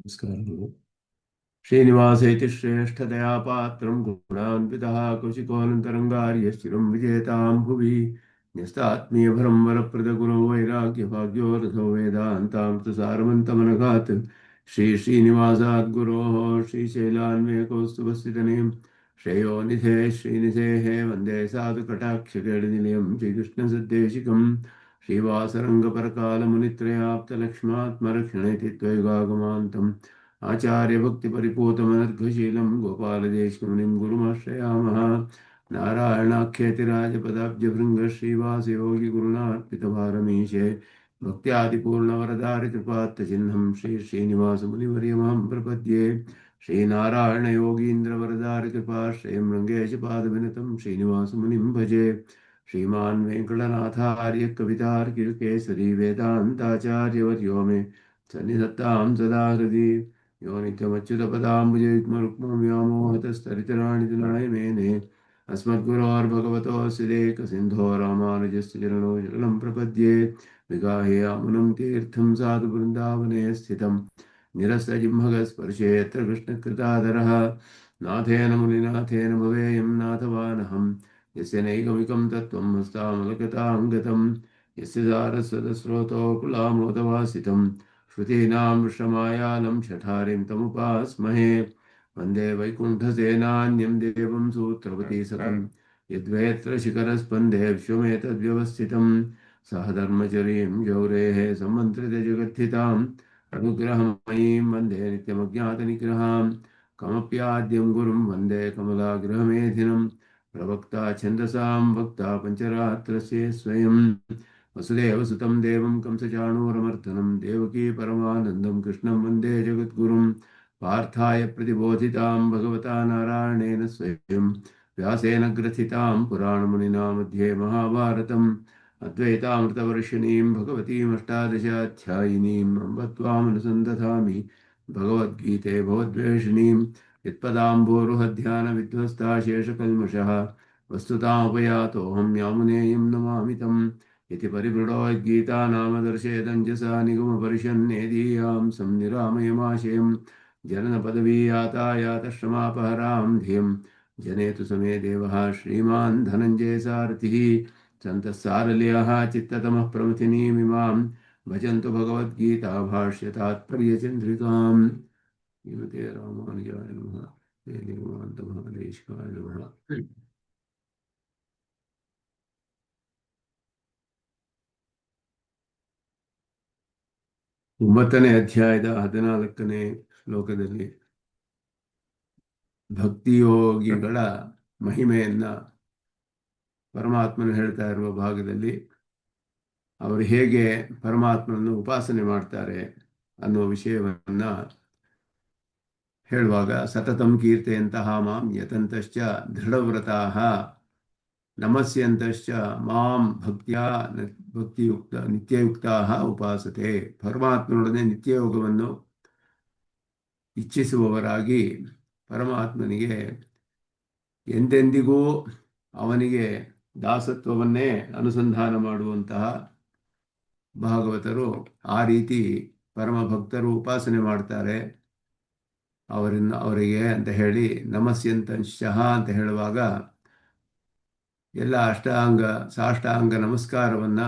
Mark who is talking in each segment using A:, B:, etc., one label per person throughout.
A: ನಮಸ್ಕಾರಗಳು. ಶ್ರೀನಿವಾಸ ಇತಿ ಶ್ರೇಷ್ಠದಯಾ ಪಾತ್ರಂ ಗುಣಾನ್ವಿತಃ ಕೌಶಿಕೋನಂತರಂಗಾರ್ಯ ಸ್ಥಿರಂ ವಿಜೇತಾಂ ಭುವಿ ನ್ಯಸ್ತಾತ್ಮೀಯಭರಂ ವರಪ್ರದ ಗುಣೋ ವೈರಾಗ್ಯ ಭಾಗ್ಯೋ ರಥೋ ವೇದಾಂತಾಮೃತ ಸಾರವಂತಮನಘಾತ್ ಶ್ರೀನಿವಾಸಾದ್ ಗುರೋಃ ಶ್ರೀಶೈಲಾನ್ವೇಕೌಸ್ತುಭಸ್ಥಿತನೇಂ ಶ್ರೇಯೋ ನಿಧೇ ಶ್ರೀನಿಧೇಃ ವಂದೇ ಸಾಧು ಕಟಾಕ್ಷಕೇಳನಿಲಯಂ ಶ್ರೀಕೃಷ್ಣಸದ್ದೇಶಿಕಂ श्रीवासरङ्गपरकालमुनित्रयाप्तलक्ष्मात्मरक्षणेति त्वयिगागमान्तम् आचार्यभक्तिपरिपूतमनर्घशीलं गोपालदेशमुनिं गुरुमाश्रयामः। नारायणाख्यतिराजपदाब्जभृङ्गश्रीवासयोगिगुरुणार्पितभारमीशे भक्त्यादिपूर्णवरदारिकृपात्तचिह्नं श्रीश्रीनिवासमुनिवर्यमहं प्रपद्ये। श्रीनारायणयोगीन्द्रवरदारिकृपाश्रयं रङ्गेशपादविनतं श्रीनिवासमुनिं भजे। श्रीमान् वेङ्कटनाथार्य कवितार्किकेसरी वेदान्ताचार्यवर्यो मे सन्निधत्तां सदा हृदि यो नित्यमच्युतपदाम्बुजयुग्मरुक्मव्यामोहतस्तरितराणि तृणाय मेने अस्मद्गुरोर्भगवतोऽस्य देकसिन्धो रामानुजस्य चरणो शरणं प्रपद्ये। विगाहेयामुनं तीर्थं साधु वृन्दावने स्थितं निरस्तजिह्मगस्पर्शे यत्र कृष्णकृतादरः नाथेन मुनिनाथेन भवेयं नाथवानहम् यस्य नैकमिकं तत्त्वं हस्तामलकतां गतं यस्य सारस्वतस्रोतोकुलामोदवासितं श्रुतीनां विश्रमायालं शठारिं तमुपास्महे। वन्दे वैकुण्ठसेनान्यं देवं सूत्रवती सकं यद्वेत्र शिखरस्पन्दे विश्वमेतद्व्यवस्थितं सह धर्मचरीं गौरेः सम्मन्त्रितजगद्धिताम् अनुग्रहमयीं वन्दे नित्यमज्ञातनिग्रहां कमप्याद्यं गुरुं वन्दे कमलाग्रहमेधिनं प्रवक्ता छन्दसां वक्ता पञ्चरात्रस्य स्वयं वसुदेवसुतं देवं कंसचाणूरमर्दनं देवकी परमानन्दं कृष्णं वन्दे जगद्गुरुं पार्थाय प्रतिबोधितां भगवता नारायणेन स्वयं व्यासेन ग्रथितां पुराणमुनिना मध्ये महाभारतम् अद्वैतामृतवर्षिणीं भगवतीमष्टादशाध्यायिनीम् अम्ब त्वामनुसन्दधामि भगवद्गीते भवद्वेषिणीं यत्पदाम्भोरुहध्यानविध्वस्ता शेषकल्मषः वस्तुतामुपयातोऽहं यामुनेयं नमामि तम् इति परिमृढोद्गीता नाम दर्शयदञ्जसा निगमपरिषन्नेदीयां संनिरामयमाशयं जननपदवीयातायातश्रमापहरां धियं जनेतु समे देवः श्रीमान् धनञ्जयसारथिः सन्तः सारल्यः चित्ततमः प्रमथिनीमिमां भजन्तु भगवद्गीता भाष्यतात्पर्यचन्द्रिकाम्। श्रीमते रामानुजाय नमः। श्रीनिवासमहादेशिकाय नमः। 9ನೇ ಅಧ್ಯಾಯದ 14ನೇ ಶ್ಲೋಕದಲ್ಲಿ ಭಕ್ತಿಯೋಗಿಗಳ ಮಹಿಮೆಯನ್ನ ಪರಮಾತ್ಮನು ಹೇಳ್ತಾ ಇರುವ ಭಾಗದಲ್ಲಿ ಅವರು ಹೇಗೆ ಪರಮಾತ್ಮನನ್ನು ಉಪಾಸನೆ ಮಾಡ್ತಾರೆ ಅನ್ನೋ ವಿಷಯವನ್ನ ಹೇಳುವಾಗ ಸತತಂ ಕೀರ್ತೆಯಂತಹ ಮಾಂ ಯತಂತಶ್ಚ ದೃಢವ್ರತಾಃ ನಮಸ್ಯಂತಶ್ಚ ಮಾಂ ಭಕ್ತಿಯುಕ್ತ ನಿತ್ಯಯುಕ್ತಾಃ ಉಪಾಸತೆ. ಪರಮಾತ್ಮನೊಡನೆ ನಿತ್ಯಯೋಗವನ್ನು ಇಚ್ಛಿಸುವವರಾಗಿ ಪರಮಾತ್ಮನಿಗೆ ಎಂದೆಂದಿಗೂ ಅವನಿಗೆ ದಾಸತ್ವವನ್ನೇ ಅನುಸಂಧಾನ ಮಾಡುವಂತಹ ಭಾಗವತರು ಆ ರೀತಿ ಪರಮ ಭಕ್ತರು ಉಪಾಸನೆ ಮಾಡ್ತಾರೆ. ಅವರಿಗೆ ಅಂತ ಹೇಳಿ ನಮಸ್ಯಂತಂಶಃ ಅಂತ ಹೇಳುವಾಗ ಎಲ್ಲ ಸಾಷ್ಟಾಂಗ ನಮಸ್ಕಾರವನ್ನ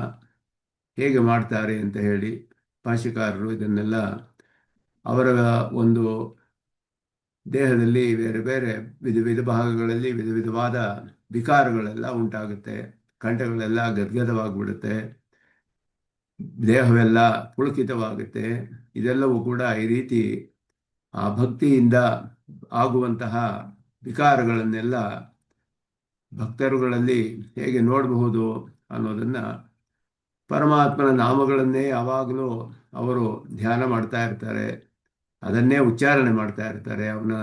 A: ಹೇಗೆ ಮಾಡ್ತಾರೆ ಅಂತ ಹೇಳಿ ಭಾಷ್ಯಕಾರರು ಇದನ್ನೆಲ್ಲ ಅವರ ಒಂದು ದೇಹದಲ್ಲಿ ಬೇರೆ ಬೇರೆ ವಿಧ ಭಾಗಗಳಲ್ಲಿ ವಿಧವಾದ ವಿಕಾರಗಳೆಲ್ಲ ಉಂಟಾಗುತ್ತೆ. ಕಂಠಗಳೆಲ್ಲ ಗದ್ಗದವಾಗಿಬಿಡುತ್ತೆ, ದೇಹವೆಲ್ಲ ಪುಳಕಿತವಾಗುತ್ತೆ. ಇದೆಲ್ಲವೂ ಕೂಡ ಈ ರೀತಿ ಆ ಭಕ್ತಿಯಿಂದ ಆಗುವಂತಹ ವಿಕಾರಗಳನ್ನೆಲ್ಲ ಭಕ್ತರುಗಳಲ್ಲಿ ಹೇಗೆ ನೋಡಬಹುದು ಅನ್ನೋದನ್ನ ಪರಮಾತ್ಮನ ನಾಮಗಳನ್ನೇ ಯಾವಾಗಲೂ ಅವರು ಧ್ಯಾನ ಮಾಡ್ತಾ ಇರ್ತಾರೆ, ಅದನ್ನೇ ಉಚ್ಚಾರಣೆ ಮಾಡ್ತಾ ಇರ್ತಾರೆ. ಅವನ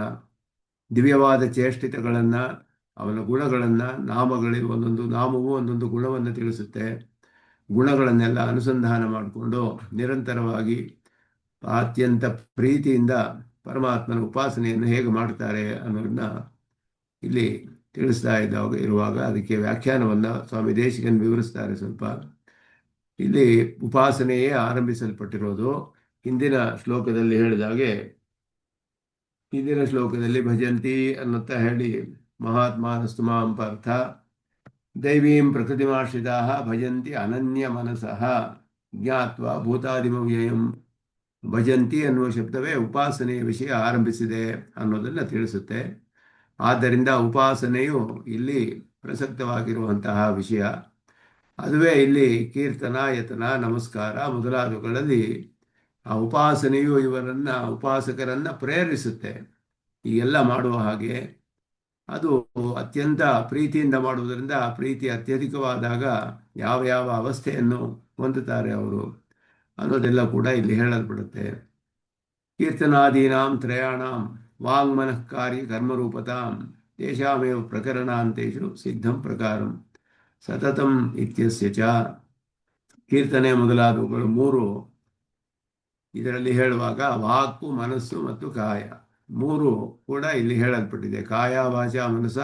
A: ದಿವ್ಯವಾದ ಚೇಷ್ಟಿತಗಳನ್ನು, ಅವನ ಗುಣಗಳನ್ನು, ಒಂದೊಂದು ನಾಮವು ಒಂದೊಂದು ಗುಣವನ್ನು ತಿಳಿಸುತ್ತೆ. ಗುಣಗಳನ್ನೆಲ್ಲ ಅನುಸಂಧಾನ ಮಾಡಿಕೊಂಡು ನಿರಂತರವಾಗಿ ಅತ್ಯಂತ ಪ್ರೀತಿಯಿಂದ ಪರಮಾತ್ಮನ ಉಪಾಸನೆಯನ್ನು ಹೇಗೆ ಮಾಡ್ತಾರೆ ಅನ್ನೋದನ್ನ ಇಲ್ಲಿ ತಿಳಿಸ್ತಾ ಇರುವಾಗ ಅದಕ್ಕೆ ವ್ಯಾಖ್ಯಾನವನ್ನು ಸ್ವಾಮಿ ದೇಶಿಕನ್ ವಿವರಿಸ್ತಾರೆ. ಸ್ವಲ್ಪ ಇಲ್ಲಿ ಉಪಾಸನೆಯೇ ಆರಂಭಿಸಲ್ಪಟ್ಟಿರೋದು. ಹಿಂದಿನ ಶ್ಲೋಕದಲ್ಲಿ ಹೇಳಿದಾಗೆ ಹಿಂದಿನ ಶ್ಲೋಕದಲ್ಲಿ ಭಜಂತಿ ಅನ್ನುತ್ತಾ ಹೇಳಿ ಮಹಾತ್ಮಾನಸ್ತು ಮಾಂ ಪಾರ್ಥ ದೈವೀಂ ಪ್ರಕೃತಿಮಾಶ್ರಿತಾ ಭಜಂತಿ ಅನನ್ಯ ಮನಸಃ ಜ್ಞಾತ್ವಾ ಭೂತಾದಿಮವ್ಯಯಂ. ಭಜಂತಿ ಅನ್ನುವ ಶಬ್ದವೇ ಉಪಾಸನೆಯ ವಿಷಯ ಆರಂಭಿಸಿದೆ ಅನ್ನೋದನ್ನು ತಿಳಿಸುತ್ತೆ. ಆದ್ದರಿಂದ ಉಪಾಸನೆಯು ಇಲ್ಲಿ ಪ್ರಸಕ್ತವಾಗಿರುವಂತಹ ವಿಷಯ. ಅದುವೇ ಇಲ್ಲಿ ಕೀರ್ತನ, ಯತನ, ನಮಸ್ಕಾರ ಮೊದಲಾದವುಗಳಲ್ಲಿ ಆ ಉಪಾಸನೆಯು ಉಪಾಸಕರನ್ನ ಪ್ರೇರಿಸುತ್ತೆ ಈ ಎಲ್ಲ ಮಾಡುವ ಹಾಗೆ. ಅದು ಅತ್ಯಂತ ಪ್ರೀತಿಯಿಂದ ಮಾಡುವುದರಿಂದ ಆ ಪ್ರೀತಿ ಅತ್ಯಧಿಕವಾದಾಗ ಯಾವ ಯಾವ ಅವಸ್ಥೆಯನ್ನು ಹೊಂದುತ್ತಾರೆ ಅವರು ಅನ್ನೋದೆಲ್ಲ ಕೂಡ ಇಲ್ಲಿ ಹೇಳಲ್ಪಡುತ್ತೆ. ಕೀರ್ತನಾದೀನಾಂ ತ್ರಯಾಣಾಂ ವಾಂಗ್ಮನಃ ಕಾರ್ಯ ಕರ್ಮರೂಪತಾಂ ತೇಷಾಮೇವ ಪ್ರಕರಣಾಂತೇಷು ಸಿದ್ಧಂ ಪ್ರಕಾರಂ ಸತತಂ ಇತ್ಯಸ್ಯ ಚ. ಕೀರ್ತನೆ ಮೊದಲಾದವುಗಳು ಮೂರು ಇದರಲ್ಲಿ ಹೇಳುವಾಗ ವಾಕು, ಮನಸ್ಸು ಮತ್ತು ಕಾಯ ಮೂರು ಕೂಡ ಇಲ್ಲಿ ಹೇಳಲ್ಪಟ್ಟಿದೆ. ಕಾಯ, ವಾಚ, ಮನಸ್ಸ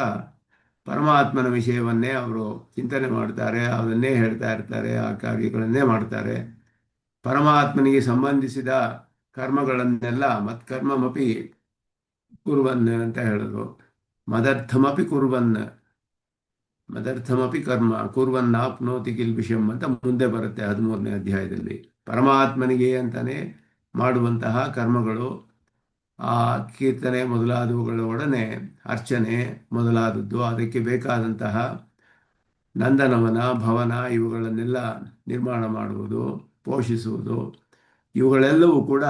A: ಪರಮಾತ್ಮನ ವಿಷಯವನ್ನೇ ಅವರು ಚಿಂತನೆ ಮಾಡ್ತಾರೆ, ಅದನ್ನೇ ಹೇಳ್ತಾ ಇರ್ತಾರೆ, ಆ ಕಾರ್ಯಗಳನ್ನೇ ಮಾಡ್ತಾರೆ. ಪರಮಾತ್ಮನಿಗೆ ಸಂಬಂಧಿಸಿದ ಕರ್ಮಗಳನ್ನೆಲ್ಲ ಮತ್ಕರ್ಮಮಪಿ ಕುರ್ವನ್ ಅಂತ ಹೇಳಿದ್ರು. ಮದರ್ಥಮಪಿ ಕುರ್ವನ್, ಮದರ್ಥಮಪಿ ಕರ್ಮ ಕುರ್ವನ್ ಆಪ್ನೋತಿ ಕಿಲ್ಬಿಷಂ ಅಂತ ಮುಂದೆ ಬರುತ್ತೆ 13ನೇ ಅಧ್ಯಾಯದಲ್ಲಿ. ಪರಮಾತ್ಮನಿಗೆ ಅಂತಾನೆ ಮಾಡುವಂತಹ ಕರ್ಮಗಳು, ಆ ಕೀರ್ತನೆ ಮೊದಲಾದವುಗಳೊಡನೆ ಅರ್ಚನೆ ಮೊದಲಾದದ್ದು, ಅದಕ್ಕೆ ಬೇಕಾದಂತಹ ನಂದನವನ, ಭವನ ಇವುಗಳನ್ನೆಲ್ಲ ನಿರ್ಮಾಣ ಮಾಡುವುದು, ಪೋಷಿಸುವುದು, ಇವುಗಳೆಲ್ಲವೂ ಕೂಡ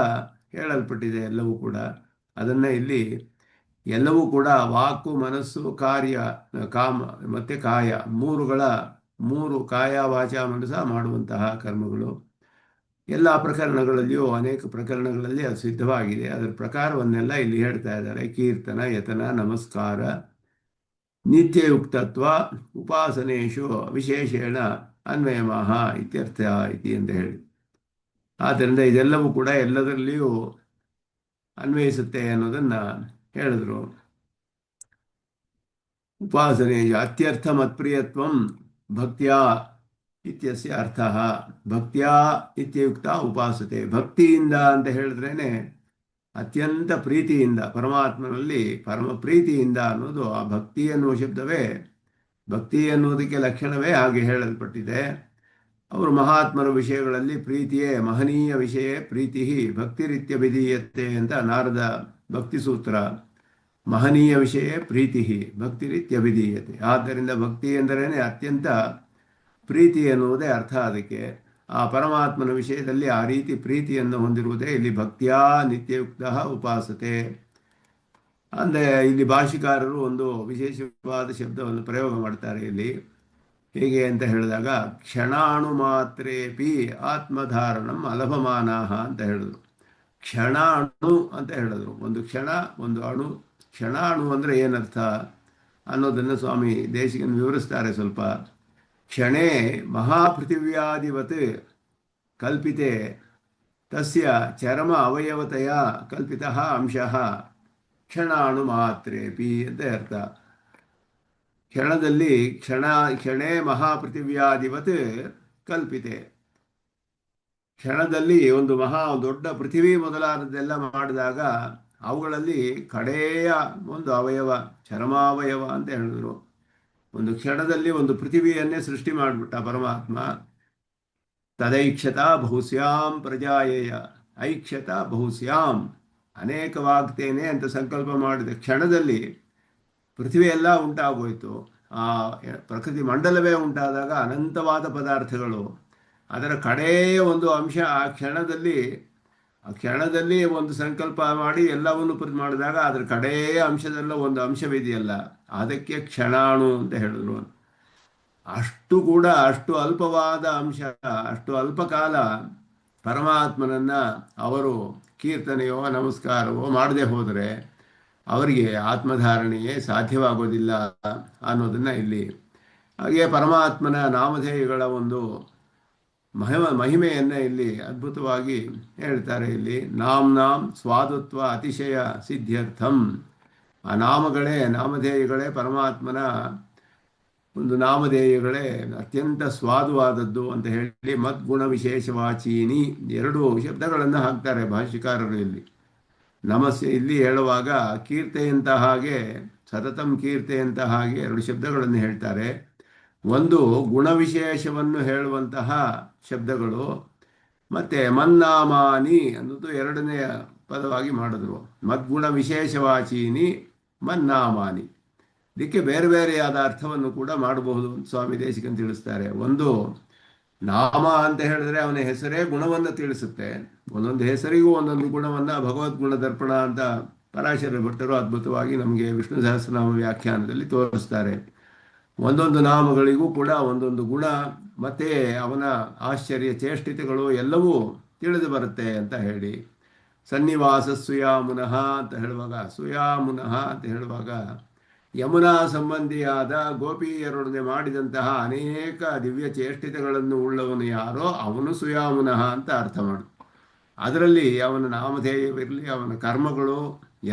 A: ಹೇಳಲ್ಪಟ್ಟಿದೆ. ಎಲ್ಲವೂ ಕೂಡ ಅದನ್ನು ಇಲ್ಲಿ ಎಲ್ಲವೂ ಕೂಡ ವಾಕು, ಮನಸ್ಸು, ಕಾರ್ಯ, ಕಾಮ ಮತ್ತು ಕಾಯ ಮೂರು ಕಾಯ, ವಾಚ, ಮನಸ್ಸ ಮಾಡುವಂತಹ ಕರ್ಮಗಳು ಎಲ್ಲ ಪ್ರಕರಣಗಳಲ್ಲಿಯೂ ಅನೇಕ ಪ್ರಕರಣಗಳಲ್ಲಿ ಅದು ಸಿದ್ಧವಾಗಿದೆ. ಅದರ ಪ್ರಕಾರವನ್ನೆಲ್ಲ ಇಲ್ಲಿ ಹೇಳ್ತಾ ಇದ್ದಾರೆ. ಕೀರ್ತನ, ಯತನ, ನಮಸ್ಕಾರ, ನಿತ್ಯಯುಕ್ತತ್ವ, ಉಪಾಸನೇಶು ವಿಶೇಷೇಣ ಅನ್ವಯಮಃ ಇತ್ಯರ್ಥ ಇತಿ ಅಂತ ಹೇಳಿ. ಆದ್ದರಿಂದ ಇದೆಲ್ಲವೂ ಕೂಡ ಎಲ್ಲದರಲ್ಲಿಯೂ ಅನ್ವಯಿಸುತ್ತೆ ಅನ್ನೋದನ್ನು ಹೇಳಿದ್ರು. ಉಪಾಸನೆ ಅತ್ಯರ್ಥ ಮತ್ಪ್ರಿಯತ್ವಂ ಭಕ್ತಿಯ ಇತ್ಯಸ್ಯ ಅರ್ಥ. ಭಕ್ತಿಯ ಇತ್ಯುಕ್ತ ಉಪಾಸತೆ. ಭಕ್ತಿಯಿಂದ ಅಂತ ಹೇಳಿದ್ರೇನೆ ಅತ್ಯಂತ ಪ್ರೀತಿಯಿಂದ, ಪರಮಾತ್ಮನಲ್ಲಿ ಪರಮ ಪ್ರೀತಿಯಿಂದ ಅನ್ನೋದು ಆ ಭಕ್ತಿ ಅನ್ನುವ ಶಬ್ದವೇ, ಭಕ್ತಿ ಅನ್ನೋದಕ್ಕೆ ಲಕ್ಷಣವೇ ಹಾಗೆ ಹೇಳಲ್ಪಟ್ಟಿದೆ. ಅವರು ಮಹಾತ್ಮರ ವಿಷಯಗಳಲ್ಲಿ ಪ್ರೀತಿಯೇ ಮಹನೀಯ ವಿಷಯ ಪ್ರೀತಿ ಭಕ್ತಿರಿತ್ಯಭಿಧೀಯತೆ ಅಂತ ನಾರದ ಭಕ್ತಿ ಸೂತ್ರ. ಮಹನೀಯ ವಿಷಯ ಪ್ರೀತಿ ಭಕ್ತಿರಿತ್ಯಭಿಧೀಯತೆ. ಆದ್ದರಿಂದ ಭಕ್ತಿ ಎಂದರೇನೆ ಅತ್ಯಂತ ಪ್ರೀತಿ ಎನ್ನುವುದೇ ಅರ್ಥ. ಅದಕ್ಕೆ ಆ ಪರಮಾತ್ಮನ ವಿಷಯದಲ್ಲಿ ಆ ರೀತಿ ಪ್ರೀತಿಯನ್ನು ಹೊಂದಿರುವುದೇ ಇಲ್ಲಿ ಭಕ್ತಿಯ ನಿತ್ಯಯುಕ್ತ ಉಪಾಸತೆ. ಅಂದರೆ ಇಲ್ಲಿ ಭಾಷಿಕಾರರು ಒಂದು ವಿಶೇಷವಾದ ಶಬ್ದವನ್ನು ಪ್ರಯೋಗ ಮಾಡ್ತಾರೆ ಇಲ್ಲಿ. ಹೇಗೆ ಅಂತ ಹೇಳಿದಾಗ ಕ್ಷಣಾಣು ಮಾತ್ರೇಪಿ ಆತ್ಮಧಾರಣಂ ಅಲಭಮಾನಾಹ ಅಂತ ಹೇಳಿದ್ರು. ಕ್ಷಣಾಣು ಅಂತ ಹೇಳಿದ್ರು. ಒಂದು ಕ್ಷಣ, ಒಂದು ಅಣು. ಕ್ಷಣಾಣು ಅಂದರೆ ಏನರ್ಥ ಅನ್ನೋದನ್ನು ಸ್ವಾಮಿ ದೇಶಿಕನ್ ವಿವರಿಸ್ತಾರೆ ಸ್ವಲ್ಪ. ಕ್ಷಣೇ ಮಹಾಪೃಥಿವ್ಯಾಧಿವತ್ ಕಲ್ಪಿತೆ ತಸ್ಯ ಚರಮ ಅವಯವತೆಯ ಕಲ್ಪಿತಃ ಅಂಶಃ ಕ್ಷಣಾಣು ಮಾತ್ರೇಪಿ ಅಂತ ಅರ್ಥ. ಕ್ಷಣದಲ್ಲಿ ಕ್ಷಣೇ ಮಹಾಪೃಥಿವ್ಯಾಧಿವತ್ ಕಲ್ಪಿತೆ. ಕ್ಷಣದಲ್ಲಿ ಒಂದು ದೊಡ್ಡ ಪೃಥಿವಿ ಮೊದಲಾದದ್ದೆಲ್ಲ ಮಾಡಿದಾಗ ಅವುಗಳಲ್ಲಿ ಕಡೆಯ ಒಂದು ಅವಯವ ಚರಮಾವಯವ ಅಂತ ಹೇಳಿದ್ರು. ಒಂದು ಕ್ಷಣದಲ್ಲಿ ಒಂದು ಪೃಥಿವಿಯನ್ನೇ ಸೃಷ್ಟಿ ಮಾಡಿಬಿಟ್ಟ ಪರಮಾತ್ಮ. ತದೈಕ್ಷತ ಬಹುಸ್ಯಾಂ ಪ್ರಜಾಯೇಯ, ಐಕ್ಷತ ಬಹುಸ್ಯಾಂ, ಅನೇಕವಾಗ್ತೇನೆ ಅಂತ ಸಂಕಲ್ಪ ಮಾಡಿದ ಕ್ಷಣದಲ್ಲಿ ಪೃಥ್ವಿಯೆಲ್ಲ ಉಂಟಾಗೋಯ್ತು. ಆ ಪ್ರಕೃತಿ ಮಂಡಲವೇ ಉಂಟಾದಾಗ ಅನಂತವಾದ ಪದಾರ್ಥಗಳು, ಅದರ ಕಡೆಯ ಒಂದು ಅಂಶ ಆ ಕ್ಷಣದಲ್ಲಿ ಒಂದು ಸಂಕಲ್ಪ ಮಾಡಿ ಎಲ್ಲವನ್ನು ಮಾಡಿದಾಗ ಅದರ ಕಡೆಯ ಅಂಶದಲ್ಲ ಒಂದು ಅಂಶವಿದೆಯಲ್ಲ, ಅದಕ್ಕೆ ಕ್ಷಣಾಣು ಅಂತ ಹೇಳಿದ್ರು. ಅಷ್ಟು ಅಲ್ಪವಾದ ಅಂಶ, ಅಷ್ಟು ಅಲ್ಪ ಕಾಲ ಪರಮಾತ್ಮನನ್ನ ಅವರು ಕೀರ್ತನೆಯೋ ನಮಸ್ಕಾರವೋ ಮಾಡದೆ ಹೋದರೆ ಅವರಿಗೆ ಆತ್ಮಧಾರಣೆಯೇ ಸಾಧ್ಯವಾಗೋದಿಲ್ಲ ಅನ್ನೋದನ್ನು ಇಲ್ಲಿ. ಹಾಗೆ ಪರಮಾತ್ಮನ ನಾಮಧೇಯಗಳ ಒಂದು ಮಹಿಮೆಯನ್ನು ಇಲ್ಲಿ ಅದ್ಭುತವಾಗಿ ಹೇಳ್ತಾರೆ. ಇಲ್ಲಿ ನಾಂ ಸ್ವಾದುತ್ವ ಅತಿಶಯ ಸಿದ್ಧ್ಯರ್ಥಂ. ಆ ನಾಮಧೇಯಗಳೇ ಪರಮಾತ್ಮನ ಒಂದು ನಾಮಧೇಯಗಳೇ ಅತ್ಯಂತ ಸ್ವಾದುವಾದದ್ದು ಅಂತ ಹೇಳಿ ಮದ್ಗುಣ ವಿಶೇಷವಾಚೀನಿ 2 ಶಬ್ದಗಳನ್ನು ಹಾಕ್ತಾರೆ ಭಾಷ್ಯಕಾರರು ಇಲ್ಲಿ. ನಮಸ್ತೆ ಇಲ್ಲಿ ಹೇಳುವಾಗ ಕೀರ್ತೆಯಂತ ಹಾಗೆ, ಸತತಂ ಕೀರ್ತೆಯಂತ ಹಾಗೆ ಎರಡು ಶಬ್ದಗಳನ್ನು ಹೇಳ್ತಾರೆ. ಒಂದು ಗುಣವಿಶೇಷವನ್ನು ಹೇಳುವಂತಹ ಶಬ್ದಗಳು, ಮತ್ತೆ ಮನ್ನಾಮಾನಿ ಅನ್ನೋದು ಎರಡನೆಯ ಪದವಾಗಿ ಮಾಡಿದ್ರು. ಮದ್ಗುಣ ವಿಶೇಷವಾಚೀನಿ ಮನ್ನಾಮಾನಿ. ಇದಕ್ಕೆ ಬೇರೆ ಬೇರೆಯಾದ ಅರ್ಥವನ್ನು ಕೂಡ ಮಾಡಬಹುದು ಸ್ವಾಮಿ ದೇಶಿಕನ್ ತಿಳಿಸ್ತಾರೆ. ಒಂದು, ನಾಮ ಅಂತ ಹೇಳಿದ್ರೆ ಅವನ ಹೆಸರೇ ಗುಣವನ್ನು ತಿಳಿಸುತ್ತೆ. ಒಂದೊಂದು ಹೆಸರಿಗೂ ಒಂದೊಂದು ಗುಣವನ್ನು ಭಗವದ್ಗುಣ ದರ್ಪಣ ಅಂತ ಪರಾಶರ ಭಟ್ಟರು ಅದ್ಭುತವಾಗಿ ನಮಗೆ ವಿಷ್ಣು ಸಹಸ್ರನಾಮ ವ್ಯಾಖ್ಯಾನದಲ್ಲಿ ತೋರಿಸ್ತಾರೆ. ಒಂದೊಂದು ನಾಮಗಳಿಗೂ ಕೂಡ ಒಂದೊಂದು ಗುಣ ಮತ್ತೆ ಅವನ ಆಶ್ಚರ್ಯ ಚೇಷ್ಟಿತಗಳು ಎಲ್ಲವೂ ತಿಳಿದು ಬರುತ್ತೆ ಅಂತ ಹೇಳಿ, ಸನ್ನಿವಾಸ ಸುಯಾಮುನಃ ಅಂತ ಹೇಳುವಾಗ, ಸುಯಾಮುನಃ ಅಂತ ಹೇಳುವಾಗ ಯಮುನಾ ಸಂಬಂಧಿಯಾದ ಗೋಪಿಯರೊಡನೆ ಮಾಡಿದಂತಹ ಅನೇಕ ದಿವ್ಯ ಚೇಷ್ಟಿತಗಳನ್ನು ಉಳ್ಳವನು ಯಾರೋ ಅವನು ಸುಯಾಮುನಃ ಅಂತ ಅರ್ಥ ಮಾಡು. ಅದರಲ್ಲಿ ಅವನ ನಾಮಧೇಯವಿರಲಿ, ಅವನ ಕರ್ಮಗಳು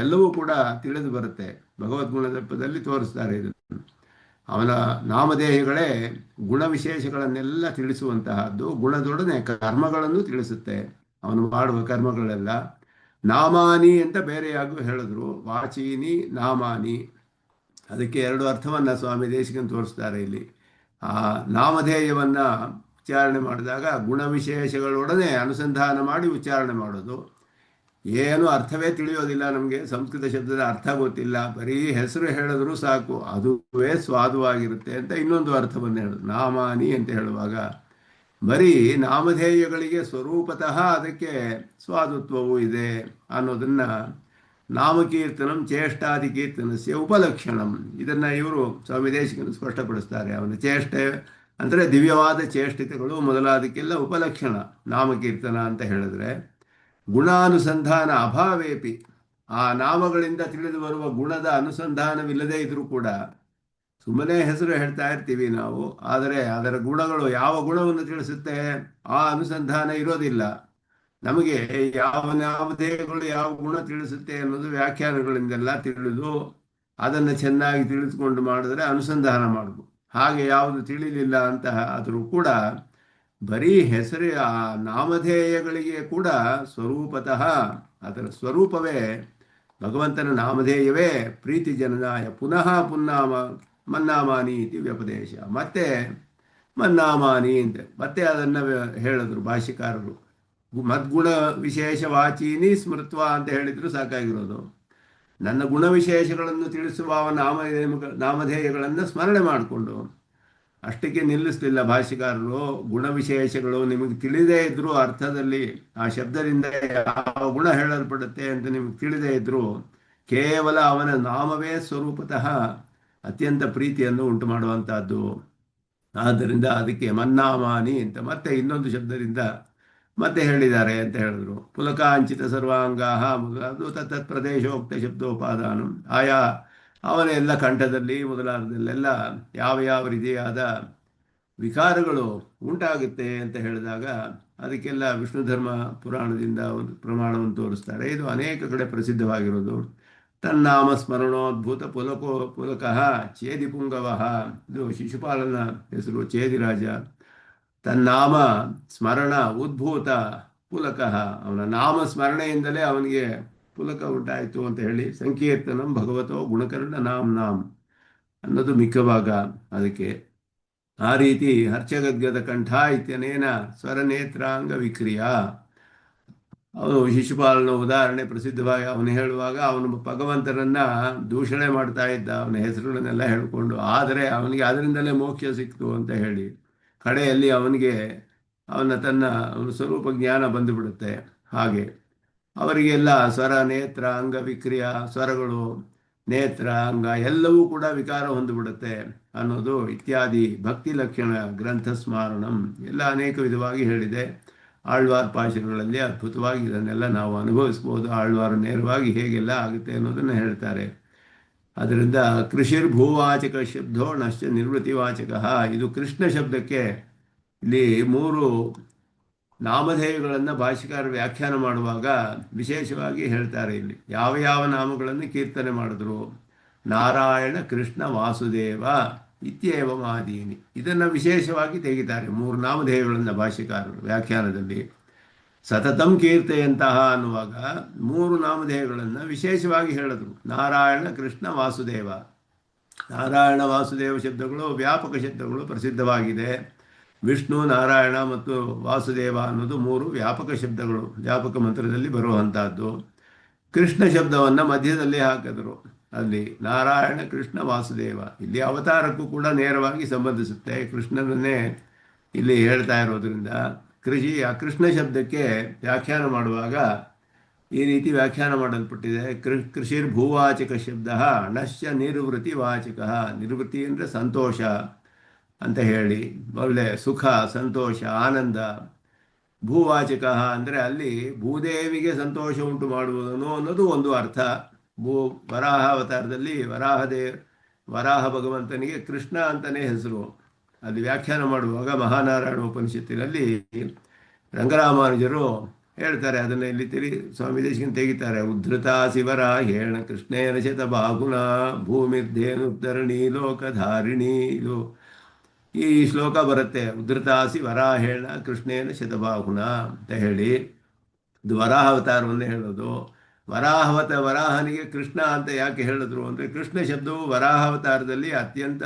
A: ಎಲ್ಲವೂ ಕೂಡ ತಿಳಿದು ಬರುತ್ತೆ. ಭಗವದ್ಗುಣದರ್ಪದಲ್ಲಿ ತೋರಿಸ್ತಾರೆ ಇದನ್ನು. ಅವನ ನಾಮಧೇಯಗಳೇ ಗುಣವಿಶೇಷಗಳನ್ನೆಲ್ಲ ತಿಳಿಸುವಂತಹದ್ದು. ಗುಣದೊಡನೆ ಕರ್ಮಗಳನ್ನು ತಿಳಿಸುತ್ತೆ, ಅವನು ಮಾಡುವ ಕರ್ಮಗಳೆಲ್ಲ. ನಾಮಾನಿ ಅಂತ ಬೇರೆಯಾಗೂ ಹೇಳಿದ್ರು, ವಾಚೀನಿ ನಾಮಾನಿ. ಅದಕ್ಕೆ ಎರಡು ಅರ್ಥವನ್ನು ಸ್ವಾಮಿ ದೇಶಿಕನ್ ತೋರಿಸ್ತಾರೆ ಇಲ್ಲಿ. ಆ ನಾಮಧೇಯವನ್ನು ಉಚ್ಚಾರಣೆ ಮಾಡಿದಾಗ ಗುಣವಿಶೇಷಗಳೊಡನೆ ಅನುಸಂಧಾನ ಮಾಡಿ ಉಚ್ಚಾರಣೆ ಮಾಡೋದು. ಏನು ಅರ್ಥವೇ ತಿಳಿಯೋದಿಲ್ಲ ನಮಗೆ, ಸಂಸ್ಕೃತ ಶಬ್ದದ ಅರ್ಥ ಗೊತ್ತಿಲ್ಲ, ಬರೀ ಹೆಸರು ಹೇಳಿದ್ರು ಸಾಕು, ಅದುವೇ ಸ್ವಾದುವಾಗಿರುತ್ತೆ ಅಂತ ಇನ್ನೊಂದು ಅರ್ಥವನ್ನು ಹೇಳೋದು. ನಾಮಾನಿ ಅಂತ ಹೇಳುವಾಗ ಬರೀ ನಾಮಧೇಯಗಳಿಗೆ ಸ್ವರೂಪತಃ ಅದಕ್ಕೆ ಸ್ವಾದುತ್ವವೂ ಇದೆ ಅನ್ನೋದನ್ನು ನಾಮಕೀರ್ತನಂ ಚೇಷ್ಟಾದಿ ಕೀರ್ತನಸ್ಯ ಉಪಲಕ್ಷಣಂ, ಇದನ್ನು ಇವರು ಸ್ವಾಮಿ ದೇಶಿಕನು ಸ್ಪಷ್ಟಪಡಿಸ್ತಾರೆ. ಅವನ ಚೇಷ್ಟೆ ಅಂದರೆ ದಿವ್ಯವಾದ ಚೇಷ್ಟಿತಗಳು ಮೊದಲಾದಕ್ಕೆಲ್ಲ ಉಪಲಕ್ಷಣ ನಾಮಕೀರ್ತನ ಅಂತ ಹೇಳಿದ್ರೆ. ಗುಣಾನುಸಂಧಾನ ಅಭಾವೇಪಿ, ಆ ನಾಮಗಳಿಂದ ತಿಳಿದು ಬರುವ ಗುಣದ ಅನುಸಂಧಾನವಿಲ್ಲದೇ ಇದ್ರೂ ಕೂಡ ಸುಮ್ಮನೆ ಹೆಸರು ಹೇಳ್ತಾ ಇರ್ತೀವಿ ನಾವು, ಆದರೆ ಅದರ ಗುಣಗಳು ಯಾವ ಗುಣವನ್ನು ತಿಳಿಸುತ್ತೆ ಆ ಅನುಸಂಧಾನ ಇರೋದಿಲ್ಲ. ನಮಗೆ ಯಾವ ನಾಮಧೇಯಗಳು ಯಾವ ಗುಣ ತಿಳಿಸುತ್ತೆ ಅನ್ನೋದು ವ್ಯಾಖ್ಯಾನಗಳಿಂದೆಲ್ಲ ತಿಳಿದು ಅದನ್ನು ಚೆನ್ನಾಗಿ ತಿಳಿದುಕೊಂಡು ಮಾಡಿದ್ರೆ ಅನುಸಂಧಾನ ಮಾಡ್ಬೋದು. ಹಾಗೆ ಯಾವುದು ತಿಳಿಲಿಲ್ಲ ಅಂತ ಆದರೂ ಕೂಡ ಬರೀ ಹೆಸರು ಆ ನಾಮಧೇಯಗಳಿಗೆ ಕೂಡ ಸ್ವರೂಪತಃ ಅದರ ಸ್ವರೂಪವೇ ಭಗವಂತನ ನಾಮಧೇಯವೇ ಪ್ರೀತಿ ಜನನಾಯ ಪುನಃ ಪುನ್ನಾಮ ಮನ್ನಾಮಾನಿ ಇತಿ ವ್ಯಪದೇಶ. ಮತ್ತೆ ಮನ್ನಾಮಾನಿ ಅಂತ ಮತ್ತೆ ಅದನ್ನು ಹೇಳಿದ್ರು ಭಾಷ್ಯಕಾರರು. ಮದ್ಗುಣ ವಿಶೇಷವಾಚೀನಿ ಸ್ಮೃತ್ವ ಅಂತ ಹೇಳಿದ್ರು ಸಾಕಾಗಿರೋದು. ನನ್ನ ಗುಣವಿಶೇಷಗಳನ್ನು ತಿಳಿಸುವ ನಾಮಧೇಯಗಳನ್ನು ಸ್ಮರಣೆ ಮಾಡಿಕೊಂಡು ಅಷ್ಟಕ್ಕೆ ನಿಲ್ಲಿಸಲಿಲ್ಲ ಭಾಷ್ಯಕಾರರು. ಗುಣವಿಶೇಷಗಳು ನಿಮಗೆ ತಿಳಿದೇ ಇದ್ರೂ ಅರ್ಥದಲ್ಲಿ ಆ ಶಬ್ದದಿಂದ ಯಾವ ಗುಣ ಹೇಳಲ್ಪಡುತ್ತೆ ಅಂತ ನಿಮಗೆ ತಿಳಿದೇ ಇದ್ರೂ ಕೇವಲ ಅವನ ನಾಮವೇ ಸ್ವರೂಪತಃ ಅತ್ಯಂತ ಪ್ರೀತಿಯನ್ನು ಉಂಟು ಮಾಡುವಂತಹದ್ದು. ಆದ್ದರಿಂದ ಅದಕ್ಕೆ ಮನ್ನಾಮಾನಿ ಅಂತ ಮತ್ತೆ ಇನ್ನೊಂದು ಶಬ್ದದಿಂದ ಮತ್ತೆ ಹೇಳಿದ್ದಾರೆ ಅಂತ ಹೇಳಿದ್ರು. ಪುಲಕಾಂಚಿತ ಸರ್ವಾಂಗಾಹ ಮೊದಲಾದ ತತ್ ಪ್ರದೇಶೋಕ್ತ ಶಬ್ದೋಪಾದಾನ, ಆಯಾ ಅವನ ಎಲ್ಲ ಕಂಠದಲ್ಲಿ ಮೊದಲಾದಲ್ಲೆಲ್ಲ ಯಾವ ಯಾವ ರೀತಿಯಾದ ವಿಕಾರಗಳು ಉಂಟಾಗುತ್ತೆ ಅಂತ ಹೇಳಿದಾಗ ಅದಕ್ಕೆಲ್ಲ ವಿಷ್ಣು ಧರ್ಮ ಪುರಾಣದಿಂದ ಒಂದು ಪ್ರಮಾಣವನ್ನು ತೋರಿಸ್ತಾರೆ. ಇದು ಅನೇಕ ಕಡೆ ಪ್ರಸಿದ್ಧವಾಗಿರೋದು. ತನ್ನಾಮ ಸ್ಮರಣೋದ್ಭೂತ ಪುಲಕಃ ಚೇದಿ ಪುಂಗವಃ, ಇದು ಶಿಶುಪಾಲನ ಹೆಸರು ಚೇದಿರಾಜ. ತನ್ನಾಮ ಸ್ಮರಣ ಉದ್ಭೂತ ಪುಲಕಃ, ಅವನ ನಾಮ ಸ್ಮರಣೆಯಿಂದಲೇ ಅವನಿಗೆ ಪುಲಕ ಉಂಟಾಯಿತು ಅಂತ ಹೇಳಿ ಸಂಕೀರ್ತನಂ ಭಗವತೋ ಗುಣಕರ್ಣ ನಾಮ್ ಅನ್ನೋದು ಮಿಕ್ಕ ಭಾಗ. ಅದಕ್ಕೆ ಆ ರೀತಿ ಹರ್ಷಗದ್ಗದ ಕಂಠ ಇತ್ಯನೇನ ಸ್ವರನೇತ್ರಾಂಗ ವಿಕ್ರಿಯ. ಅವನು ಶಿಶುಪಾಲನ ಉದಾಹರಣೆ ಪ್ರಸಿದ್ಧವಾಗಿ ಅವನು ಹೇಳುವಾಗ ಅವನು ಭಗವಂತನನ್ನ ದೂಷಣೆ ಮಾಡ್ತಾ ಇದ್ದ, ಅವನ ಹೆಸರುಗಳನ್ನೆಲ್ಲ ಹೇಳಿಕೊಂಡು, ಆದರೆ ಅವನಿಗೆ ಅದರಿಂದಲೇ ಮೋಕ್ಷ ಸಿಕ್ತು ಅಂತ ಹೇಳಿ ಕಡೆಯಲ್ಲಿ ಅವನಿಗೆ ಅವನ ಸ್ವರೂಪ ಜ್ಞಾನ ಬಂದುಬಿಡುತ್ತೆ. ಹಾಗೆ ಅವರಿಗೆಲ್ಲ ಸ್ವರ ನೇತ್ರ ಅಂಗ ವಿಕ್ರಿಯ, ಸ್ವರಗಳು ನೇತ್ರ ಅಂಗ ಎಲ್ಲವೂ ಕೂಡ ವಿಕಾರ ಹೊಂದಿಬಿಡುತ್ತೆ ಅನ್ನೋದು ಇತ್ಯಾದಿ ಭಕ್ತಿ ಲಕ್ಷಣ ಗ್ರಂಥ ಸ್ಮಾರಣಂ ಎಲ್ಲ ಅನೇಕ ವಿಧವಾಗಿ ಹೇಳಿದೆ. ಆಳ್ವಾರ್ ಪಾಶಗಳಲ್ಲಿ ಅದ್ಭುತವಾಗಿ ಇದನ್ನೆಲ್ಲ ನಾವು ಅನುಭವಿಸ್ಬೋದು. ಆಳ್ವಾರು ನೇರವಾಗಿ ಹೇಗೆಲ್ಲ ಆಗುತ್ತೆ ಅನ್ನೋದನ್ನು ಹೇಳ್ತಾರೆ. ಅದರಿಂದ ಕೃಷಿರ್ಭೂವಾಚಕ ಶಬ್ದೋ ನಶ್ಚ ನಿರ್ವೃತಿವಾಚಕ, ಇದು ಕೃಷ್ಣ ಶಬ್ದಕ್ಕೆ ಇಲ್ಲಿ 3 ನಾಮಧೇಯಗಳನ್ನು ಭಾಷಿಕಾರ ವ್ಯಾಖ್ಯಾನ ಮಾಡುವಾಗ ವಿಶೇಷವಾಗಿ ಹೇಳ್ತಾರೆ. ಇಲ್ಲಿ ಯಾವ ಯಾವ ನಾಮಗಳನ್ನು ಕೀರ್ತನೆ ಮಾಡಿದ್ರು, ನಾರಾಯಣ ಕೃಷ್ಣ ವಾಸುದೇವ ಇತ್ಯೇವ ಮಾದೀನಿ, ಇದನ್ನು ವಿಶೇಷವಾಗಿ ತೆಗಿತಾರೆ 3 ನಾಮಧೇಯಗಳನ್ನು ಭಾಷಿಕಾರರು ವ್ಯಾಖ್ಯಾನದಲ್ಲಿ. ಸತತಂ ಕೀರ್ತೆಯಂತಹ ಅನ್ನುವಾಗ ಮೂರು ನಾಮಧೇಯಗಳನ್ನು ವಿಶೇಷವಾಗಿ ಹೇಳಿದ್ರು. ನಾರಾಯಣ, ಕೃಷ್ಣ, ವಾಸುದೇವ. ನಾರಾಯಣ ವಾಸುದೇವ ಶಬ್ದಗಳು ವ್ಯಾಪಕ ಶಬ್ದಗಳು, ಪ್ರಸಿದ್ಧವಾಗಿದೆ. ವಿಷ್ಣು, ನಾರಾಯಣ ಮತ್ತು ವಾಸುದೇವ ಅನ್ನೋದು ಮೂರು ವ್ಯಾಪಕ ಶಬ್ದಗಳು, ವ್ಯಾಪಕ ಮಂತ್ರದಲ್ಲಿ ಬರುವಂತಹದ್ದು. ಕೃಷ್ಣ ಶಬ್ದವನ್ನು ಮಧ್ಯದಲ್ಲಿ ಹಾಕಿದ್ರು. ಅಲ್ಲಿ ನಾರಾಯಣ, ಕೃಷ್ಣ, ವಾಸುದೇವ ಇಲ್ಲಿ ಅವತಾರಕ್ಕೂ ಕೂಡ ನೇರವಾಗಿ ಸಂಬಂಧಿಸುತ್ತೆ. ಕೃಷ್ಣನನ್ನೇ ಇಲ್ಲಿ ಹೇಳ್ತಾ ಇರೋದ್ರಿಂದ ಆ ಕೃಷ್ಣ ಶಬ್ದಕ್ಕೆ ವ್ಯಾಖ್ಯಾನ ಮಾಡುವಾಗ ಈ ರೀತಿ ವ್ಯಾಖ್ಯಾನ ಮಾಡಲ್ಪಟ್ಟಿದೆ. ಕೃಷಿರ್ ಭೂವಾಚಕ ಶಬ್ದ ನಶ್ಯ ನಿರ್ವೃತಿ ವಾಚಕ. ನಿರ್ವೃತಿ ಅಂದರೆ ಸಂತೋಷ ಅಂತ ಹೇಳಿ, ಒಳ್ಳೆ ಸುಖ, ಸಂತೋಷ, ಆನಂದ. ಭೂವಾಚಕ ಅಂದರೆ ಅಲ್ಲಿ ಭೂದೇವಿಗೆ ಸಂತೋಷ ಉಂಟು ಮಾಡುವುದನು ಅನ್ನೋದು ಒಂದು ಅರ್ಥ. ವರಾಹ ಅವತಾರದಲ್ಲಿ ವರಾಹ ಭಗವಂತನಿಗೆ ಕೃಷ್ಣ ಅಂತಲೇ ಹೆಸರು. ಅಲ್ಲಿ ವ್ಯಾಖ್ಯಾನ ಮಾಡುವಾಗ ಮಹಾನಾರಾಯಣ ಉಪನಿಷತ್ತಿನಲ್ಲಿ ರಂಗರಾಮಾನುಜರು ಹೇಳ್ತಾರೆ, ಅದನ್ನು ಇಲ್ಲಿ ಸ್ವಾಮಿ ದೇಶಿಕನ್ ತೆಗಿತಾರೆ. ಉದ್ಧೃತ ಶಿವರ ಹೇಣ ಕೃಷ್ಣೇನ ಶತಬಾಹುನ ಭೂಮಿರ್ಧೇನುದ್ಧರಣಿ ಲೋಕಧಾರಿಣಿ. ಇದು ಈ ಶ್ಲೋಕ ಬರುತ್ತೆ. ಉದ್ಧೃತಾಸಿ ವರಾಹೇಣ ಕೃಷ್ಣೇನ ಶತಬಾಹುನ ಅಂತ ಹೇಳಿ ಇದು ವರಾಹ ಅವತಾರವನ್ನೇ ಹೇಳೋದು. ವರಾಹನಿಗೆ ಕೃಷ್ಣ ಅಂತ ಯಾಕೆ ಹೇಳಿದ್ರು ಅಂದರೆ, ಕೃಷ್ಣ ಶಬ್ದವು ವರಾಹಾವತಾರದಲ್ಲಿ ಅತ್ಯಂತ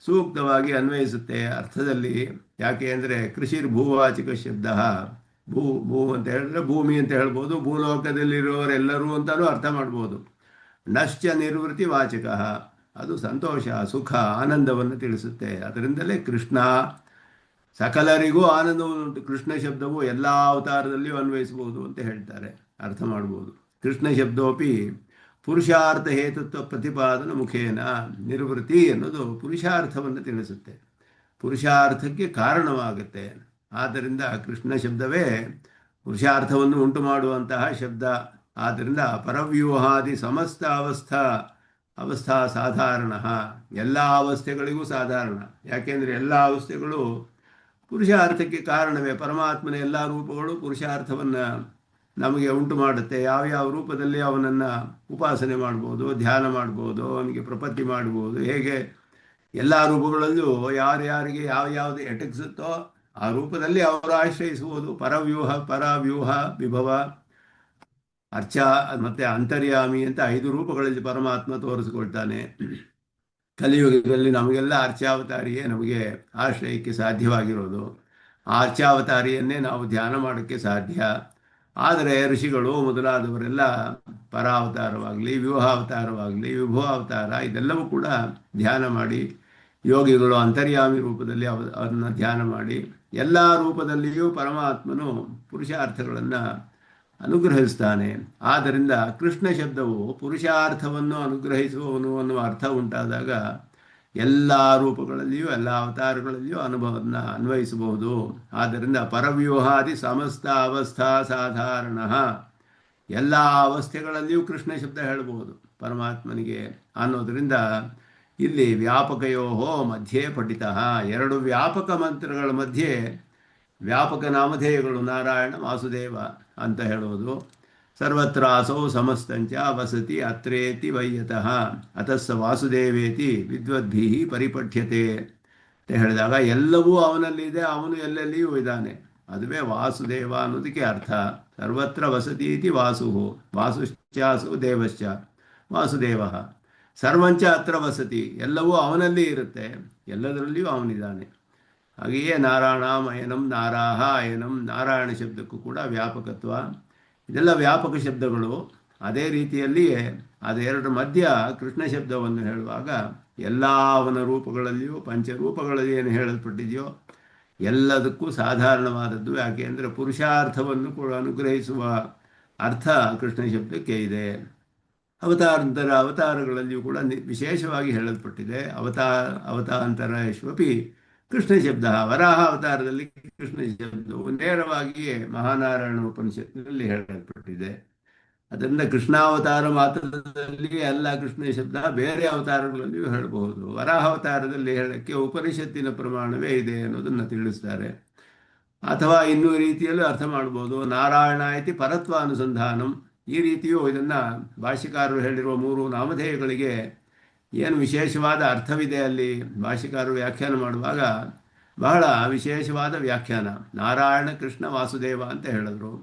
A: ಸೂಕ್ತವಾಗಿ ಅನ್ವಯಿಸುತ್ತೆ ಅರ್ಥದಲ್ಲಿ. ಯಾಕೆ ಅಂದರೆ ಕೃಷಿರ್ ಭೂವಾಚಿಕ ಶಬ್ದ. ಭೂ ಅಂತ ಹೇಳಿದ್ರೆ ಭೂಮಿ ಅಂತ ಹೇಳ್ಬೋದು, ಭೂಲೋಕದಲ್ಲಿರೋರೆಲ್ಲರೂ ಅಂತಲೂ ಅರ್ಥ ಮಾಡ್ಬೋದು. ನಶ್ಚ ನಿರ್ವೃತಿ ವಾಚಕ, ಅದು ಸಂತೋಷ, ಸುಖ, ಆನಂದವನ್ನು ತಿಳಿಸುತ್ತೆ. ಅದರಿಂದಲೇ ಕೃಷ್ಣ ಸಕಲರಿಗೂ ಆನಂದವನ್ನುಂಟು. ಕೃಷ್ಣ ಶಬ್ದವು ಎಲ್ಲ ಅವತಾರದಲ್ಲಿಯೂ ಅನ್ವಯಿಸಬಹುದು ಅಂತ ಹೇಳ್ತಾರೆ, ಅರ್ಥ ಮಾಡ್ಬೋದು. ಕೃಷ್ಣ ಶಬ್ದೋಪಿ ಪುರುಷಾರ್ಥ ಹೇತುತ್ವ ಪ್ರತಿಪಾದನ ಮುಖೇನ. ನಿರ್ವೃತಿ ಅನ್ನೋದು ಪುರುಷಾರ್ಥವನ್ನು ತಿಳಿಸುತ್ತೆ, ಪುರುಷಾರ್ಥಕ್ಕೆ ಕಾರಣವಾಗುತ್ತೆ. ಆದ್ದರಿಂದ ಕೃಷ್ಣ ಶಬ್ದವೇ ಪುರುಷಾರ್ಥವನ್ನು ಉಂಟು ಮಾಡುವಂತಹ ಶಬ್ದ. ಆದ್ದರಿಂದ ಪರವ್ಯೂಹಾದಿ ಸಮಸ್ತ ಅವಸ್ಥಾ ಸಾಧಾರಣ, ಎಲ್ಲ ಅವಸ್ಥೆಗಳಿಗೂ ಸಾಧಾರಣ. ಯಾಕೆಂದರೆ ಎಲ್ಲ ಅವಸ್ಥೆಗಳು ಪುರುಷಾರ್ಥಕ್ಕೆ ಕಾರಣವೇ. ಪರಮಾತ್ಮನ ಎಲ್ಲ ರೂಪಗಳು ಪುರುಷಾರ್ಥವನ್ನು ನಮಗೆ ಉಂಟು ಮಾಡುತ್ತೆ. ಯಾವ್ಯಾವ ರೂಪದಲ್ಲಿ ಅವನನ್ನು ಉಪಾಸನೆ ಮಾಡ್ಬೋದು, ಧ್ಯಾನ ಮಾಡ್ಬೋದು, ಅವನಿಗೆ ಪ್ರಪತ್ತಿ ಮಾಡ್ಬೋದು. ಹೇಗೆ ಎಲ್ಲ ರೂಪಗಳಲ್ಲೂ ಯಾರ್ಯಾರಿಗೆ ಯಾವ್ಯಾವುದು ಎಟಕಿಸುತ್ತೋ ಆ ರೂಪದಲ್ಲಿ ಅವರು ಆಶ್ರಯಿಸುವುದು. ಪರವ್ಯೂಹ, ವಿಭವ, ಅರ್ಚ ಮತ್ತು ಅಂತರ್ಯಾಮಿ ಅಂತ 5 ರೂಪಗಳಲ್ಲಿ ಪರಮಾತ್ಮ ತೋರಿಸ್ಕೊಳ್ತಾನೆ. ಕಲಿಯುಗದಲ್ಲಿ ನಮಗೆಲ್ಲ ಅರ್ಚಾವತಾರಿಯೇ ನಮಗೆ ಆಶ್ರಯಕ್ಕೆ ಸಾಧ್ಯವಾಗಿರೋದು. ಆ ಅರ್ಚಾವತಾರಿಯನ್ನೇ ನಾವು ಧ್ಯಾನ ಮಾಡೋಕ್ಕೆ ಸಾಧ್ಯ. ಆದರೆ ಋಷಿಗಳು ಮೊದಲಾದವರೆಲ್ಲ ಪರಾವತಾರವಾಗಲಿ, ವ್ಯೂಹಾವತಾರವಾಗಲಿ, ವಿಭವಾವತಾರ ಇದೆಲ್ಲವೂ ಕೂಡ ಧ್ಯಾನ ಮಾಡಿ, ಯೋಗಿಗಳು ಅಂತರ್ಯಾಮಿ ರೂಪದಲ್ಲಿ ಅದನ್ನು ಧ್ಯಾನ ಮಾಡಿ, ಎಲ್ಲ ರೂಪದಲ್ಲಿಯೂ ಪರಮಾತ್ಮನು ಪುರುಷಾರ್ಥಗಳನ್ನು ಅನುಗ್ರಹಿಸ್ತಾನೆ. ಆದ್ದರಿಂದ ಕೃಷ್ಣ ಶಬ್ದವು ಪುರುಷಾರ್ಥವನ್ನು ಅನುಗ್ರಹಿಸುವವನು ಅನ್ನುವ ಅರ್ಥ ಉಂಟಾದಾಗ ಎಲ್ಲ ರೂಪಗಳಲ್ಲಿಯೂ ಎಲ್ಲ ಅವತಾರಗಳಲ್ಲಿಯೂ ಅನುಭವವನ್ನು ಅನ್ವಯಿಸಬಹುದು. ಆದ್ದರಿಂದ ಪರವ್ಯೂಹಾದಿ ಸಮಸ್ತ ಅವಸ್ಥಾ ಸಾಧಾರಣ, ಎಲ್ಲ ಅವಸ್ಥೆಗಳಲ್ಲಿಯೂ ಕೃಷ್ಣ ಶಬ್ದ ಹೇಳಬಹುದು ಪರಮಾತ್ಮನಿಗೆ ಅನ್ನೋದರಿಂದ ಇಲ್ಲಿ ವ್ಯಾಪಕಯೋಹೋ ಮಧ್ಯೆ ಪಠಿತ. 2 ವ್ಯಾಪಕ ಮಂತ್ರಗಳ ಮಧ್ಯೆ ವ್ಯಾಪಕ ನಾಮಧೇಯಗಳು ನಾರಾಯಣ, ವಾಸುದೇವ ಅಂತ ಹೇಳೋದು. ಸರ್ವತ್ರ ಅಸೌ ಸಮಸ್ತಂಚ ವಸತಿ ಅತ್ರೇತಿ ವೈಯತಃ ಅತಸ್ಸ ವಾಸುದೇವೇತಿ ವಿದ್ವದ್ಭಿ ಪರಿಪಠ್ಯತೆ ಅಂತ ಹೇಳಿದಾಗ ಎಲ್ಲವೂ ಅವನಲ್ಲಿದೆ, ಅವನು ಎಲ್ಲೆಲ್ಲಿಯೂ ಇದ್ದಾನೆ. ಅದುವೇ ವಾಸುದೇವ ಅನ್ನೋದಕ್ಕೆ ಅರ್ಥ. ಸರ್ವತ್ರ ವಸತಿ ಇತಿ ವಾಸು, ವಾಸುಶ್ಚಾಸು ದೇವಶ್ಚ ವಾಸುದೇವ. ಸರ್ವಂಚ ಅತ್ರ ವಸತಿ, ಎಲ್ಲವೂ ಅವನಲ್ಲಿ ಇರುತ್ತೆ, ಎಲ್ಲದರಲ್ಲಿಯೂ ಅವನಿದ್ದಾನೆ. ಹಾಗೆಯೇ ನಾರಾಯಣಾಮಯನಂ ನಾರಾಹ ಅಯನಂ, ನಾರಾಯಣ ಶಬ್ದಕ್ಕೂ ಕೂಡ ವ್ಯಾಪಕತ್ವ. ಇದೆಲ್ಲ ವ್ಯಾಪಕ ಶಬ್ದಗಳು. ಅದೇ ರೀತಿಯಲ್ಲಿಯೇ ಅದೆರಡರ ಮಧ್ಯ ಕೃಷ್ಣ ಶಬ್ದವನ್ನು ಹೇಳುವಾಗ ಎಲ್ಲ ಅವನ ರೂಪಗಳಲ್ಲಿಯೂ ಪಂಚರೂಪಗಳಲ್ಲಿ ಏನು ಹೇಳಲ್ಪಟ್ಟಿದೆಯೋ ಎಲ್ಲದಕ್ಕೂ ಸಾಧಾರಣವಾದದ್ದು. ಯಾಕೆ ಅಂದರೆ ಪುರುಷಾರ್ಥವನ್ನು ಕೂಡ ಅನುಗ್ರಹಿಸುವ ಅರ್ಥ ಕೃಷ್ಣ ಶಬ್ದಕ್ಕೆ ಇದೆ. ಅವತಾರಗಳಲ್ಲಿಯೂ ಕೂಡ ವಿಶೇಷವಾಗಿ ಹೇಳಲ್ಪಟ್ಟಿದೆ. ಅವತಾಂತರೇಶ್ವಪಿ ಕೃಷ್ಣ ಶಬ್ದ. ವರಾಹ ಅವತಾರದಲ್ಲಿ ಕೃಷ್ಣ ಶಬ್ದವು ನೇರವಾಗಿಯೇ ಮಹಾನಾರಾಯಣ ಉಪನಿಷತ್ತಿನಲ್ಲಿ ಹೇಳಲ್ಪಟ್ಟಿದೆ. ಅದರಿಂದ ಕೃಷ್ಣಾವತಾರ ಮಾತ್ರದಲ್ಲಿ ಅಲ್ಲ ಕೃಷ್ಣ ಶಬ್ದ, ಬೇರೆ ಅವತಾರಗಳಲ್ಲಿಯೂ ಹೇಳಬಹುದು. ವರಾಹ ಅವತಾರದಲ್ಲಿ ಹೇಳಕ್ಕೆ ಉಪನಿಷತ್ತಿನ ಪ್ರಮಾಣವೇ ಇದೆ ಅನ್ನೋದನ್ನು ತಿಳಿಸ್ತಾರೆ. ಅಥವಾ ಇನ್ನೂ ರೀತಿಯಲ್ಲೂ ಅರ್ಥ ಮಾಡ್ಬೋದು. ನಾರಾಯಣ ಇತಿ ಪರತ್ವ ಅನುಸಂಧಾನಂ, ಈ ರೀತಿಯೂ ಇದನ್ನು ಭಾಷ್ಯಕಾರರು ಹೇಳಿರುವ 3 ನಾಮಧೇಯಗಳಿಗೆ ಏನು ವಿಶೇಷವಾದ ಅರ್ಥವಿದೆ ಅಲ್ಲಿ ಭಾಷ್ಯಕಾರರು ವ್ಯಾಖ್ಯಾನ ಮಾಡುವಾಗ ಬಹಳ ವಿಶೇಷವಾದ ವ್ಯಾಖ್ಯಾನ. ನಾರಾಯಣ ಕೃಷ್ಣ ವಾಸುದೇವ ಅಂತ ಹೇಳಿದ್ರು,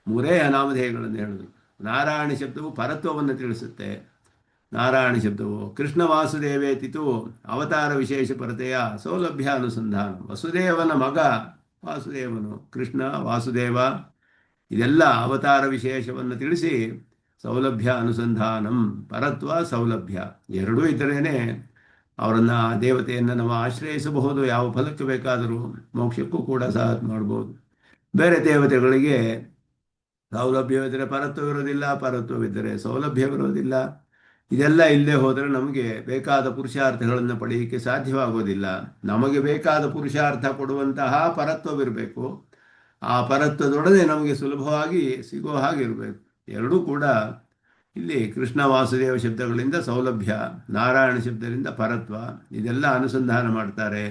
A: ಮೂರೇ ನಾಮಧೇಯಗಳನ್ನು ಹೇಳಿದ್ರು. ನಾರಾಯಣ ಶಬ್ದವು ಪರತ್ವವನ್ನು ತಿಳಿಸುತ್ತೆ. ನಾರಾಯಣ ಶಬ್ದವು ಕೃಷ್ಣ ವಾಸುದೇವೇತಿತು ಅವತಾರ ವಿಶೇಷ ಪರತೆಯ ಸೌಲಭ್ಯ ಅನುಸಂಧಾನ. ವಸುದೇವನ ಮಗ ವಾಸುದೇವನು, ಕೃಷ್ಣ ವಾಸುದೇವ, ಇದೆಲ್ಲ ಅವತಾರ ವಿಶೇಷವನ್ನು ತಿಳಿಸಿ ಸೌಲಭ್ಯ ಅನುಸಂಧಾನಂ, ಪರತ್ವ ಸೌಲಭ್ಯ ಎರಡೂ ಇದ್ದರೇನೆ ಅವರನ್ನು, ಆ ದೇವತೆಯನ್ನು ನಾವು ಆಶ್ರಯಿಸಬಹುದು. ಯಾವ ಫಲಕ್ಕೆ ಬೇಕಾದರೂ, ಮೋಕ್ಷಕ್ಕೂ ಕೂಡ ಸಹ ಮಾಡ್ಬೋದು. ಬೇರೆ ದೇವತೆಗಳಿಗೆ ಸೌಲಭ್ಯವಿದ್ದರೆ ಪರತ್ವವಿರೋದಿಲ್ಲ, ಪರತ್ವವಿದ್ದರೆ ಸೌಲಭ್ಯವಿರೋದಿಲ್ಲ. ಇದೆಲ್ಲ ಇಲ್ಲದೆ ಹೋದರೆ ನಮಗೆ ಬೇಕಾದ ಪುರುಷಾರ್ಥಗಳನ್ನು ಪಡೆಯಲಿಕ್ಕೆ ಸಾಧ್ಯವಾಗೋದಿಲ್ಲ. ನಮಗೆ ಬೇಕಾದ ಪುರುಷಾರ್ಥ ಕೊಡುವಂತಹ ಪರತ್ವವಿರಬೇಕು. ಆ ಪರತ್ವದೊಡನೆ ನಮಗೆ ಸುಲಭವಾಗಿ ಸಿಗೋ ಹಾಗಿರಬೇಕು. ಎರಡೂ ಕೂಡ ಇಲ್ಲಿ ಕೃಷ್ಣ ವಾಸುದೇವ ಶಬ್ದಗಳಿಂದ ಸೌಲಭ್ಯ, ನಾರಾಯಣ ಶಬ್ದದಿಂದ ಪರತ್ವ, ಇದೆಲ್ಲ ಅನುಸಂಧಾನ ಮಾಡ್ತಾರೆ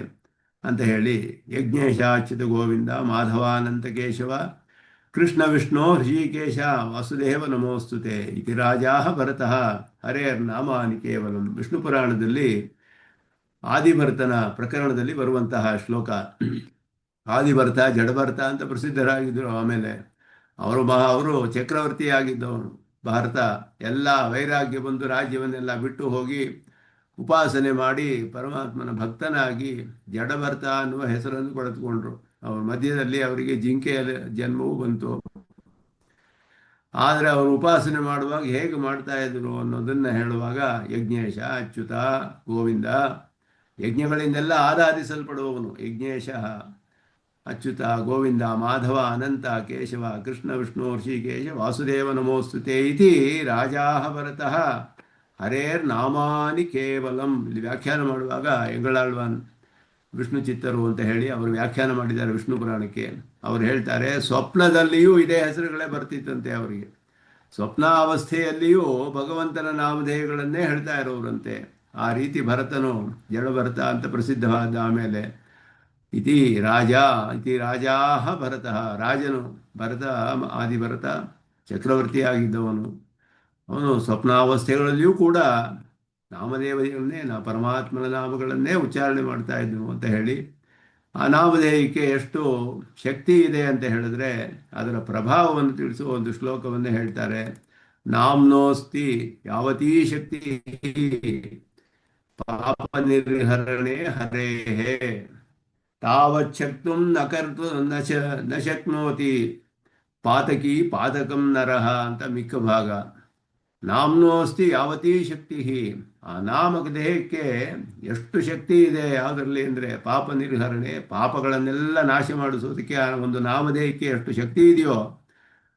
A: ಅಂತ ಹೇಳಿ ಯಜ್ಞೇಶ ಅಚ್ಯುತ ಗೋವಿಂದ ಮಾಧವಾನಂತ ಕೇಶವ ಕೃಷ್ಣ ವಿಷ್ಣು ಹೃಷಿಕೇಶ ವಾಸುದೇವ ನಮೋಸ್ತುತೆ ಇತಿ ರಾಜಾ ಭರತಃ ಹರೇರ್ ನಾಮಾನಿ ಕೇವಲಂ. ವಿಷ್ಣು ಪುರಾಣದಲ್ಲಿ ಆದಿಭರತನ ಪ್ರಕರಣದಲ್ಲಿ ಬರುವಂತಹ ಶ್ಲೋಕ. ಆದಿಭರತ ಜಡಭರತ ಅಂತ ಪ್ರಸಿದ್ಧರಾಗಿದ್ದರು. ಆಮೇಲೆ ಅವರು ಚಕ್ರವರ್ತಿಯಾಗಿದ್ದವನು. ಭಾರತ ಎಲ್ಲ ವೈರಾಗ್ಯ ಬಂದು ರಾಜ್ಯವನ್ನೆಲ್ಲ ಬಿಟ್ಟು ಹೋಗಿ ಉಪಾಸನೆ ಮಾಡಿ ಪರಮಾತ್ಮನ ಭಕ್ತನಾಗಿ ಜಡಭರತ ಅನ್ನುವ ಹೆಸರನ್ನು ಪಡೆದುಕೊಂಡ್ರು. ಅವರ ಮಧ್ಯದಲ್ಲಿ ಅವರಿಗೆ ಜಿಂಕೆಯ ಜನ್ಮವೂ ಬಂತು. ಆದರೆ ಅವರು ಉಪಾಸನೆ ಮಾಡುವಾಗ ಹೇಗೆ ಮಾಡ್ತಾ ಇದ್ರು ಅನ್ನೋದನ್ನು ಹೇಳುವಾಗ ಯಜ್ಞೇಶ ಅಚ್ಯುತ ಗೋವಿಂದ, ಯಜ್ಞಗಳಿಂದೆಲ್ಲ ಆರಾಧಿಸಲ್ಪಡುವವನು ಯಜ್ಞೇಶ ಅಚ್ಯುತ ಗೋವಿಂದ ಮಾಧವ ಅನಂತ ಕೇಶವ ಕೃಷ್ಣ ವಿಷ್ಣು ಋಷಿಕೇಶ ವಾಸುದೇವ ನಮೋಸ್ತುತೆ ಇತಿ ರಾಜಾ ಭರತಃ ಹರೇರ್ ನಾಮಾನಿ ಕೇವಲಂ. ಇಲ್ಲಿ ವ್ಯಾಖ್ಯಾನ ಮಾಡುವಾಗ ಎಂಗಳಾಳ್ವಾನ್ ವಿಷ್ಣು ಚಿತ್ತರು ಅಂತ ಹೇಳಿ ಅವರು ವ್ಯಾಖ್ಯಾನ ಮಾಡಿದ್ದಾರೆ ವಿಷ್ಣು ಪುರಾಣಕ್ಕೆ. ಅವರು ಹೇಳ್ತಾರೆ, ಸ್ವಪ್ನದಲ್ಲಿಯೂ ಇದೇ ಹೆಸರುಗಳೇ ಬರ್ತಿತ್ತಂತೆ ಅವರಿಗೆ. ಸ್ವಪ್ನಾವಸ್ಥೆಯಲ್ಲಿಯೂ ಭಗವಂತನ ನಾಮಧೇಯಗಳನ್ನೇ ಹೇಳ್ತಾ ಇರೋರಂತೆ. ಆ ರೀತಿ ಭರತನು ಜಡಭರತ ಅಂತ ಪ್ರಸಿದ್ಧವಾದ. ಆಮೇಲೆ ಇತಿ ರಾಜಾ ಭರತಃ, ರಾಜನು ಭರತ, ಆದಿಭರತ ಚಕ್ರವರ್ತಿಯಾಗಿದ್ದವನು. ಅವನು ಸ್ವಪ್ನಾವಸ್ಥೆಗಳಲ್ಲಿಯೂ ಕೂಡ ನಾಮದೇವತೆಗಳನ್ನೇ, ಪರಮಾತ್ಮನ ನಾಮಗಳನ್ನೇ ಉಚ್ಚಾರಣೆ ಮಾಡ್ತಾ ಇದ್ದನು ಅಂತ ಹೇಳಿ, ಆ ನಾಮಧೇಯಕ್ಕೆ ಎಷ್ಟು ಶಕ್ತಿ ಇದೆ ಅಂತ ಹೇಳಿದ್ರೆ ಅದರ ಪ್ರಭಾವವನ್ನು ತಿಳಿಸುವ ಒಂದು ಶ್ಲೋಕವನ್ನೇ ಹೇಳ್ತಾರೆ. ನಾಮ್ನೋಸ್ತಿ ಯಾವತೀ ಶಕ್ತಿ ಪಾಪ ನಿರ್ಹರಣೆ ಹರೇಹೇ ತಾವಚ್ಛಕ್ತು ನ ಕರ್ತು ನ ಶಕ್ನೋತಿ ಪಾತಕಿ ಪಾತಕಂ ನರಹ ಅಂತ ಮಿಕ್ಕ ಭಾಗ. ನಾಮ್ನೋಸ್ತಿ ಯಾವತೀ ಶಕ್ತಿ, ಆ ನಾಮಕ ದೇಹಕ್ಕೆ ಎಷ್ಟು ಶಕ್ತಿ ಇದೆ ಯಾವುದರಲ್ಲಿ ಅಂದರೆ ಪಾಪ ನಿರ್ಹರಣೆ, ಪಾಪಗಳನ್ನೆಲ್ಲ ನಾಶ ಮಾಡಿಸೋದಕ್ಕೆ ಆ ಒಂದು ನಾಮದೇಹಕ್ಕೆ ಎಷ್ಟು ಶಕ್ತಿ ಇದೆಯೋ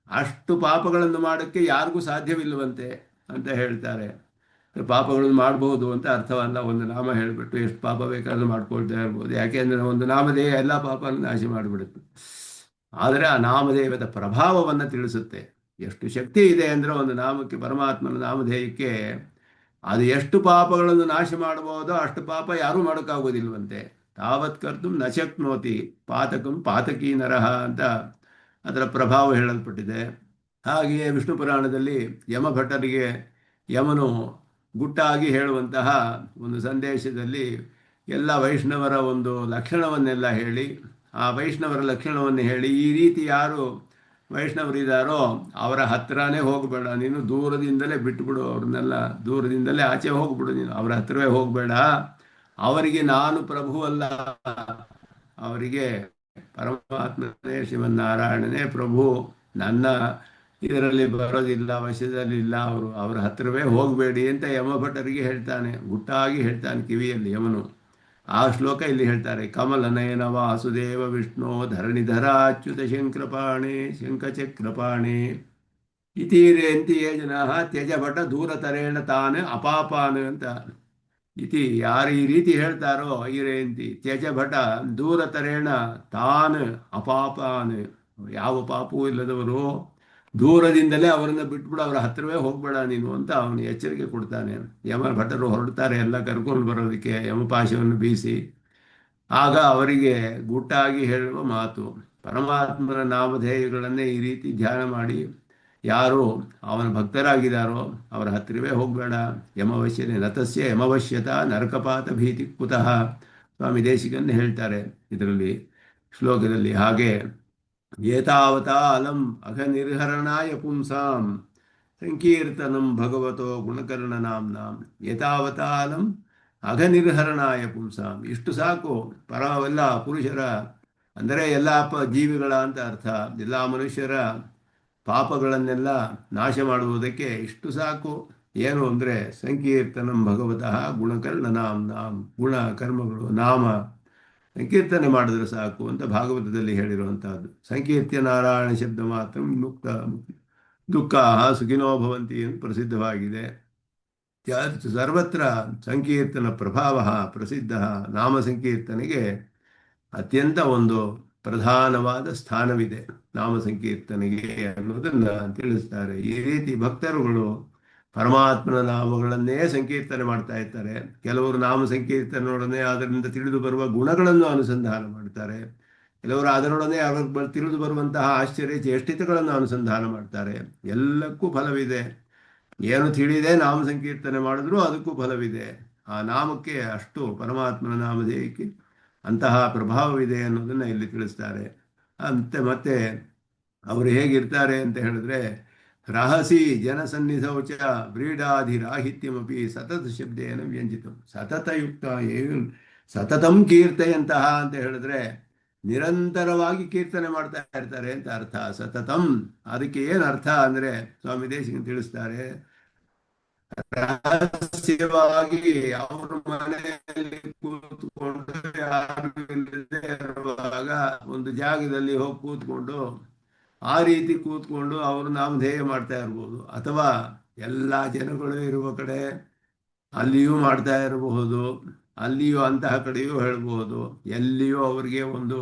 A: ಅಷ್ಟು ಪಾಪಗಳನ್ನು ಮಾಡೋಕ್ಕೆ ಯಾರಿಗೂ ಸಾಧ್ಯವಿಲ್ಲವಂತೆ ಅಂತ ಹೇಳ್ತಾರೆ. ಪಾಪಗಳನ್ನು ಮಾಡ್ಬೋದು ಅಂತ ಅರ್ಥವಲ್ಲ. ಒಂದು ನಾಮ ಹೇಳಿಬಿಟ್ಟು ಎಷ್ಟು ಪಾಪ ಬೇಕಾದ್ರೂ ಮಾಡ್ಕೊಳ್ತಾ ಇರ್ಬೋದು. ಯಾಕೆಂದರೆ ಒಂದು ನಾಮದೇಹ ಎಲ್ಲ ಪಾಪವನ್ನು ನಾಶ ಮಾಡಿಬಿಡುತ್ತೆ. ಆದರೆ ಆ ನಾಮದೇವದ ಪ್ರಭಾವವನ್ನು ತಿಳಿಸುತ್ತೆ. ಎಷ್ಟು ಶಕ್ತಿ ಇದೆ ಅಂದರೆ ಒಂದು ನಾಮಕ್ಕೆ, ಪರಮಾತ್ಮನ ನಾಮಧೇಯಕ್ಕೆ ಅದು ಎಷ್ಟು ಪಾಪಗಳನ್ನು ನಾಶ ಮಾಡಬಹುದೋ ಅಷ್ಟು ಪಾಪ ಯಾರೂ ಮಾಡೋಕ್ಕಾಗೋದಿಲ್ವಂತೆ. ತಾವತ್ ಕರ್ತು ನ ಶಕ್ನೋತಿ ಪಾತಕಂ ಪಾತಕೀ ನರಹ ಅಂತ ಅದರ ಪ್ರಭಾವ ಹೇಳಲ್ಪಟ್ಟಿದೆ. ಹಾಗೆಯೇ ವಿಷ್ಣು ಪುರಾಣದಲ್ಲಿ ಯಮಭಟ್ಟರಿಗೆ ಯಮನು ಗುಟ್ಟಾಗಿ ಹೇಳುವಂತಹ ಒಂದು ಸಂದೇಶದಲ್ಲಿ ಎಲ್ಲ ವೈಷ್ಣವರ ಒಂದು ಲಕ್ಷಣವನ್ನೆಲ್ಲ ಹೇಳಿ, ಆ ವೈಷ್ಣವರ ಲಕ್ಷಣವನ್ನು ಹೇಳಿ, ಈ ರೀತಿ ಯಾರು ವೈಷ್ಣವರಿದ್ದಾರೋ ಅವರ ಹತ್ತಿರನೇ ಹೋಗಬೇಡ ನೀನು, ದೂರದಿಂದಲೇ ಬಿಟ್ಟುಬಿಡು, ಅವ್ರನ್ನೆಲ್ಲ ದೂರದಿಂದಲೇ ಆಚೆ ಹೋಗ್ಬಿಡು ನೀನು, ಅವರ ಹತ್ತಿರವೇ ಹೋಗಬೇಡ. ಅವರಿಗೆ ನಾನು ಪ್ರಭು ಅಲ್ಲ, ಅವರಿಗೆ ಪರಮಾತ್ಮನೇ ಶ್ರೀಮನ್ನಾರಾಯಣನೇ ಪ್ರಭು, ನನ್ನ ಇದರಲ್ಲಿ ಬರೋದಿಲ್ಲ, ವಶದಲ್ಲಿಲ್ಲ, ಅವರ ಹತ್ತಿರವೇ ಹೋಗಬೇಡಿ ಅಂತ ಯಮಭಟ್ಟರಿಗೆ ಹೇಳ್ತಾನೆ, ಗುಟ್ಟಾಗಿ ಹೇಳ್ತಾನೆ ಕಿವಿಯಲ್ಲಿ ಯಮನು. ಆ ಶ್ಲೋಕ ಇಲ್ಲಿ ಹೇಳ್ತಾರೆ. ಕಮಲನಯನ ವಾಸುದೇವ ವಿಷ್ಣು ಧರಣಿಧರ ಅಚ್ಯುತ ಶಂಕೃಪಾಣೆ ಶಂಖಚಕ್ರಪಾಣೆ ಇತೀರೇಂತಿ ಯೇ ಜನ ತ್ಯಜಭಟ ದೂರತರೇಣ ತಾನು ಅಪಾಪಾನ ಅಂತ. ಇತಿ ಯಾರು ಈ ರೀತಿ ಹೇಳ್ತಾರೋ ಈರೇಂತಿ ತ್ಯಜಭಟ ದೂರತರೇಣ ತಾನು ಅಪಾಪಾನ್, ಯಾವ ಪಾಪವೂ ಇಲ್ಲದವರು ದೂರದಿಂದಲೇ ಅವರನ್ನು ಬಿಟ್ಬಿಡು, ಅವರ ಹತ್ತಿರವೇ ಹೋಗಬೇಡ ನೀನು ಅಂತ ಅವನು ಎಚ್ಚರಿಕೆ ಕೊಡ್ತಾನೆ. ಯಮ ಭಟರು ಹೊರಡ್ತಾರೆ ಎಲ್ಲ ಕರ್ಕೊಂಡು ಬರೋದಕ್ಕೆ ಯಮಪಾಶವನ್ನು ಬೀಸಿ. ಆಗ ಅವರಿಗೆ ಗುಟ್ಟಾಗಿ ಹೇಳುವ ಮಾತು, ಪರಮಾತ್ಮನ ನಾಮಧೇಯಗಳನ್ನೇ ಈ ರೀತಿ ಧ್ಯಾನ ಮಾಡಿ ಯಾರು ಅವನ ಭಕ್ತರಾಗಿದ್ದಾರೋ ಅವರ ಹತ್ತಿರವೇ ಹೋಗಬೇಡ. ಯಮವಶ್ಯತೆ ನತಸ್ಯ ಯಮವಶ್ಯತ ನರಕಪಾತ ಭೀತಿ ಕುತಃ ಸ್ವಾಮಿ ದೇಶಿಕನ್ ಹೇಳ್ತಾರೆ ಇದರಲ್ಲಿ ಶ್ಲೋಕದಲ್ಲಿ. ಹಾಗೆ ಏತಾವತಾ ಅಲಂ ಅಘನಿರ್ಹರಣಾಯ ಪುಂಸಾಂ ಸಂಕೀರ್ತನಂ ಭಗವತೋ ಗುಣಕರ್ಣನಾಂನಾಂ. ಏತಾವತಾ ಅಲಂ ಅಘನಿರ್ಹರಣಾಯ ಪುಂಸಾಂ. ಇಷ್ಟು ಸಾಕು ಪರವೆಲ್ಲ ಪುರುಷರ ಅಂದರೆ ಎಲ್ಲ ಜೀವಿಗಳ ಅಂತ ಅರ್ಥ, ಎಲ್ಲ ಮನುಷ್ಯರ ಪಾಪಗಳನ್ನೆಲ್ಲ ನಾಶ ಮಾಡುವುದಕ್ಕೆ ಇಷ್ಟು ಸಾಕು. ಏನು ಅಂದರೆ ಸಂಕೀರ್ತನಂ ಭಗವತಃ ಗುಣಕರ್ಣನಾಂನಾಂ. ಗುಣ ಕರ್ಮಗಳು ನಾಮ ಸಂಕೀರ್ತನೆ ಮಾಡಿದ್ರೆ ಸಾಕು ಅಂತ ಭಾಗವತದಲ್ಲಿ ಹೇಳಿರುವಂತಹದ್ದು. ಸಂಕೀರ್ತ್ಯ ನಾರಾಯಣ ಶಬ್ದ ಮಾತ್ರ ಮುಕ್ತ ದುಃಖ ಸುಖಿನೋ ಭವಂತಿ ಎಂದು ಪ್ರಸಿದ್ಧವಾಗಿದೆ. ಸರ್ವತ್ರ ಸಂಕೀರ್ತನ ಪ್ರಭಾವ ಪ್ರಸಿದ್ಧ. ನಾಮ ಸಂಕೀರ್ತನೆಗೆ ಅತ್ಯಂತ ಒಂದು ಪ್ರಧಾನವಾದ ಸ್ಥಾನವಿದೆ ನಾಮ ಸಂಕೀರ್ತನೆಗೆ ಅನ್ನೋದನ್ನು ತಿಳಿಸ್ತಾರೆ. ಈ ರೀತಿ ಭಕ್ತರುಗಳು ಪರಮಾತ್ಮನ ನಾಮಗಳನ್ನೇ ಸಂಕೀರ್ತನೆ ಮಾಡ್ತಾ ಇರ್ತಾರೆ. ಕೆಲವರು ನಾಮ ಸಂಕೀರ್ತನೊಡನೆ ಅದರಿಂದ ತಿಳಿದು ಬರುವ ಗುಣಗಳನ್ನು ಅನುಸಂಧಾನ ಮಾಡ್ತಾರೆ. ಕೆಲವರು ಅದರೊಡನೆ ಅವರು ತಿಳಿದು ಬರುವಂತಹ ಆಶ್ಚರ್ಯ ಚೇಷ್ಟಿತಗಳನ್ನು ಅನುಸಂಧಾನ ಮಾಡ್ತಾರೆ. ಎಲ್ಲಕ್ಕೂ ಫಲವಿದೆ. ಏನು ತಿಳಿದೇ ನಾಮ ಸಂಕೀರ್ತನೆ ಮಾಡಿದ್ರೂ ಅದಕ್ಕೂ ಫಲವಿದೆ. ಆ ನಾಮಕ್ಕೆ ಅಷ್ಟು ಪರಮಾತ್ಮನ ನಾಮಧೇಯಕ್ಕೆ ಅಂತಹ ಪ್ರಭಾವವಿದೆ ಅನ್ನೋದನ್ನು ಇಲ್ಲಿ ತಿಳಿಸ್ತಾರೆ. ಮತ್ತೆ ಅವರು ಹೇಗಿರ್ತಾರೆ ಅಂತ ಹೇಳಿದ್ರೆ, ರಹಸಿ ಜನಸನ್ನಿಧೌಚ ವ್ರೀಡಾಧಿರಾಹಿತ್ಯಮಪಿ ಸತತ ಶಬ್ದೇನ ವ್ಯಂಜಿತಂ. ಸತತಯುಕ್ತ ಸತತಂ ಕೀರ್ತಯಂತಹ ಅಂತ ಹೇಳಿದ್ರೆ ನಿರಂತರವಾಗಿ ಕೀರ್ತನೆ ಮಾಡ್ತಾ ಇರ್ತಾರೆ ಅಂತ ಅರ್ಥ. ಸತತಂ ಅದಕ್ಕೆ ಏನು ಅರ್ಥ ಅಂದರೆ ಸ್ವಾಮಿ ದೇಶಿಕನ್ ತಿಳಿಸ್ತಾರೆ, ರಹಸ್ಯವಾಗಿ ಅವ್ರ ಮನೆಯಲ್ಲಿ ಕೂತ್ಕೊಂಡು ಯಾರು ಇಲ್ಲದೆ ಇರುವಾಗ ಒಂದು ಜಾಗದಲ್ಲಿ ಹೋಗಿ ಕೂತ್ಕೊಂಡು ಆ ರೀತಿ ಕೂತ್ಕೊಂಡು ಅವರು ನಾಮಧೇಯ ಮಾಡ್ತಾ ಇರ್ಬೋದು. ಅಥವಾ ಎಲ್ಲ ಜನಗಳು ಇರುವ ಕಡೆ ಅಲ್ಲಿಯೂ ಮಾಡ್ತಾ ಇರಬಹುದು, ಅಲ್ಲಿಯೂ ಅಂತಹ ಕಡೆಯೂ ಹೇಳ್ಬೋದು. ಎಲ್ಲಿಯೂ ಅವರಿಗೆ ಒಂದು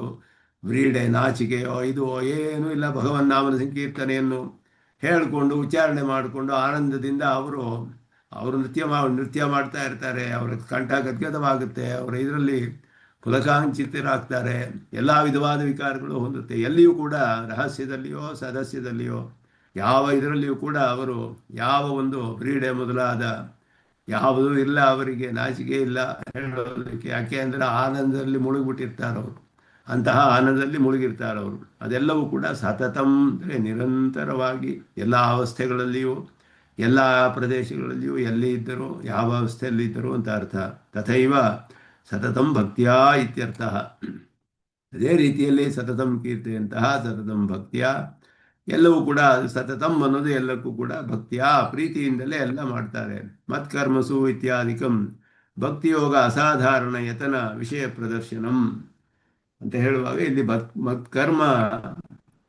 A: ವ್ರೀಡೆ ನಾಚಿಕೆಯೋ ಇದು ಏನೂ ಇಲ್ಲ. ಭಗವನ್ ನಾಮನ ಸಂಕೀರ್ತನೆಯನ್ನು ಹೇಳಿಕೊಂಡು ಉಚ್ಚಾರಣೆ ಮಾಡಿಕೊಂಡು ಆನಂದದಿಂದ ಅವರು ನೃತ್ಯ ಮಾಡ್ತಾ ಇರ್ತಾರೆ. ಅವರ ಕಂಠ ಗದ್ಗದವಾಗುತ್ತೆ. ಅವರು ಇದರಲ್ಲಿ ಪುಲಕಾಂಚಿತರಾಗ್ತಾರೆ. ಎಲ್ಲ ವಿಧವಾದ ವಿಕಾರಗಳು ಹೊಂದುತ್ತೆ. ಎಲ್ಲಿಯೂ ಕೂಡ ರಹಸ್ಯದಲ್ಲಿಯೋ ಸದಸ್ಯದಲ್ಲಿಯೋ ಯಾವ ಇದರಲ್ಲಿಯೂ ಕೂಡ ಅವರು ಯಾವ ಒಂದು ಕ್ರೀಡೆ ಮೊದಲಾದ ಯಾವುದೂ ಇಲ್ಲ. ಅವರಿಗೆ ನಾಚಿಕೆ ಇಲ್ಲ ಹೇಳೋದಕ್ಕೆ. ಯಾಕೆ ಅಂದರೆ ಆನಂದದಲ್ಲಿ ಮುಳುಗಿಬಿಟ್ಟಿರ್ತಾರವರು. ಅಂತಹ ಆನಂದದಲ್ಲಿ ಮುಳುಗಿರ್ತಾರವರು. ಅದೆಲ್ಲವೂ ಕೂಡ ಸತತಂ ಅಂದರೆ ನಿರಂತರವಾಗಿ ಎಲ್ಲ ಅವಸ್ಥೆಗಳಲ್ಲಿಯೂ ಎಲ್ಲ ಪ್ರದೇಶಗಳಲ್ಲಿಯೂ ಎಲ್ಲಿ ಇದ್ದರೂ ಯಾವ ಅವಸ್ಥೆಯಲ್ಲಿ ಇದ್ದರೂ ಅಂತ ಅರ್ಥ. ತಥೈವ ಸತತಂ ಭಕ್ತಿಯ ಇತ್ಯರ್ಥ. ಅದೇ ರೀತಿಯಲ್ಲಿ ಸತತಂ ಕೀರ್ತಿಯಂತಹ ಸತತಂ ಭಕ್ತಿಯ ಎಲ್ಲವೂ ಕೂಡ ಸತತಂ ಅನ್ನೋದು ಎಲ್ಲಕ್ಕೂ ಕೂಡ ಭಕ್ತಿಯ ಪ್ರೀತಿಯಿಂದಲೇ ಎಲ್ಲ ಮಾಡ್ತಾರೆ. ಮತ್ಕರ್ಮಸು ಇತ್ಯಾದಿಕಂ ಭಕ್ತಿಯೋಗ ಅಸಾಧಾರಣ ಯತನ ವಿಷಯ ಪ್ರದರ್ಶನಂ ಅಂತ ಹೇಳುವಾಗ ಇಲ್ಲಿ ಮತ್ಕರ್ಮಸು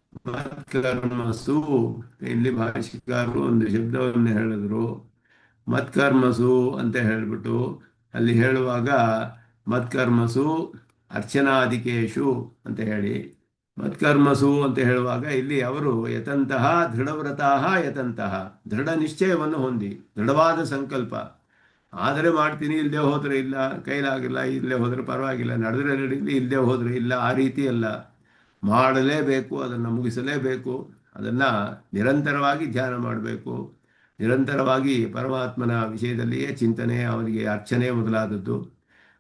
A: ಇಲ್ಲಿ ಭಾಷಿಕಾರರು ಒಂದು ಶಬ್ದವನ್ನು ಹೇಳಿದ್ರು. ಮತ್ಕರ್ಮಸು ಅಂತ ಹೇಳಿಬಿಟ್ಟು ಅಲ್ಲಿ ಹೇಳುವಾಗ ಮತ್ಕರ್ಮಸು ಅರ್ಚನಾದಿಕೇಶು ಅಂತ ಹೇಳಿ ಮತ್ಕರ್ಮಸು ಅಂತ ಹೇಳುವಾಗ ಇಲ್ಲಿ ಅವರು ಯತಂತಹ ದೃಢವ್ರತಾಹ ಯತಂತಹ ದೃಢ ನಿಶ್ಚಯವನ್ನು ಹೊಂದಿ ದೃಢವಾದ ಸಂಕಲ್ಪ. ಆದರೆ ಮಾಡ್ತೀನಿ, ಇಲ್ಲದೆ ಹೋದರೆ ಇಲ್ಲ, ಕೈಲಾಗಿಲ್ಲ, ಇಲ್ಲದೆ ಹೋದರೆ ಪರವಾಗಿಲ್ಲ, ನಡೆದ್ರೆ ನಡೀಲಿ, ಇಲ್ಲದೆ ಹೋದರೆ ಇಲ್ಲ, ಆ ರೀತಿ ಅಲ್ಲ. ಮಾಡಲೇಬೇಕು, ಅದನ್ನು ಮುಗಿಸಲೇಬೇಕು. ಅದನ್ನು ನಿರಂತರವಾಗಿ ಧ್ಯಾನ ಮಾಡಬೇಕು. ನಿರಂತರವಾಗಿ ಪರಮಾತ್ಮನ ವಿಷಯದಲ್ಲಿಯೇ ಚಿಂತನೆ, ಅವನಿಗೆ ಅರ್ಚನೆ ಮೊದಲಾದದ್ದು.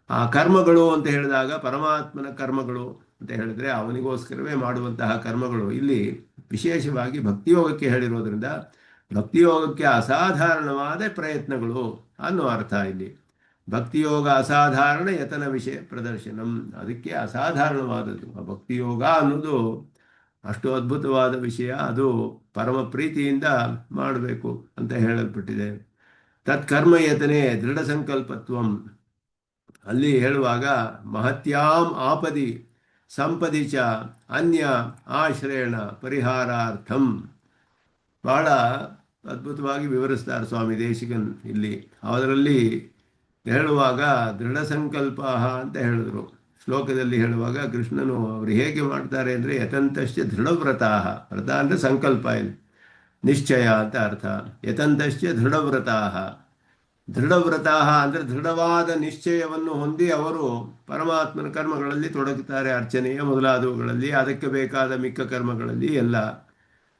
A: ಆ ಕರ್ಮಗಳು ಅಂತ ಹೇಳಿದಾಗ ಪರಮಾತ್ಮನ ಕರ್ಮಗಳು ಅಂತ ಹೇಳಿದ್ರೆ ಅವನಿಗೋಸ್ಕರವೇ ಮಾಡುವಂತಹ ಕರ್ಮಗಳು. ಇಲ್ಲಿ ವಿಶೇಷವಾಗಿ ಭಕ್ತಿಯೋಗಕ್ಕೆ ಹೇಳಿರೋದ್ರಿಂದ ಭಕ್ತಿಯೋಗಕ್ಕೆ ಅಸಾಧಾರಣವಾದ ಪ್ರಯತ್ನಗಳು ಅನ್ನೋ ಅರ್ಥ. ಇಲ್ಲಿ ಭಕ್ತಿಯೋಗ ಅಸಾಧಾರಣ ಯತನ ವಿಷಯ ಪ್ರದರ್ಶನಂ, ಅದಕ್ಕೆ ಅಸಾಧಾರಣವಾದದ್ದು. ಆ ಭಕ್ತಿಯೋಗ ಅನ್ನೋದು ಅಷ್ಟು ಅದ್ಭುತವಾದ ವಿಷಯ. ಅದು ಪರಮ ಪ್ರೀತಿಯಿಂದ ಮಾಡಬೇಕು ಅಂತ ಹೇಳಲ್ಪಟ್ಟಿದೆ. ತತ್ಕರ್ಮಯತನೆ ದೃಢ ಸಂಕಲ್ಪತ್ವಂ ಅಲ್ಲಿ ಹೇಳುವಾಗ ಮಹತ್ಯಾಂ ಆಪದಿ ಸಂಪದಿ ಚ ಅನ್ಯ ಆಶ್ರಯಣ ಪರಿಹಾರಾರ್ಥಂ ಬಹಳ ಅದ್ಭುತವಾಗಿ ವಿವರಿಸ್ತಾರೆ ಸ್ವಾಮಿ ದೇಶಿಕನ್ ಇಲ್ಲಿ. ಅದರಲ್ಲಿ ಹೇಳುವಾಗ ದೃಢ ಸಂಕಲ್ಪ ಅಂತ ಹೇಳಿದ್ರು. ಶ್ಲೋಕದಲ್ಲಿ ಹೇಳುವಾಗ ಕೃಷ್ಣನು ಅವರು ಹೇಗೆ ಮಾಡ್ತಾರೆ ಅಂದರೆ ಯತಂತಶ್ಚ ದೃಢವ್ರತಾಹ. ವ್ರತ ಅಂದರೆ ಸಂಕಲ್ಪ, ಇಲ್ಲಿ ನಿಶ್ಚಯ ಅಂತ ಅರ್ಥ. ಯತಂತಶ್ಚ ದೃಢವ್ರತಾಹ. ದೃಢವ್ರತಾಹ ಅಂದರೆ ದೃಢವಾದ ನಿಶ್ಚಯವನ್ನು ಹೊಂದಿ ಅವರು ಪರಮಾತ್ಮನ ಕರ್ಮಗಳಲ್ಲಿ ತೊಡಗುತ್ತಾರೆ. ಅರ್ಚನೆಯ ಮೊದಲಾದವುಗಳಲ್ಲಿ, ಅದಕ್ಕೆ ಬೇಕಾದ ಮಿಕ್ಕ ಕರ್ಮಗಳಲ್ಲಿ ಎಲ್ಲ.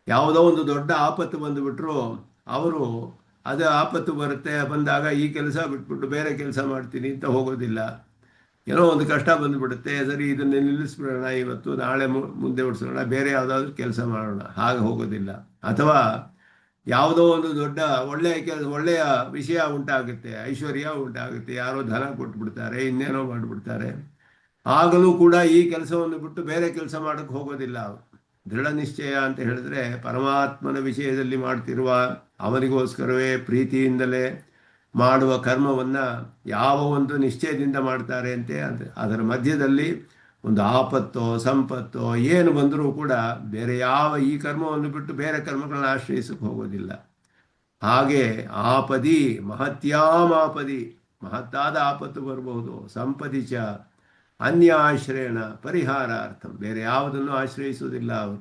A: ಯಾವುದೋ ಒಂದು ದೊಡ್ಡ ಆಪತ್ತು ಬಂದುಬಿಟ್ರು ಅವರು ಅದು ಆಪತ್ತು ಬಂದಾಗ ಈ ಕೆಲಸ ಬಿಟ್ಬಿಟ್ಟು ಬೇರೆ ಕೆಲಸ ಮಾಡ್ತೀನಿ ಅಂತ ಹೋಗೋದಿಲ್ಲ. ಏನೋ ಒಂದು ಕಷ್ಟ ಬಂದುಬಿಡುತ್ತೆ, ಸರಿ ಇದನ್ನೇ ನಿಲ್ಲಿಸ್ಬಿಡೋಣ ಇವತ್ತು, ನಾಳೆ ಮುಂದೆ ಉಡ್ಸೋಣ, ಬೇರೆ ಯಾವುದಾದ್ರೂ ಕೆಲಸ ಮಾಡೋಣ, ಹಾಗೆ ಹೋಗೋದಿಲ್ಲ. ಅಥವಾ ಯಾವುದೋ ಒಂದು ದೊಡ್ಡ ಒಳ್ಳೆಯ ಒಳ್ಳೆಯ ವಿಷಯ ಉಂಟಾಗುತ್ತೆ, ಐಶ್ವರ್ಯ ಉಂಟಾಗುತ್ತೆ, ಯಾರೋ ಧನ ಕೊಟ್ಬಿಡ್ತಾರೆ, ಇನ್ನೇನೋ ಮಾಡಿಬಿಡ್ತಾರೆ, ಆಗಲೂ ಕೂಡ ಈ ಕೆಲಸವನ್ನು ಬಿಟ್ಟು ಬೇರೆ ಕೆಲಸ ಮಾಡೋಕ್ಕೆ ಹೋಗೋದಿಲ್ಲ ಅವರು. ದೃಢ ನಿಶ್ಚಯ ಅಂತ ಹೇಳಿದ್ರೆ ಪರಮಾತ್ಮನ ವಿಷಯದಲ್ಲಿ ಮಾಡ್ತಿರುವ ಅವನಿಗೋಸ್ಕರವೇ ಪ್ರೀತಿಯಿಂದಲೇ ಮಾಡುವ ಕರ್ಮವನ್ನು ಯಾವ ಒಂದು ನಿಶ್ಚಯದಿಂದ ಮಾಡ್ತಾರೆ ಅಂತೆ. ಅದರ ಮಧ್ಯದಲ್ಲಿ ಒಂದು ಆಪತ್ತೋ ಸಂಪತ್ತೋ ಏನು ಬಂದರೂ ಕೂಡ ಬೇರೆ ಯಾವ ಈ ಕರ್ಮವನ್ನು ಬಿಟ್ಟು ಬೇರೆ ಕರ್ಮಗಳನ್ನ ಆಶ್ರಯಿಸಕ್ಕೆ ಹೋಗೋದಿಲ್ಲ. ಹಾಗೆ ಆಪದಿ ಮಹತ್ಯಾಮಾಪದಿ, ಮಹತ್ತಾದ ಆಪತ್ತು ಬರಬಹುದು, ಸಂಪದಿ ಚ ಅನ್ಯಾಶ್ರಯಣ ಪರಿಹಾರಾರ್ಥ, ಬೇರೆ ಯಾವುದನ್ನು ಆಶ್ರಯಿಸುವುದಿಲ್ಲ ಅವರು.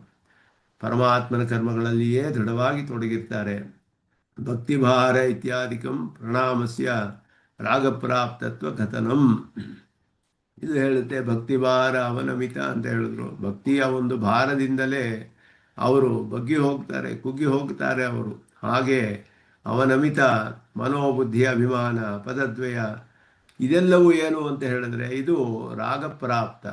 A: ಪರಮಾತ್ಮನ ಕರ್ಮಗಳಲ್ಲಿಯೇ ದೃಢವಾಗಿ ತೊಡಗಿರ್ತಾರೆ. ಭಕ್ತಿಭಾರ ಇತ್ಯಾದಿಕಂ ಪ್ರಣಾಮಸ್ಯ ರಾಗಪ್ರಾಪ್ತತ್ವ ಕಥನಂ. ಇದು ಹೇಳುತ್ತೆ ಭಕ್ತಿಭಾರ ಅವನಮಿತ ಅಂತ ಹೇಳಿದ್ರು. ಭಕ್ತಿಯ ಒಂದು ಭಾರದಿಂದಲೇ ಅವರು ಬಗ್ಗಿ ಹೋಗ್ತಾರೆ, ಕುಗ್ಗಿ ಹೋಗ್ತಾರೆ ಅವರು. ಹಾಗೆ ಅವನಮಿತ ಮನೋಬುದ್ಧಿ ಅಭಿಮಾನ ಪದದ್ವಯ ಇದೆಲ್ಲವೂ ಏನು ಅಂತ ಹೇಳಿದ್ರೆ ಇದು ರಾಗಪ್ರಾಪ್ತ,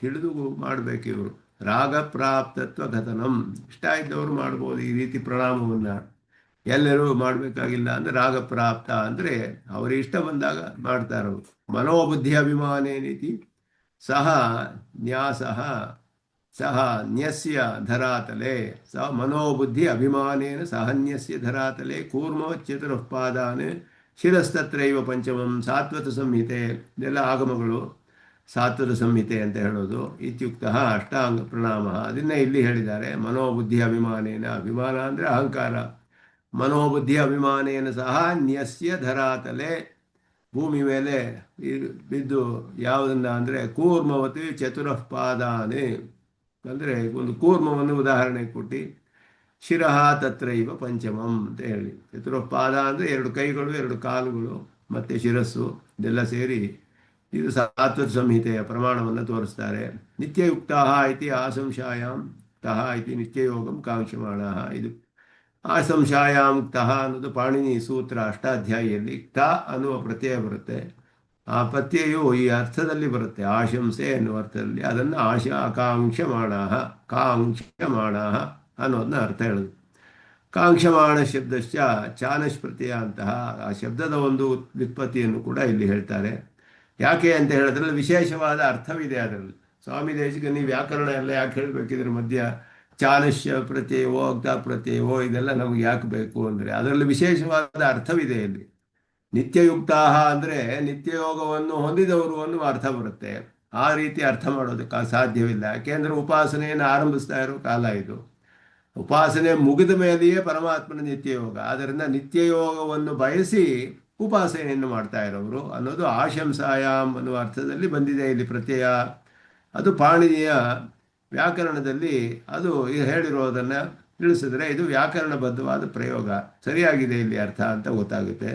A: ತಿಳಿದು ಮಾಡಬೇಕು ಇವರು. ರಾಗಪ್ರಾಪ್ತತ್ವ ಕಥನಂ, ಇಷ್ಟ ಇದ್ದವರು ಮಾಡ್ಬೋದು ಈ ರೀತಿ ಪ್ರಣಾಮವನ್ನು, ಎಲ್ಲರೂ ಮಾಡಬೇಕಾಗಿಲ್ಲ. ಅಂದರೆ ರಾಗಪ್ರಾಪ್ತ ಅಂದರೆ ಅವರಿಗೆ ಇಷ್ಟ ಬಂದಾಗ ಮಾಡ್ತಾರವರು. ಮನೋಬುದ್ಧಿ ಅಭಿಮಾನೇನಿತಿ ಸಹ ನ್ಯಾಸಃ ಸಹ ನ್ಯಸ್ಯ ಧರಾತಲೆ, ಸಹ ಮನೋಬುದ್ಧಿ ಅಭಿಮಾನೇನ ಸಹನ್ಯಸ್ಯ ಧರಾತಲೆ ಕೂರ್ಮವಚ್ಚತುರಃಪಾದಾನ್ ಶಿರಸ್ತತ್ರೈವ ಪಂಚಮಂ ಸಾತ್ವತ ಸಂಹಿತೆ. ಇದೆಲ್ಲ ಆಗಮಗಳು, ಸಾತ್ವತ ಸಂಹಿತೆ ಅಂತ ಹೇಳೋದು. ಇತ್ಯುಕ್ತ ಅಷ್ಟಾಂಗ ಪ್ರಣಾಮ, ಅದನ್ನೇ ಇಲ್ಲಿ ಹೇಳಿದ್ದಾರೆ. ಮನೋಬುದ್ಧಿ ಅಭಿಮಾನೇನ, ಅಭಿಮಾನ ಅಂದರೆ ಅಹಂಕಾರ, ಮನೋಬುದ್ಧಿ ಅಭಿಮಾನೇನ ಸಹ ನ್ಯಸ್ಯ ಧರಾತಲೆ, ಭೂಮಿ ಮೇಲೆ ಬಿದ್ದು ಯಾವುದನ್ನ ಅಂದರೆ ಕೂರ್ಮವತಿ ಚತುರಃಪಾದಾನೆ, ಅಂದರೆ ಒಂದು ಕೂರ್ಮವನ್ನು ಉದಾಹರಣೆ ಕೊಟ್ಟು ಶಿರಃ ತತ್ರೈವ ಪಂಚಮಂ ಅಂತ ಹೇಳಿ. ಚತುರಃಪಾದ ಅಂದರೆ ಎರಡು ಕೈಗಳು, ಎರಡು ಕಾಲುಗಳು, ಮತ್ತು ಶಿರಸ್ಸು, ಇದೆಲ್ಲ ಸೇರಿ ಇದು ಸಾತ್ವತ ಸಂಹಿತೆಯ ಪ್ರಮಾಣವನ್ನು ತೋರಿಸ್ತಾರೆ. ನಿತ್ಯಯುಕ್ತ ಇತಿ ಆಶಂಸಾಯಾಂ ತಹ ಇತಿ ನಿತ್ಯಯೋಗಂ ಕಾಂಕ್ಷಮಾಣ. ಇದು ಆಶಂಸಾಯಾಂ ತಹ ಅನ್ನೋದು ಪಾಣಿನಿ ಸೂತ್ರ ಅಷ್ಟಾಧ್ಯಾಯಿಯಲ್ಲಿ ತ ಅನ್ನುವ ಪ್ರತ್ಯಯ ಬರುತ್ತೆ. ಆ ಪ್ರತ್ಯಯವು ಈ ಅರ್ಥದಲ್ಲಿ ಬರುತ್ತೆ, ಆಶಂಸೆ ಎನ್ನುವ ಅರ್ಥದಲ್ಲಿ. ಅದನ್ನು ಆಕಾಂಕ್ಷಮಾಣ ಕಾಂಕ್ಷಮಾಣ ಅನ್ನೋದನ್ನ ಅರ್ಥ ಹೇಳೋದು. ಕಾಂಕ್ಷಮಾಣ ಶಬ್ದಶ್ಚ ಚಾನಶ್ ಪ್ರತ್ಯಯ ಅಂತಹ ಆ ಶಬ್ದದ ಒಂದು ವ್ಯುತ್ಪತ್ತಿಯನ್ನು ಕೂಡ ಇಲ್ಲಿ ಹೇಳ್ತಾರೆ. ಯಾಕೆ ಅಂತ ಹೇಳಿದ್ರಲ್ಲಿ ವಿಶೇಷವಾದ ಅರ್ಥವಿದೆ ಅದರಲ್ಲಿ. ಸ್ವಾಮಿ ದೇಶಿಕನಿ ವ್ಯಾಕರಣ ಎಲ್ಲ ಯಾಕೆ ಹೇಳಬೇಕಿದ್ರ ಮಧ್ಯ ಚಾನಶ್ಯ ಪ್ರತ್ಯಯವೋ ಅಗ್ತಾ ಪ್ರತ್ಯಯವೋ ಇದೆಲ್ಲ ನಮ್ಗೆ ಯಾಕೆ ಬೇಕು ಅಂದರೆ ಅದರಲ್ಲಿ ವಿಶೇಷವಾದ ಅರ್ಥವಿದೆ ಇಲ್ಲಿ. ನಿತ್ಯಯುಕ್ತ ಅಂದರೆ ನಿತ್ಯಯೋಗವನ್ನು ಹೊಂದಿದವರು ಅನ್ನುವ ಅರ್ಥ ಬರುತ್ತೆ. ಆ ರೀತಿ ಅರ್ಥ ಮಾಡೋದಕ್ಕೆ ಸಾಧ್ಯವಿಲ್ಲ. ಯಾಕೆಂದರೆ ಉಪಾಸನೆಯನ್ನು ಆರಂಭಿಸ್ತಾ ಇರೋ ಕಾಲ ಇದು. ಉಪಾಸನೆ ಮುಗಿದ ಮೇಲೆಯೇ ಪರಮಾತ್ಮನ ನಿತ್ಯಯೋಗ. ಆದ್ದರಿಂದ ನಿತ್ಯಯೋಗವನ್ನು ಬಯಸಿ ಉಪಾಸನೆಯನ್ನು ಮಾಡ್ತಾ ಇರೋರು ಅನ್ನೋದು ಆಶಂಸಾಯಾಮ್ ಅನ್ನುವ ಅರ್ಥದಲ್ಲಿ ಬಂದಿದೆ ಇಲ್ಲಿ ಪ್ರತ್ಯಯ. ಅದು ಪಾಣಿನಿಯ ವ್ಯಾಕರಣದಲ್ಲಿ ಅದು ಹೇಳಿರೋದನ್ನು ತಿಳಿಸಿದ್ರೆ ಇದು ವ್ಯಾಕರಣಬದ್ಧವಾದ ಪ್ರಯೋಗ, ಸರಿಯಾಗಿದೆ ಇಲ್ಲಿ ಅರ್ಥ ಅಂತ ಗೊತ್ತಾಗುತ್ತೆ.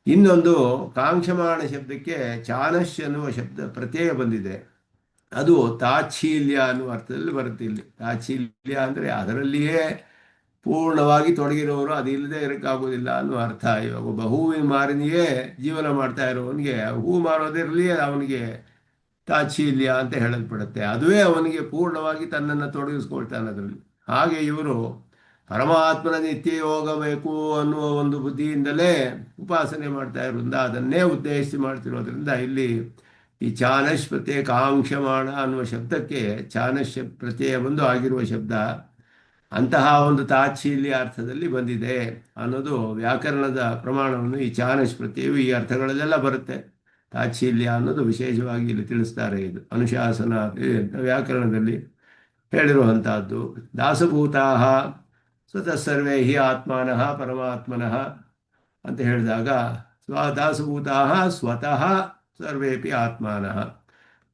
A: ಇನ್ನೊಂದು ಕಾಂಕ್ಷಮಾಣ ಶಬ್ದಕ್ಕೆ ಚಾನಶ್ ಅನ್ನುವ ಶಬ್ದ ಪ್ರತ್ಯಯ ಬಂದಿದೆ. ಅದು ತಾಚ್ಛೀಲ್ಯ ಅನ್ನುವ ಅರ್ಥದಲ್ಲಿ ಬರುತ್ತೆ ಇಲ್ಲಿ. ತಾಚ್ಛೀಲ್ಯ ಅಂದರೆ ಅದರಲ್ಲಿಯೇ ಪೂರ್ಣವಾಗಿ ತೊಡಗಿರೋರು, ಅದಿಲ್ಲದೆ ಇರೋಕ್ಕಾಗೋದಿಲ್ಲ ಅನ್ನುವ ಅರ್ಥ. ಇವಾಗ ಒಬ್ಬ ಹೂವಿನ ಮಾರಿನಿಯೇ ಜೀವನ ಮಾಡ್ತಾ ಇರೋವನಿಗೆ ಹೂ ಮಾರೋದಿರಲಿ ಅವನಿಗೆ ತಾಚ್ಛೀಲ್ಯ ಅಂತ ಹೇಳಲ್ಪಡುತ್ತೆ. ಅದುವೇ ಅವನಿಗೆ ಪೂರ್ಣವಾಗಿ ತನ್ನನ್ನು ತೊಡಗಿಸ್ಕೊಳ್ತಾನೆ ಅದರಲ್ಲಿ. ಹಾಗೆ ಇವರು ಪರಮಾತ್ಮನ ನಿತ್ಯ ಯೋಗ ಬೇಕು ಅನ್ನುವ ಒಂದು ಬುದ್ಧಿಯಿಂದಲೇ ಉಪಾಸನೆ ಮಾಡ್ತಾ ಇರೋದ್ರಿಂದ, ಅದನ್ನೇ ಉದ್ದೇಶಿಸಿ ಮಾಡ್ತಿರೋದ್ರಿಂದ ಇಲ್ಲಿ ಈ ಚಾನಶ್ ಪ್ರತ್ಯಯ ಕಾಂಕ್ಷಮಾಣ ಅನ್ನುವ ಶಬ್ದಕ್ಕೆ ಚಾನಶ್ ಪ್ರತ್ಯಯ ಒಂದು ಆಗಿರುವ ಶಬ್ದ ಅಂತಹ ಒಂದು ತಾಚ್ಛೀಲ್ಯ ಅರ್ಥದಲ್ಲಿ ಬಂದಿದೆ ಅನ್ನೋದು ವ್ಯಾಕರಣದ ಪ್ರಮಾಣವನ್ನು ಈ ಚಾನಶ್ ಪ್ರತ್ಯಯವು ಈ ಅರ್ಥಗಳಲ್ಲೆಲ್ಲ ಬರುತ್ತೆ. ತಾಚ್ಛೀಲ್ಯ ಅನ್ನೋದು ವಿಶೇಷವಾಗಿ ಇಲ್ಲಿ ತಿಳಿಸ್ತಾರೆ. ಇದು ಅನುಶಾಸನ ವ್ಯಾಕರಣದಲ್ಲಿ ಹೇಳಿರುವಂತಹದ್ದು. ದಾಸಭೂತಾ ಸ್ವತಃ ಸರ್ವೇ ಹಿ ಆತ್ಮಾನಃ ಪರಮಾತ್ಮನಃ ಅಂತ ಹೇಳಿದಾಗ ದಾಸಭೂತಾ ಸ್ವತಃ ಸರ್ವೇಪಿ ಆತ್ಮಾನಃ.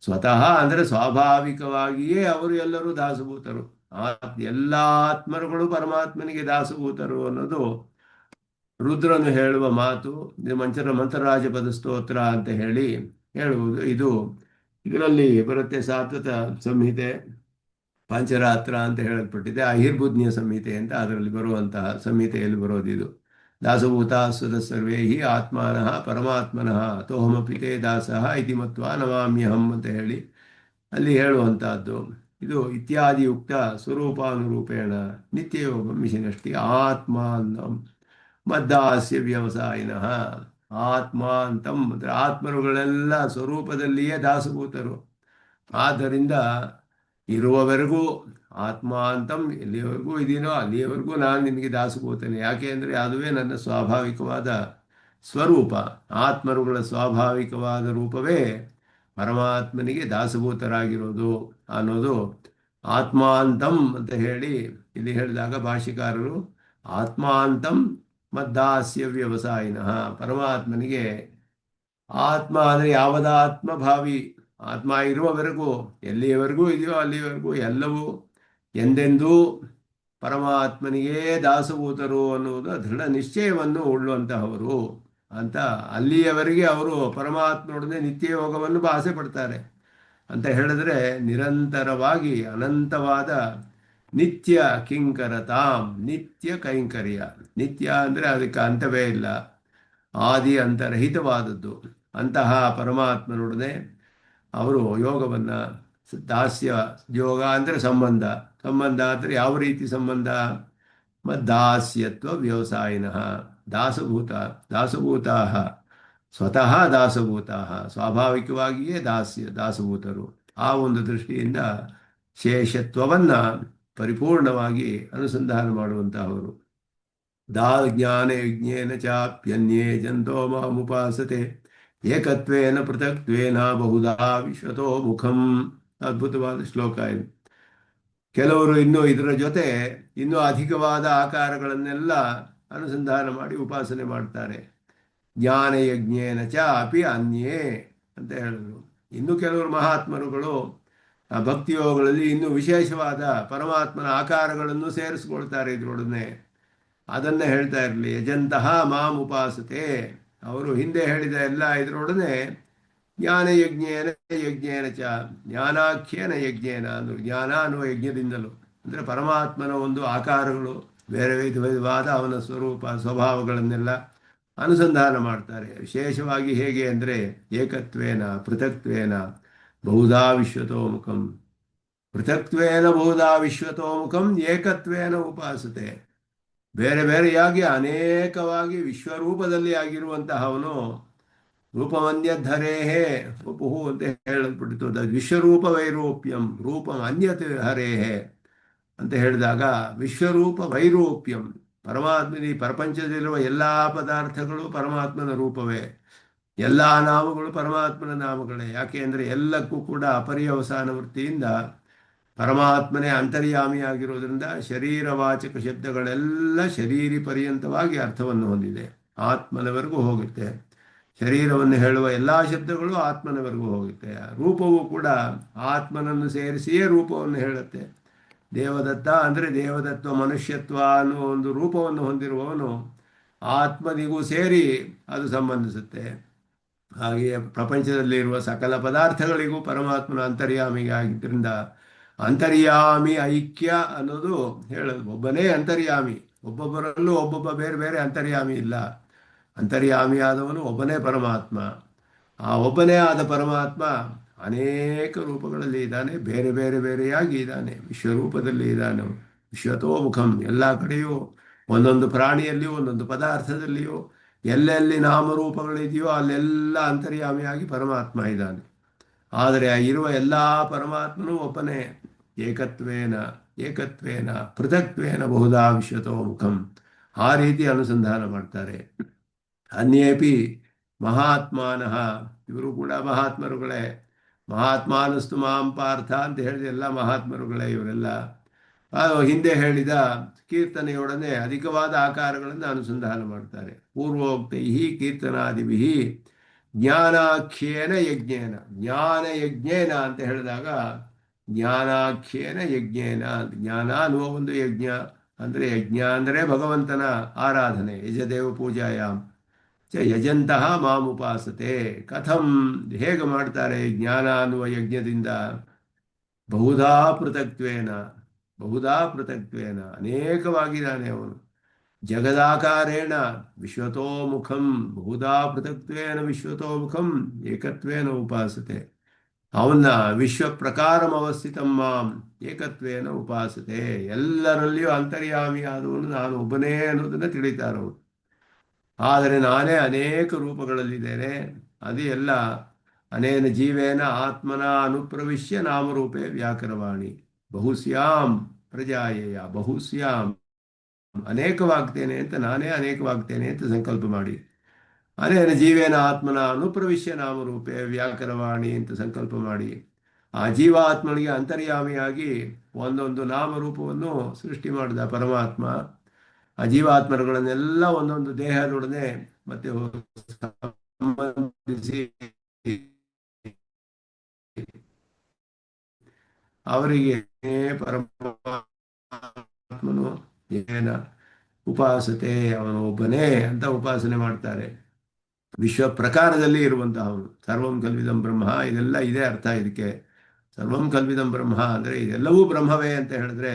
A: ಸ್ವತಃ ಅಂದರೆ ಸ್ವಾಭಾವಿಕವಾಗಿಯೇ ಅವರು ಎಲ್ಲರೂ ದಾಸಭೂತರು. ಎಲ್ಲ ಆತ್ಮರುಗಳು ಪರಮಾತ್ಮನಿಗೆ ದಾಸಭೂತರು ಅನ್ನೋದು ರುದ್ರನು ಹೇಳುವ ಮಾತು. ಮಂತ್ರರಾಜಪದ ಸ್ತೋತ್ರ ಅಂತ ಹೇಳುವುದು ಇದು ಇದರಲ್ಲಿ ಬರುತ್ತೆ. ಸಾತ್ವತ ಸಂಹಿತೆ ಪಂಚರಾತ್ರ ಅಂತ ಹೇಳಲ್ಪಟ್ಟಿದೆ. ಅಹಿರ್ಬುಜ್ಞ ಸಂಹಿತೆ ಅಂತ ಅದರಲ್ಲಿ ಬರುವಂತಹ ಸಂಹಿತೆಯಲ್ಲಿ ಬರೋದು ಇದು. ದಾಸಭೂತಾ ಸುತ ಸರ್ವೇ ಹಿ ಆತ್ಮಾನಃ ಪರಮಾತ್ಮನಃ ಅತೋಹಮಪಿ ತೇ ದಾಸಃ ಇತಿ ಮತ್ವಾ ನಮಾಮ್ಯಹಂ ಅಂತ ಹೇಳಿ ಅಲ್ಲಿ ಹೇಳುವಂತಹದ್ದು. ಇದು ಇತ್ಯಾದಿ ಯುಕ್ತ ಸ್ವರೂಪಾನುರೂಪೇಣ ನಿತ್ಯಯೋಗಂ ವಿಷನಷ್ಟಿ ಆತ್ಮಾನಂ ಮದ್ದಾಸ್ಯ ವ್ಯವಸಾಯಿನಃ. ಆತ್ಮ ಅಂತಂ ಅಂದರೆ ಆತ್ಮರುಗಳೆಲ್ಲ ಸ್ವರೂಪದಲ್ಲಿಯೇ ದಾಸಭೂತರು. ಆದ್ದರಿಂದ ಇರುವವರೆಗೂ ಆತ್ಮ ಅಂತಂ ಎಲ್ಲಿಯವರೆಗೂ ಇದೀನೋ ಅಲ್ಲಿಯವರೆಗೂ ನಾನು ನಿನಗೆ ದಾಸಭೂತನೇ. ಯಾಕೆ ಅಂದರೆ ಅದುವೇ ನನ್ನ ಸ್ವಾಭಾವಿಕವಾದ ಸ್ವರೂಪ. ಆತ್ಮರುಗಳ ಸ್ವಾಭಾವಿಕವಾದ ರೂಪವೇ ಪರಮಾತ್ಮನಿಗೆ ದಾಸಭೂತರಾಗಿರೋದು ಅನ್ನೋದು ಆತ್ಮಾಂತಂ ಅಂತ ಹೇಳಿ ಇಲ್ಲಿ ಹೇಳಿದಾಗ ಭಾಷ್ಯಕಾರರು ಆತ್ಮಾಂತಂ ಮದ್ದಾಸ್ಯ ವ್ಯವಸಾಯಿನಃ. ಪರಮಾತ್ಮನಿಗೆ ಆತ್ಮ ಅಂದರೆ ಯಾವದಾತ್ಮ ಭಾವಿ, ಆತ್ಮ ಇರುವವರೆಗೂ ಎಲ್ಲಿಯವರೆಗೂ ಇದೆಯೋ ಅಲ್ಲಿಯವರೆಗೂ ಎಲ್ಲವೂ ಎಂದೆಂದೂ ಪರಮಾತ್ಮನಿಗೇ ದಾಸಭೂತರು ಅನ್ನುವುದು ದೃಢ ನಿಶ್ಚಯವನ್ನು ಉಳ್ಳುವಂತಹವರು ಅಂತ. ಅಲ್ಲಿಯವರೆಗೆ ಅವರು ಪರಮಾತ್ಮನೊಡನೆ ನಿತ್ಯ ಯೋಗವನ್ನು ಆಸೆ ಪಡ್ತಾರೆ ಅಂತ ಹೇಳಿದ್ರೆ ನಿರಂತರವಾಗಿ ಅನಂತವಾದ ನಿತ್ಯ ಕಿಂಕರತಾಂ, ನಿತ್ಯ ಕೈಂಕರ್ಯ. ನಿತ್ಯ ಅಂದರೆ ಅದಕ್ಕೆ ಅಂತವೇ ಇಲ್ಲ, ಆದಿ ಅಂತರಹಿತವಾದದ್ದು. ಅಂತಹ ಪರಮಾತ್ಮನೊಡನೆ ಅವರು ಯೋಗವನ್ನು, ದಾಸ್ಯ ಯೋಗ ಅಂದರೆ ಸಂಬಂಧ, ಸಂಬಂಧ ಅಂದರೆ ಯಾವ ರೀತಿ ಸಂಬಂಧ? ಮದ್ದಾಸ್ಯತ್ವ ವ್ಯವಸಾಯಿನಃ, ದಾಸಭೂತ ಸ್ವತಃ ದಾಸಭೂತ, ಸ್ವಾಭಾವಿಕವಾಗಿಯೇ ದಾಸಭೂತರು. ಆ ಒಂದು ದೃಷ್ಟಿಯಿಂದ ಶೇಷತ್ವವನ್ನು ಪರಿಪೂರ್ಣವಾಗಿ ಅನುಸಂಧಾನ ಮಾಡುವಂತಹವರು. ಜ್ಞಾನ ಯಜ್ಞೇನ ಚಾಪ್ಯನ್ಯೇ ಜಂತೋ ಮಾಮುಪಾಸತೆ ಏಕತ್ವೇನ ಪೃಥಕ್ತ್ವೇನ ಬಹುಧಾ ವಿಶ್ವತೋ ಮುಖಂ. ಅದ್ಭುತವಾದ ಶ್ಲೋಕ ಇದು. ಕೆಲವರು ಇನ್ನೂ ಇದರ ಜೊತೆ ಇನ್ನೂ ಅಧಿಕವಾದ ಆಕಾರಗಳನ್ನೆಲ್ಲ ಅನುಸಂಧಾನ ಮಾಡಿ ಉಪಾಸನೆ ಮಾಡ್ತಾರೆ. ಜ್ಞಾನ ಯಜ್ಞೇನ ಚ ಅಪಿ ಅನ್ಯೇ ಅಂತ ಹೇಳಿದ್ರು. ಇನ್ನು ಕೆಲವರು ಮಹಾತ್ಮರುಗಳು ಆ ಭಕ್ತಿಯೋಗಗಳಲ್ಲಿ ಇನ್ನೂ ವಿಶೇಷವಾದ ಪರಮಾತ್ಮನ ಆಕಾರಗಳನ್ನು ಸೇರಿಸ್ಕೊಳ್ತಾರೆ ಇದರೊಡನೆ. ಅದನ್ನೇ ಹೇಳ್ತಾ ಇರಲಿ, ಯಜಂತಹ ಮಾಂ ಉಪಾಸತೆ. ಅವರು ಹಿಂದೆ ಹೇಳಿದ ಎಲ್ಲ ಇದರೊಡನೆ ಜ್ಞಾನ ಯಜ್ಞೇನ ಚ, ಜ್ಞಾನಾಖ್ಯೇನ ಯಜ್ಞೇನ ಅಂದರು. ಜ್ಞಾನ ಅನ್ನುವ ಯಜ್ಞದಿಂದಲೂ ಅಂದರೆ ಪರಮಾತ್ಮನ ಒಂದು ಆಕಾರಗಳು, ಬೇರೆ ವಿಧವಾದ ಅವನ ಸ್ವರೂಪ ಸ್ವಭಾವಗಳನ್ನೆಲ್ಲ ಅನುಸಂಧಾನ ಮಾಡ್ತಾರೆ. ವಿಶೇಷವಾಗಿ ಹೇಗೆ ಅಂದರೆ ಏಕತ್ವೇನ ಪೃಥಕ್ತ್ವೇನ ಬಹುಧಾ ವಿಶ್ವತೋಮುಖಂ. ಪೃಥಕ್ತ್ವೇನ ಬಹುಧಾ ವಿಶ್ವತೋಮುಖಂ ಏಕತ್ವೇನ ಉಪಾಸತೆ. ಬೇರೆ ಬೇರೆಯಾಗಿ ಅನೇಕವಾಗಿ ವಿಶ್ವರೂಪದಲ್ಲಿ ಆಗಿರುವಂತಹವನು ರೂಪಮನ್ಯಧರೇಹೇ ವಪುಹು ಅಂತ ಹೇಳಲ್ಪಟ್ಟಿತು. ವಿಶ್ವರೂಪ ವೈರೂಪ್ಯಂ ರೂಪಂ ಅನ್ಯತ್ ಹರೇಹೇ ಅಂತ ಹೇಳಿದಾಗ ವಿಶ್ವರೂಪ ವೈರೂಪ್ಯಂ, ಪರಮಾತ್ಮನಿ ಪ್ರಪಂಚದಲ್ಲಿರುವ ಎಲ್ಲ ಪದಾರ್ಥಗಳು ಪರಮಾತ್ಮನ ರೂಪವೇ, ಎಲ್ಲ ನಾಮಗಳು ಪರಮಾತ್ಮನ ನಾಮಗಳೇ. ಯಾಕೆ ಅಂದರೆ ಎಲ್ಲಕ್ಕೂ ಕೂಡ ಅಪರ್ಯವಸಾನ ವೃತ್ತಿಯಿಂದ ಪರಮಾತ್ಮನೇ ಅಂತರ್ಯಾಮಿಯಾಗಿರೋದ್ರಿಂದ ಶರೀರವಾಚಕ ಶಬ್ದಗಳೆಲ್ಲ ಶರೀರಿ ಪರ್ಯಂತವಾಗಿ ಅರ್ಥವನ್ನು ಹೊಂದಿದೆ, ಆತ್ಮನವರೆಗೂ ಹೋಗುತ್ತೆ. ಶರೀರವನ್ನು ಹೇಳುವ ಎಲ್ಲ ಶಬ್ದಗಳು ಆತ್ಮನವರೆಗೂ ಹೋಗುತ್ತೆ. ರೂಪವೂ ಕೂಡ ಆತ್ಮನನ್ನು ಸೇರಿಸಿಯೇ ರೂಪವನ್ನು ಹೇಳುತ್ತೆ. ದೇವದತ್ತ ಅಂದರೆ ದೇವದತ್ವ ಮನುಷ್ಯತ್ವ ಅನ್ನುವ ಒಂದು ರೂಪವನ್ನು ಹೊಂದಿರುವವನು ಆತ್ಮನಿಗೂ ಸೇರಿ ಅದು ಸಂಬಂಧಿಸುತ್ತೆ. ಹಾಗೆಯೇ ಪ್ರಪಂಚದಲ್ಲಿರುವ ಸಕಲ ಪದಾರ್ಥಗಳಿಗೂ ಪರಮಾತ್ಮನ ಅಂತರ್ಯಾಮಿಯಾಗಿದ್ದರಿಂದ ಅಂತರ್ಯಾಮಿ ಐಕ್ಯ ಅನ್ನೋದು ಹೇಳೋದು. ಒಬ್ಬನೇ ಅಂತರ್ಯಾಮಿ, ಒಬ್ಬೊಬ್ಬರಲ್ಲೂ ಒಬ್ಬೊಬ್ಬ ಬೇರೆ ಬೇರೆ ಅಂತರ್ಯಾಮಿ ಇಲ್ಲ. ಅಂತರ್ಯಾಮಿಯಾದವನು ಒಬ್ಬನೇ ಪರಮಾತ್ಮ. ಆ ಒಬ್ಬನೇ ಆದ ಪರಮಾತ್ಮ ಅನೇಕ ರೂಪಗಳಲ್ಲಿ ಇದ್ದಾನೆ, ಬೇರೆ ಬೇರೆ ಬೇರೆಯಾಗಿ ಇದ್ದಾನೆ, ವಿಶ್ವರೂಪದಲ್ಲಿ ಇದ್ದಾನೆ. ವಿಶ್ವತೋಮುಖಂ, ಎಲ್ಲ ಕಡೆಯೂ ಒಂದೊಂದು ಪ್ರಾಣಿಯಲ್ಲಿಯೂ ಒಂದೊಂದು ಪದಾರ್ಥದಲ್ಲಿಯೂ ಎಲ್ಲೆಲ್ಲಿ ನಾಮರೂಪಗಳಿದೆಯೋ ಅಲ್ಲೆಲ್ಲ ಅಂತರ್ಯಾಮಿಯಾಗಿ ಪರಮಾತ್ಮ ಇದ್ದಾನೆ. ಆದರೆ ಇರುವ ಎಲ್ಲ ಪರಮಾತ್ಮನೂ ಒಬ್ಬನೇ. ಏಕತ್ವೇನ ಪೃಥಕ್ತ್ವೇನ ಬಹುಧಾ ವಿಶ್ವತೋಮುಖಂ. ಆ ರೀತಿ ಅನುಸಂಧಾನ ಮಾಡ್ತಾರೆ. ಅನ್ಯೇಪಿ ಮಹಾತ್ಮಾನಃ, ಇವರು ಕೂಡ ಮಹಾತ್ಮರುಗಳೇ. ಮಹಾತ್ಮಾನಸ್ತು ಮಾಂ ಪಾರ್ಥ ಅಂತ ಹೇಳಿದ ಎಲ್ಲ ಮಹಾತ್ಮರುಗಳೇ ಇವರೆಲ್ಲ. ಹಿಂದೆ ಹೇಳಿದ ಕೀರ್ತನೆಯೊಡನೆ ಅಧಿಕವಾದ ಆಕಾರಗಳನ್ನು ಅನುಸಂಧಾನ ಮಾಡ್ತಾರೆ. ಪೂರ್ವೋಕ್ತೈ ಕೀರ್ತನಾದಿಭಿ ಜ್ಞಾನಾಖ್ಯೇನ ಯಜ್ಞೇನ. ಜ್ಞಾನ ಯಜ್ಞೇನ ಅಂತ ಹೇಳಿದಾಗ ಜ್ಞಾನಾಖ್ಯೇನ ಯಜ್ಞೇನ, ಜ್ಞಾನ ಅನ್ನುವ ಒಂದು ಯಜ್ಞ ಅಂದರೆ, ಯಜ್ಞ ಅಂದರೆ ಭಗವಂತನ ಆರಾಧನೆ. ಯಜದೇವ ಪೂಜಾಯಾಮ್ ಚ ಯಜಂತಹ ಮಾಮುಪಾಸತೆ. ಕಥಂ, ಹೇಗೆ ಮಾಡ್ತಾರೆ ಜ್ಞಾನ ಅನ್ನುವ ಯಜ್ಞದಿಂದ? ಬಹುಧಾ ಪೃಥಕ್ತ್ವೇನ, ಬಹುಧಾ ಪೃಥಕ್ತ್ವೇನ, ಅನೇಕವಾಗಿದ್ದಾನೆ ಅವನು. ಜಗದಾಕಾರೇಣ ವಿಶ್ವತೋಮುಖಂ ಬಹುಧಾ ಪೃಥಕ್ತ್ವೇನ ವಿಶ್ವತೋಮುಖಂ ಏಕತ್ವೇನ ಉಪಾಸತೆ. ಅವನ್ನ ವಿಶ್ವ ಪ್ರಕಾರಂ ಅವಸ್ಥಿತಂ ಮಾಂ ಏಕತ್ವೇನ ಉಪಾಸತೆ. ಎಲ್ಲರಲ್ಲಿಯೂ ಅಂತರ್ಯಾಮಿಯಾದವನು ನಾನು ಒಬ್ಬನೇ ಅನ್ನೋದನ್ನು ತಿಳಿತಾರೆ ಅವರು. ಆದರೆ ನಾನೇ ಅನೇಕ ರೂಪಗಳಲ್ಲಿದ್ದೇನೆ. ಅದು ಎಲ್ಲ ಅನೇನ ಜೀವೇನ ಆತ್ಮನ ಅನುಪ್ರವಿಶ್ಯ ನಾಮರೂಪೇ ವ್ಯಾಕರವಾಣಿ ಬಹುಸ್ಯಾಂ ಪ್ರಜಾಯೇಯ. ಬಹುಸ್ಯಾಂ ಅನೇಕವಾಗ್ತೇನೆ ಅಂತ, ನಾನೇ ಅನೇಕವಾಗ್ತೇನೆ ಅಂತ ಸಂಕಲ್ಪ ಮಾಡಿ. ಅನೇನ ಜೀವೇನ ಆತ್ಮನ ಅನುಪ್ರವಿಶ್ಯ ನಾಮರೂಪೇ ವ್ಯಾಕರವಾಣಿ ಅಂತ ಸಂಕಲ್ಪ ಮಾಡಿ ಆ ಜೀವಾತ್ಮನಿಗೆ ಅಂತರ್ಯಾಮಿಯಾಗಿ ಒಂದೊಂದು ನಾಮರೂಪವನ್ನು ಸೃಷ್ಟಿ ಮಾಡಿದ ಪರಮಾತ್ಮ ಆ ಜೀವಾತ್ಮರುಗಳನ್ನೆಲ್ಲ ಒಂದೊಂದು ದೇಹದೊಡನೆ ಮತ್ತೆ ಸಂಬಂಧಿಸಿ ಅವರಿಗೆ ಪರಮಾತ್ಮನು ಏನ ಉಪಾಸತೆ, ಅವನು ಒಬ್ಬನೇ ಅಂತ ಉಪಾಸನೆ ಮಾಡ್ತಾರೆ. ವಿಶ್ವ ಪ್ರಕಾರದಲ್ಲಿ ಇರುವಂತಹವನು. ಸರ್ವಂ ಕಲ್ವಿದಂ ಬ್ರಹ್ಮ, ಇದೆಲ್ಲ ಇದೇ ಅರ್ಥ ಇದಕ್ಕೆ. ಸರ್ವಂ ಕಲ್ವಿದಂ ಬ್ರಹ್ಮ ಅಂದರೆ ಇದೆಲ್ಲವೂ ಬ್ರಹ್ಮವೇ ಅಂತ ಹೇಳಿದ್ರೆ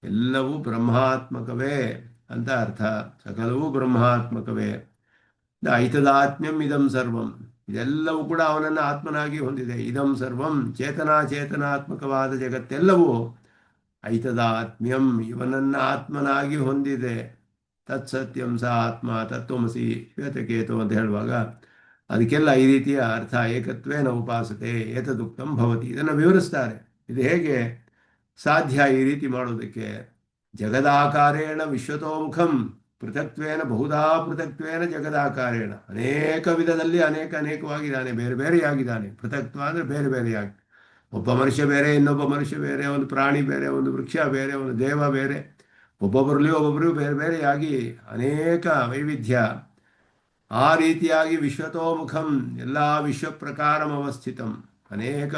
A: ಎಲ್ಲವೂ ಬ್ರಹ್ಮಾತ್ಮಕವೇ ಅಂತ ಅರ್ಥ. ಸಕಲವೂ ಬ್ರಹ್ಮಾತ್ಮಕವೇ. ಐತದಾತ್ಮ್ಯಂ ಇದಂ ಸರ್ವಂ, ಇದೆಲ್ಲವೂ ಕೂಡ ಅವನನ್ನು ಆತ್ಮನಾಗಿ ಹೊಂದಿದೆ. ಇದಂ ಸರ್ವಂ ಚೇತನಾತ್ಮಕವಾದ ಜಗತ್ತೆಲ್ಲವೂ ಐತದಾತ್ಮ್ಯಂ ಇವನನ್ನು ಆತ್ಮನಾಗಿ ಹೊಂದಿದೆ. ತತ್ಸತ್ಯಂ ಸ ಆತ್ಮ ತತ್ವಮಸಿ ಶ್ವೇತಕೇತು ಅಂತ ಹೇಳುವಾಗ ಅದಕ್ಕೆಲ್ಲ ಈ ರೀತಿಯ ಅರ್ಥ. ಏಕತ್ವೇನ ಉಪಾಸತೆ ಏತದುಕ್ತಂ ಭವತಿ, ಇದನ್ನು ವಿವರಿಸ್ತಾರೆ. ಇದು ಹೇಗೆ ಸಾಧ್ಯ ಈ ರೀತಿ ಮಾಡೋದಕ್ಕೆ? ಜಗದಾಕಾರೇಣ ವಿಶ್ವತೋಮುಖಂ ಪೃಥಕ್ತ್ವೇನ ಬಹುಧಾ ಪೃಥಕ್ತ್ವೇನ ಜಗದಾಕಾರೇಣ, ಅನೇಕ ವಿಧದಲ್ಲಿ ಅನೇಕವಾಗಿದ್ದಾನೆ, ಬೇರೆ ಬೇರೆಯಾಗಿದ್ದಾನೆ. ಪೃಥಕ್ತ್ವ ಅಂದರೆ ಬೇರೆ ಬೇರೆಯಾಗಿ. ಒಬ್ಬ ಮನುಷ್ಯ ಬೇರೆ, ಇನ್ನೊಬ್ಬ ಮನುಷ್ಯ ಬೇರೆ, ಒಂದು ಪ್ರಾಣಿ ಬೇರೆ, ಒಂದು ವೃಕ್ಷ ಬೇರೆ, ಒಂದು ದೇವ ಬೇರೆ, ಒಬ್ಬೊಬ್ಬರು ಬೇರೆ ಬೇರೆಯಾಗಿ ಅನೇಕ ವೈವಿಧ್ಯ. ಆ ರೀತಿಯಾಗಿ ವಿಶ್ವತೋಮುಖಂ ಎಲ್ಲ ವಿಶ್ವ ಪ್ರಕಾರಂ ಅವಸ್ಥಿತಂ, ಅನೇಕ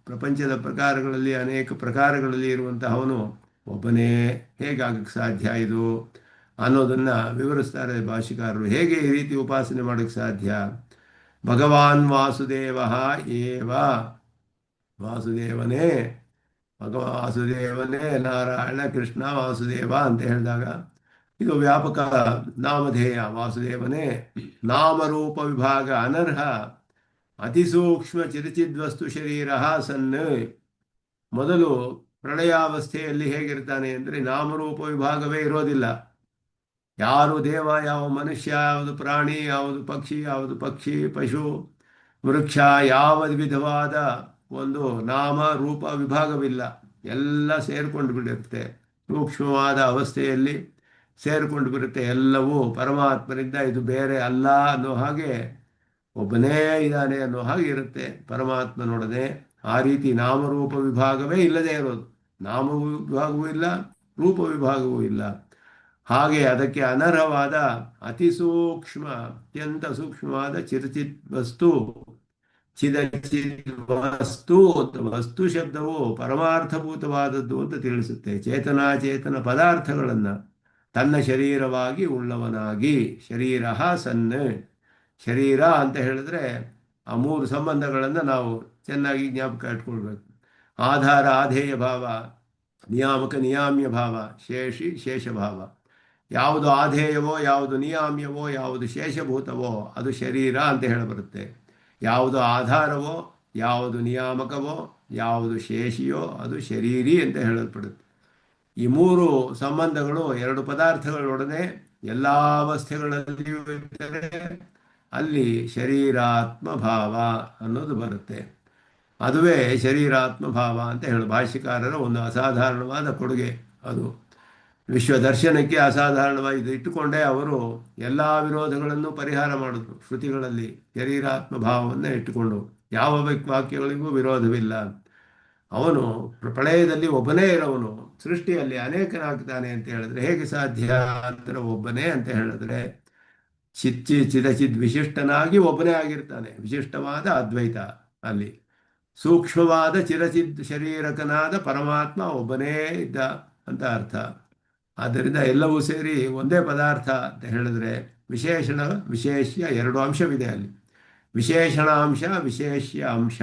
A: ಪ್ರಪಂಚದ ಪ್ರಕಾರಗಳಲ್ಲಿ ಅನೇಕ ಪ್ರಕಾರಗಳಲ್ಲಿ ಇರುವಂತಹವನು ಒಬ್ಬನೇ. ಹೇಗಾಗಕ್ಕೆ ಸಾಧ್ಯ ಇದು ಅನ್ನೋದನ್ನು ವಿವರಿಸ್ತಾರೆ ಭಾಷಿಕಾರರು. ಹೇಗೆ ಈ ರೀತಿ ಉಪಾಸನೆ ಮಾಡೋಕ್ಕೆ ಸಾಧ್ಯ? ಭಗವಾನ್ ವಾಸುದೇವ ಏವ, ವಾಸುದೇವನೇ ವಾಸುದೇವನೇ ನಾರಾಯಣ ಕೃಷ್ಣ ವಾಸುದೇವ ಅಂತ ಹೇಳಿದಾಗ ಇದು ವ್ಯಾಪಕ ನಾಮಧೇಯ. ವಾಸುದೇವನೇ ನಾಮರೂಪ ವಿಭಾಗ ಅನರ್ಹ ಅತಿಸೂಕ್ಷ್ಮ ಚಿರಚಿದ್ವಸ್ತು ಶರೀರ ಸನ್. ಮೊದಲು ಪ್ರಳಯಾವಸ್ಥೆಯಲ್ಲಿ ಹೇಗಿರ್ತಾನೆ ಅಂದರೆ ನಾಮರೂಪ ವಿಭಾಗವೇ ಇರೋದಿಲ್ಲ. ಯಾರು ದೇವ, ಯಾವ ಮನುಷ್ಯ, ಯಾವುದು ಪ್ರಾಣಿ, ಯಾವುದು ಪಕ್ಷಿ ಪಶು ವೃಕ್ಷ, ಯಾವ ವಿಧವಾದ ಒಂದು ನಾಮ ರೂಪ ವಿಭಾಗವಿಲ್ಲ. ಎಲ್ಲ ಸೇರಿಕೊಂಡು ಬಿಡುತ್ತೆ, ಸೂಕ್ಷ್ಮವಾದ ಅವಸ್ಥೆಯಲ್ಲಿ ಸೇರಿಕೊಂಡು ಬಿಡುತ್ತೆ. ಎಲ್ಲವೂ ಪರಮಾತ್ಮನಿಂದ ಇದು ಬೇರೆ ಅಲ್ಲ ಅನ್ನೋ ಹಾಗೆ, ಒಬ್ಬನೇ ಇದ್ದಾನೆ ಅನ್ನೋ ಹಾಗೆ ಇರುತ್ತೆ ಪರಮಾತ್ಮನೊಡನೆ. ಆ ರೀತಿ ನಾಮರೂಪ ವಿಭಾಗವೇ ಇಲ್ಲದೆ ಇರೋದು. ನಾಮ ವಿಭಾಗವೂ ಇಲ್ಲ, ರೂಪ ವಿಭಾಗವೂ ಇಲ್ಲ. ಹಾಗೆ ಅದಕ್ಕೆ ಅನರ್ಹವಾದ ಅತಿಸೂಕ್ಷ್ಮ, ಅತ್ಯಂತ ಸೂಕ್ಷ್ಮವಾದ ಚಿರಚಿತ್ ವಸ್ತು, ವಸ್ತು. ವಸ್ತು ಶಬ್ದವು ಪರಮಾರ್ಥಭೂತವಾದದ್ದು ಅಂತ ತಿಳಿಸುತ್ತೆ. ಚೇತನ ಪದಾರ್ಥಗಳನ್ನು ತನ್ನ ಶರೀರವಾಗಿ ಉಳ್ಳವನಾಗಿ, ಶರೀರ ಸನ್. ಶರೀರ ಅಂತ ಹೇಳಿದ್ರೆ ಆ ಮೂರು ಸಂಬಂಧಗಳನ್ನು ನಾವು ಚೆನ್ನಾಗಿ ಜ್ಞಾಪಕ ಇಟ್ಕೊಳ್ಬೇಕು. ಆಧಾರ ಆಧೇಯ ಭಾವ, ನಿಯಾಮಕ ನಿಯಾಮ್ಯ ಭಾವ, ಶೇಷಭಾವ. ಯಾವುದು ಆಧೇಯವೋ, ಯಾವುದು ನಿಯಾಮ್ಯವೋ, ಯಾವುದು ಶೇಷಭೂತವೋ ಅದು ಶರೀರ ಅಂತ ಹೇಳಬರುತ್ತೆ. ಯಾವುದು ಆಧಾರವೋ, ಯಾವುದು ನಿಯಾಮಕವೋ, ಯಾವುದು ಶೇಷಿಯೋ ಅದು ಶರೀರಿ ಅಂತ ಹೇಳಲ್ಪಡುತ್ತೆ. ಈ ಮೂರು ಸಂಬಂಧಗಳು ಎರಡು ಪದಾರ್ಥಗಳೊಡನೆ ಎಲ್ಲ ಅವಸ್ಥೆಗಳಲ್ಲಿಯೂ ಇದ್ದರೆ ಅಲ್ಲಿ ಶರೀರಾತ್ಮ ಭಾವ ಅನ್ನೋದು ಬರುತ್ತೆ. ಅದುವೇ ಶರೀರಾತ್ಮ ಭಾವ ಅಂತ ಹೇಳಿ ಭಾಷ್ಯಕಾರರ ಒಂದು ಅಸಾಧಾರಣವಾದ ಕೊಡುಗೆ. ಅದು ವಿಶ್ವದರ್ಶನಕ್ಕೆ ಅಸಾಧಾರಣವಾಗಿ ಇಟ್ಟುಕೊಂಡೇ ಅವರು ಎಲ್ಲ ವಿರೋಧಗಳನ್ನು ಪರಿಹಾರ ಮಾಡಿದ್ರು. ಶ್ರುತಿಗಳಲ್ಲಿ ಶರೀರಾತ್ಮ ಭಾವವನ್ನು ಇಟ್ಟುಕೊಂಡು ಯಾವ ವಾಕ್ಯಗಳಿಗೂ ವಿರೋಧವಿಲ್ಲ. ಅವನು ಪ್ರಳಯದಲ್ಲಿ ಒಬ್ಬನೇ ಇರೋವನು, ಸೃಷ್ಟಿಯಲ್ಲಿ ಅನೇಕನಾಗ್ತಾನೆ ಅಂತ ಹೇಳಿದ್ರೆ ಹೇಗೆ ಸಾಧ್ಯ ಅಂದರೆ ಒಬ್ಬನೇ ಅಂತ ಹೇಳಿದ್ರೆ ಚಿದಚಿದ್ ವಿಶಿಷ್ಟನಾಗಿ ಒಬ್ಬನೇ ಆಗಿರ್ತಾನೆ. ವಿಶಿಷ್ಟವಾದ ಅದ್ವೈತ ಅಲ್ಲಿ. ಸೂಕ್ಷ್ಮವಾದ ಚಿರಚಿದ್ ಶರೀರಕನಾದ ಪರಮಾತ್ಮ ಒಬ್ಬನೇ ಇದ್ದ ಅಂತ ಅರ್ಥ. ಆದ್ದರಿಂದ ಎಲ್ಲವೂ ಸೇರಿ ಒಂದೇ ಪದಾರ್ಥ ಅಂತ ಹೇಳಿದ್ರೆ ವಿಶೇಷಣ ವಿಶೇಷ್ಯ ಎರಡು ಅಂಶವಿದೆ ಅಲ್ಲಿ. ವಿಶೇಷಣಾಂಶ ವಿಶೇಷ್ಯ ಅಂಶ.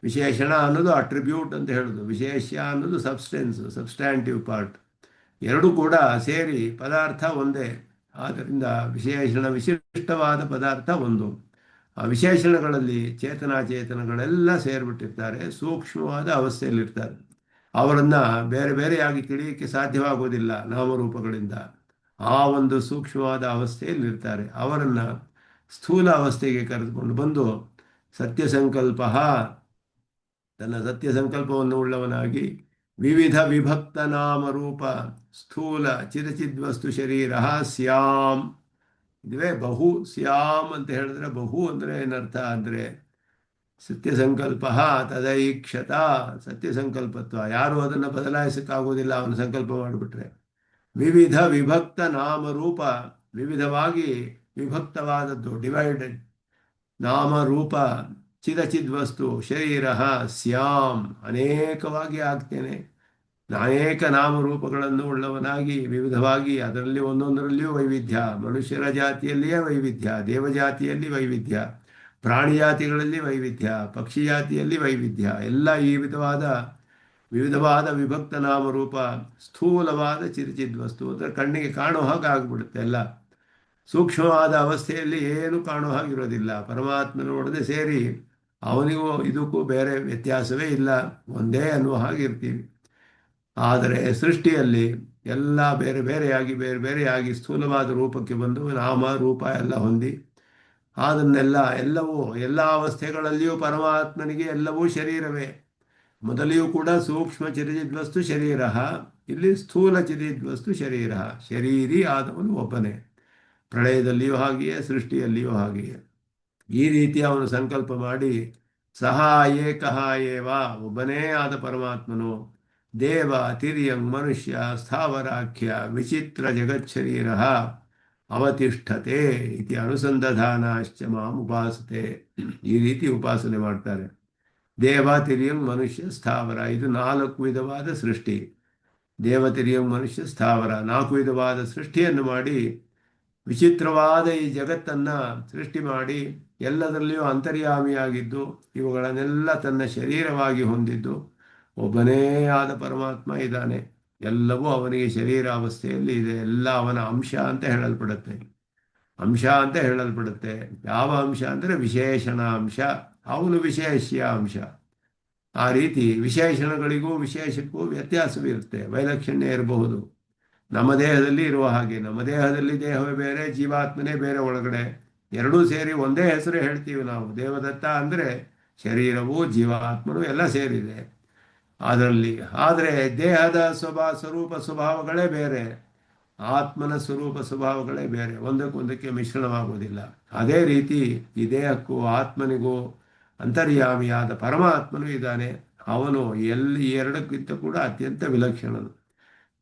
A: ವಿಶೇಷಣ ಅನ್ನೋದು ಅಟ್ರಿಬ್ಯೂಟ್ ಅಂತ ಹೇಳೋದು, ವಿಶೇಷ್ಯ ಅನ್ನೋದು ಸಬ್ಸ್ಟೆನ್ಸ್, ಸಬ್ಸ್ಟ್ಯಾಂಟಿವ್ ಪಾರ್ಟ್. ಎರಡೂ ಕೂಡ ಸೇರಿ ಪದಾರ್ಥ ಒಂದೇ. ಆದ್ದರಿಂದ ವಿಶಿಷ್ಟವಾದ ಪದಾರ್ಥ ಒಂದು. ಆ ವಿಶೇಷಣಗಳಲ್ಲಿ ಚೇತನಾಚೇತನಗಳೆಲ್ಲ ಸೇರಿಬಿಟ್ಟಿರ್ತಾರೆ, ಸೂಕ್ಷ್ಮವಾದ ಅವಸ್ಥೆಯಲ್ಲಿರ್ತಾರೆ. ಅವರನ್ನು ಬೇರೆ ಬೇರೆಯಾಗಿ ತಿಳಿಯಕ್ಕೆ ಸಾಧ್ಯವಾಗುವುದಿಲ್ಲ ನಾಮರೂಪಗಳಿಂದ. ಆ ಒಂದು ಸೂಕ್ಷ್ಮವಾದ ಅವಸ್ಥೆಯಲ್ಲಿರ್ತಾರೆ. ಅವರನ್ನು ಸ್ಥೂಲ ಅವಸ್ಥೆಗೆ ಕರೆದುಕೊಂಡು ಬಂದು ಸತ್ಯ ಸಂಕಲ್ಪ, ತನ್ನ ಸತ್ಯ ಸಂಕಲ್ಪವನ್ನು ಉಳ್ಳವನಾಗಿ ವಿವಿಧ ವಿಭಕ್ತ ನಾಮರೂಪ ಸ್ಥೂಲ ಚಿರಚಿದ್ವಸ್ತು ಶರೀರ ಸ್ಯಾಮ್. ಇದುವೇ ಬಹು ಸ್ಯಾಮ್ ಅಂತ ಹೇಳಿದ್ರೆ, ಬಹು ಅಂದರೆ ಏನರ್ಥ ಅಂದರೆ ಸತ್ಯ ಸಂಕಲ್ಪ ತದೈಕ್ಷತ. ಸತ್ಯ ಸಂಕಲ್ಪತ್ವ, ಯಾರು ಅದನ್ನು ಬದಲಾಯಿಸಕ್ಕಾಗೋದಿಲ್ಲ ಅವನು ಸಂಕಲ್ಪ ಮಾಡಿಬಿಟ್ರೆ. ವಿವಿಧ ವಿಭಕ್ತ ನಾಮರೂಪ, ವಿವಿಧವಾಗಿ ವಿಭಕ್ತವಾದದ್ದು, ಡಿವೈಡೆಡ್ ನಾಮರೂಪ ಚಿದಚಿದ್ವಸ್ತು ಶರೀರ ಸ್ಯಾಮ್. ಅನೇಕವಾಗಿ ಆಗ್ತೇನೆ, ಅನೇಕ ನಾಮರೂಪಗಳನ್ನು ಉಳ್ಳವನಾಗಿ ವಿವಿಧವಾಗಿ, ಅದರಲ್ಲಿ ಒಂದೊಂದರಲ್ಲಿಯೂ ವೈವಿಧ್ಯ. ಮನುಷ್ಯರ ಜಾತಿಯಲ್ಲಿಯೇ ವೈವಿಧ್ಯ, ದೇವಜಾತಿಯಲ್ಲಿ ವೈವಿಧ್ಯ, ಪ್ರಾಣಿ ಜಾತಿಗಳಲ್ಲಿ ವೈವಿಧ್ಯ, ಪಕ್ಷಿ ಜಾತಿಯಲ್ಲಿ ವೈವಿಧ್ಯ. ಎಲ್ಲ ಈ ವಿವಿಧವಾದ ವಿಭಕ್ತ ನಾಮರೂಪ ಸ್ಥೂಲವಾದ ಚಿರಚಿದ್ವಸ್ತು ಅಂದರೆ ಕಣ್ಣಿಗೆ ಕಾಣೋ ಹಾಗೆ ಆಗಿಬಿಡುತ್ತೆ. ಎಲ್ಲ ಸೂಕ್ಷ್ಮವಾದ ಅವಸ್ಥೆಯಲ್ಲಿ ಏನು ಕಾಣೋ ಹಾಗಿರೋದಿಲ್ಲ. ಪರಮಾತ್ಮ ನೋಡದೆ ಸೇರಿ ಅವನಿಗೂ ಇದಕ್ಕೂ ಬೇರೆ ವ್ಯತ್ಯಾಸವೇ ಇಲ್ಲ, ಒಂದೇ ಅನ್ನುವ ಹಾಗಿರ್ತೀವಿ. ಆದರೆ ಸೃಷ್ಟಿಯಲ್ಲಿ ಎಲ್ಲ ಬೇರೆ ಬೇರೆಯಾಗಿ ಸ್ಥೂಲವಾದ ರೂಪಕ್ಕೆ ಬಂದು ನಾಮ ರೂಪ ಎಲ್ಲ ಹೊಂದಿ ಎಲ್ಲವೂ ಎಲ್ಲ ಅವಸ್ಥೆಗಳಲ್ಲಿಯೂ ಪರಮಾತ್ಮನಿಗೆ ಎಲ್ಲವೂ ಶರೀರವೇ. ಮೊದಲಿಯೂ ಕೂಡ ಸೂಕ್ಷ್ಮ ಚಿರಚಿದ್ವಸ್ತು ಶರೀರ, ಇಲ್ಲಿ ಸ್ಥೂಲ ಚಿರಚಿದ್ವಸ್ತು ಶರೀರ. ಶರೀರಿ ಆದವನು ಒಬ್ಬನೇ, ಪ್ರಳಯದಲ್ಲಿಯೂ ಹಾಗೆಯೇ, ಸೃಷ್ಟಿಯಲ್ಲಿಯೂ ಹಾಗೆಯೇ. ಈ ರೀತಿ ಅವನು ಸಂಕಲ್ಪ ಮಾಡಿ ಸಹ ಏಕಃ ಏವ, ಒಬ್ಬನೇ ಆದ ಪರಮಾತ್ಮನು ದೇವ ತಿರ್ಯಂಗ್ ಮನುಷ್ಯ ಸ್ಥಾವರಾಖ್ಯ ವಿಚಿತ್ರ ಜಗಚ್ಛರೀರ ಅವತಿಷ್ಠತೆ ಇತಿ ಅನುಸಂಧಾನಾಶ್ಚ ಮಾಂ ಉಪಾಸತೆ. ಈ ರೀತಿ ಉಪಾಸನೆ ಮಾಡ್ತಾರೆ. ದೇವ ತಿರ್ಯಂಗ್ ಮನುಷ್ಯ ಸ್ಥಾವರ, ಇದು 4 ವಿಧವಾದ ಸೃಷ್ಟಿ. ದೇವ ತಿರ್ಯಂಗ್ ಮನುಷ್ಯ ಸ್ಥಾವರ, 4 ವಿಧವಾದ ಸೃಷ್ಟಿಯನ್ನು ಮಾಡಿ ವಿಚಿತ್ರವಾದ ಈ ಜಗತ್ತನ್ನು ಸೃಷ್ಟಿ ಮಾಡಿ ಎಲ್ಲದರಲ್ಲಿಯೂ ಅಂತರ್ಯಾಮಿಯಾಗಿದ್ದು ಇವುಗಳನ್ನೆಲ್ಲ ತನ್ನ ಶರೀರವಾಗಿ ಹೊಂದಿದ್ದು ಒಬ್ಬನೇ ಆದ ಪರಮಾತ್ಮ ಇದ್ದಾನೆ. ಎಲ್ಲವೂ ಅವನಿಗೆ ಶರೀರಾವಸ್ಥೆಯಲ್ಲಿ ಇದೆ. ಎಲ್ಲ ಅವನ ಅಂಶ ಅಂತ ಹೇಳಲ್ಪಡುತ್ತೆ. ಯಾವ ಅಂಶ ಅಂದರೆ ವಿಶೇಷಣ ಅಂಶ, ಅವನು ವಿಶೇಷ್ಯ ಅಂಶ. ಆ ರೀತಿ ವಿಶೇಷಣಗಳಿಗೂ ವಿಶೇಷಕ್ಕೂ ವ್ಯತ್ಯಾಸವಿರುತ್ತೆ, ವೈಲಕ್ಷಣ್ಯ ಇರಬಹುದು. ನಮ್ಮ ದೇಹದಲ್ಲಿ ಇರುವ ಹಾಗೆ, ನಮ್ಮ ದೇಹದಲ್ಲಿ ದೇಹವೇ ಬೇರೆ, ಜೀವಾತ್ಮನೇ ಬೇರೆ ಒಳಗಡೆ, ಎರಡೂ ಸೇರಿ ಒಂದೇ ಹೆಸರು ಹೇಳ್ತೀವಿ ನಾವು. ದೇವದತ್ತ ಅಂದರೆ ಶರೀರವು ಜೀವಾತ್ಮನು ಎಲ್ಲ ಸೇರಿದೆ ಅದರಲ್ಲಿ. ಆದರೆ ದೇಹದ ಸ್ವರೂಪ ಸ್ವಭಾವಗಳೇ ಬೇರೆ, ಆತ್ಮನ ಸ್ವರೂಪ ಸ್ವಭಾವಗಳೇ ಬೇರೆ, ಒಂದಕ್ಕೊಂದಕ್ಕೆ ಮಿಶ್ರಣವಾಗುವುದಿಲ್ಲ. ಅದೇ ರೀತಿ ಈ ದೇಹಕ್ಕೂ ಆತ್ಮನಿಗೂ ಅಂತರ್ಯಾಮಿಯಾದ ಪರಮಾತ್ಮನು ಇದ್ದಾನೆ. ಅವನು ಎರಡಕ್ಕಿಂತ ಕೂಡ ಅತ್ಯಂತ ವಿಲಕ್ಷಣನು.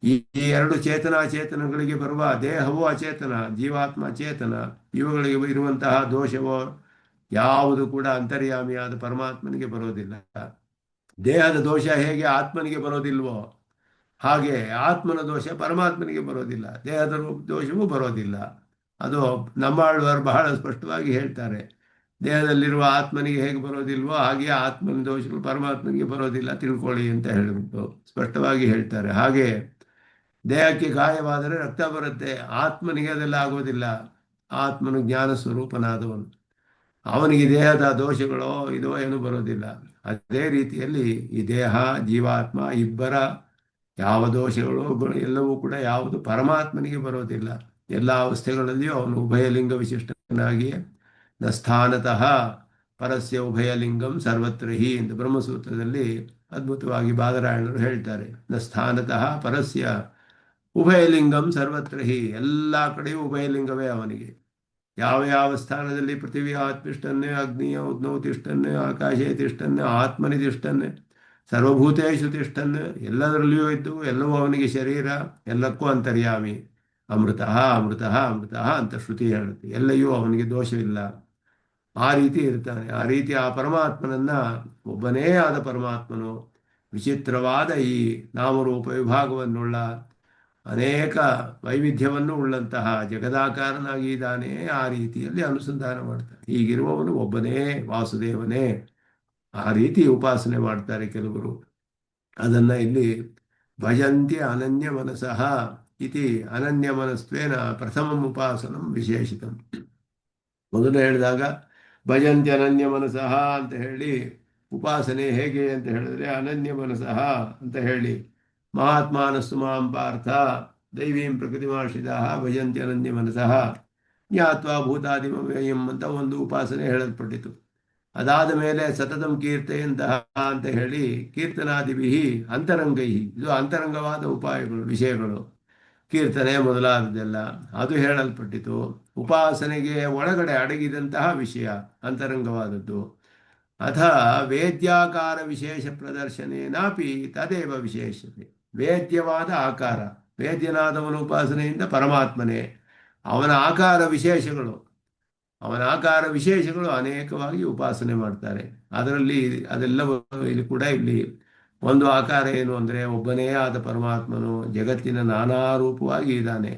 A: ಈ 2 ಚೇತನಾಚೇತನಗಳಿಗೆ ಬರುವ ದೇಹವೂ ಅಚೇತನ, ಜೀವಾತ್ಮ ಚೇತನ, ಇವುಗಳಿಗೆ ಇರುವಂತಹ ದೋಷವೋ ಯಾವುದು ಕೂಡ ಅಂತರ್ಯಾಮಿಯಾದ ಪರಮಾತ್ಮನಿಗೆ ಬರೋದಿಲ್ಲ. ದೇಹದ ದೋಷ ಹೇಗೆ ಆತ್ಮನಿಗೆ ಬರೋದಿಲ್ವೋ ಹಾಗೆ ಆತ್ಮನ ದೋಷ ಪರಮಾತ್ಮನಿಗೆ ಬರೋದಿಲ್ಲ, ದೇಹದ ದೋಷವೂ ಬರೋದಿಲ್ಲ. ಅದು ನಮ್ಮಾಳ್ವಾರು ಬಹಳ ಸ್ಪಷ್ಟವಾಗಿ ಹೇಳ್ತಾರೆ. ದೇಹದಲ್ಲಿರುವ ಆತ್ಮನಿಗೆ ಹೇಗೆ ಬರೋದಿಲ್ವೋ ಹಾಗೆ ಆತ್ಮನ ದೋಷಗಳು ಪರಮಾತ್ಮನಿಗೆ ಬರೋದಿಲ್ಲ, ತಿಳ್ಕೊಳ್ಳಿ ಅಂತ ಹೇಳಿಬಿಟ್ಟು ಸ್ಪಷ್ಟವಾಗಿ ಹೇಳ್ತಾರೆ. ಹಾಗೆ ದೇಹಕ್ಕೆ ಗಾಯವಾದರೆ ರಕ್ತ ಬರುತ್ತೆ, ಆತ್ಮನಿಗೆ ಅದೆಲ್ಲ ಆಗೋದಿಲ್ಲ. ಆತ್ಮನು ಜ್ಞಾನ ಸ್ವರೂಪನಾದವನು, ಅವನಿಗೆ ದೇಹದ ದೋಷಗಳೋ ಇದೋ ಏನೂ ಬರೋದಿಲ್ಲ. ಅದೇ ರೀತಿಯಲ್ಲಿ ಈ ದೇಹ ಜೀವಾತ್ಮ ಇಬ್ಬರ ಯಾವ ದೋಷಗಳು ಎಲ್ಲವೂ ಕೂಡ ಯಾವುದು ಪರಮಾತ್ಮನಿಗೆ ಬರೋದಿಲ್ಲ. ಎಲ್ಲ ಅವಸ್ಥೆಗಳಲ್ಲಿಯೂ ಅವನು ಉಭಯಲಿಂಗ ವಿಶಿಷ್ಟನಾಗಿಯೇ ನ ಸ್ಥಾನತಃ ಪರಸ್ಯ ಉಭಯಲಿಂಗಂ ಸರ್ವತ್ರ ಹಿ ಎಂದು ಬ್ರಹ್ಮಸೂತ್ರದಲ್ಲಿ ಅದ್ಭುತವಾಗಿ ಬಾದರಾಯಣರು ಹೇಳ್ತಾರೆ. ನ ಸ್ಥಾನತಃ ಪರಸ್ಯ ಉಭಯಲಿಂಗಂ ಸರ್ವತ್ರ ಹಿ, ಎಲ್ಲ ಕಡೆಯೂ ಉಭಯಲಿಂಗವೇ ಅವನಿಗೆ. ಯಾವ ಯಾವ ಸ್ಥಾನದಲ್ಲಿ ಪೃಥಿವಿಯ ತಿಷ್ಠನ್ನೇ, ಅಗ್ನಿಯ ಉದ್ನೌ ತಿಷ್ಠನ್ನೇ, ಆಕಾಶೇ ತಿಷ್ಠನ್ನೇ, ಆತ್ಮನಿ ತಿಷ್ಠನ್ನೇ, ಸರ್ವಭೂತೇಶು ತಿಷ್ಠನ್ನೇ, ಎಲ್ಲದರಲ್ಲಿಯೂ ಇದ್ದು ಎಲ್ಲವೂ ಅವನಿಗೆ ಶರೀರ, ಎಲ್ಲಕ್ಕೂ ಅಂತರ್ಯಾಮಿ. ಅಮೃತ ಅಮೃತ ಅಮೃತ ಅಂತ ಶ್ರುತಿ ಹೇಳುತ್ತೆ. ಎಲ್ಲೆಯೂ ಅವನಿಗೆ ದೋಷವಿಲ್ಲ, ಆ ರೀತಿ ಇರ್ತಾನೆ. ಆ ರೀತಿ ಆ ಪರಮಾತ್ಮನನ್ನ, ಒಬ್ಬನೇ ಆದ ಪರಮಾತ್ಮನು ವಿಚಿತ್ರವಾದ ಈ ನಾಮರೂಪ ವಿಭಾಗವನ್ನುಳ್ಳ ಅನೇಕ ವೈವಿಧ್ಯವನ್ನು ಉಳ್ಳಂತಹ ಜಗದಾಕಾರನಾಗಿ ಇದ್ದಾನೆ. ಆ ರೀತಿಯಲ್ಲಿ ಅನುಸಂಧಾನ ಮಾಡ್ತಾನೆ. ಹೀಗಿರುವವನು ಒಬ್ಬನೇ ವಾಸುದೇವನೇ. ಆ ರೀತಿ ಉಪಾಸನೆ ಮಾಡ್ತಾರೆ ಕೆಲವರು. ಅದನ್ನು ಇಲ್ಲಿ ಭಜಂತಿ ಅನನ್ಯ ಮನಸಃ ಇತಿ ಅನನ್ಯ ಮನಸ್ತ್ವೇನ ಪ್ರಥಮಂ ಉಪಾಸನಂ ವಿಶೇಷಿತಂ. ಮೊದಲು ಹೇಳಿದಾಗ ಭಜಂತಿ ಅನನ್ಯ ಮನಸಃ ಅಂತ ಹೇಳಿ ಉಪಾಸನೆ ಹೇಗೆ ಅಂತ ಹೇಳಿದ್ರೆ ಅನನ್ಯ ಮನಸಃ ಅಂತ ಹೇಳಿ ಮಹಾತ್ಮಾನಸ್ತು ಮಾಂ ಪಾರ್ಥ ದೈವೀಂ ಪ್ರಕೃತಿಮಾಶ್ರಿತಾ ಭಜಂತಿ ಅನನ್ಯ ಮನಸಃ ಜ್ಞಾತ್ವಾ ಭೂತಾದಿಮವ್ಯಯಂ ಅಂತ ಒಂದು ಉಪಾಸನೆ ಹೇಳಲ್ಪಟ್ಟಿತು. ಅದಾದ ಮೇಲೆ ಸತತಂ ಕೀರ್ತೆಯಂತಹ ಅಂತ ಹೇಳಿ ಕೀರ್ತನಾದಿಭಿ ಅಂತರಂಗೈ, ಇದು ಅಂತರಂಗವಾದ ಉಪಾಯಗಳು ವಿಷಯಗಳು, ಕೀರ್ತನೆ ಮೊದಲಾದದೆಲ್ಲ ಅದು ಹೇಳಲ್ಪಟ್ಟಿತು. ಉಪಾಸನೆಗೆ ಒಳಗಡೆ ಅಡಗಿದಂತಹ ವಿಷಯ ಅಂತರಂಗವಾದದ್ದು. ಅಥ ವೇದ್ಯಾಕಾರ ವಿಶೇಷ ಪ್ರದರ್ಶನೇನಾಪಿ ತದೇವ ವಿಶೇಷತೆ. ವೇದ್ಯವಾದ ಆಕಾರ, ವೇದ್ಯನಾದವನ ಉಪಾಸನೆಯಿಂದ ಪರಮಾತ್ಮನೇ, ಅವನ ಆಕಾರ ವಿಶೇಷಗಳು, ಅವನ ಆಕಾರ ವಿಶೇಷಗಳು ಅನೇಕವಾಗಿ ಉಪಾಸನೆ ಮಾಡ್ತಾರೆ. ಅದರಲ್ಲಿ ಅದೆಲ್ಲವೂ ಇಲ್ಲಿ ಕೂಡ ಇಲ್ಲಿ ಒಂದು ಆಕಾರ ಏನು ಅಂದರೆ ಒಬ್ಬನೇ ಆದ ಪರಮಾತ್ಮನು ಜಗತ್ತಿನ ನಾನಾ ರೂಪವಾಗಿ ಇದ್ದಾನೆ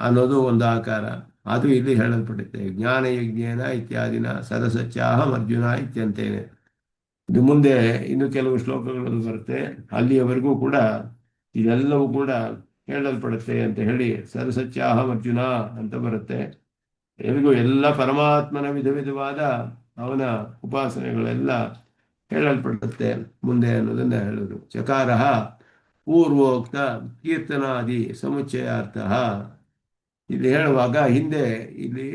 A: ಅನ್ನೋದು ಒಂದು ಆಕಾರ. ಅದು ಇಲ್ಲಿ ಹೇಳಲ್ಪಡುತ್ತೆ. ಜ್ಞಾನ ಯಜ್ಞೇನ ಇತ್ಯಾದಿನ ಸದಸಚ್ಚಾಹಂ ಅರ್ಜುನ ಇತ್ಯಂತೇನೆ. ಇದು ಮುಂದೆ ಇನ್ನು ಕೆಲವು ಶ್ಲೋಕಗಳಲ್ಲಿ ಬರುತ್ತೆ, ಅಲ್ಲಿಯವರೆಗೂ ಕೂಡ ಇದೆಲ್ಲವೂ ಕೂಡ ಹೇಳಲ್ಪಡುತ್ತೆ ಅಂತ ಹೇಳಿ ಸದಸಚ್ಚಾಹಂ ಅರ್ಜುನ ಅಂತ ಬರುತ್ತೆ. ಎಲ್ಲಿಗೂ ಎಲ್ಲ ಪರಮಾತ್ಮನ ವಿಧ ವಿಧವಾದ ಅವನ ಉಪಾಸನೆಗಳೆಲ್ಲ ಹೇಳಲ್ಪಡುತ್ತೆ ಮುಂದೆ ಅನ್ನೋದನ್ನ ಹೇಳೋದು. ಚಕಾರ ಪೂರ್ವೋಕ್ತ ಕೀರ್ತನಾದಿ ಸಮುಚ್ಚಯಾರ್ಥ. ಇಲ್ಲಿ ಹೇಳುವಾಗ ಹಿಂದೆ ಇಲ್ಲಿ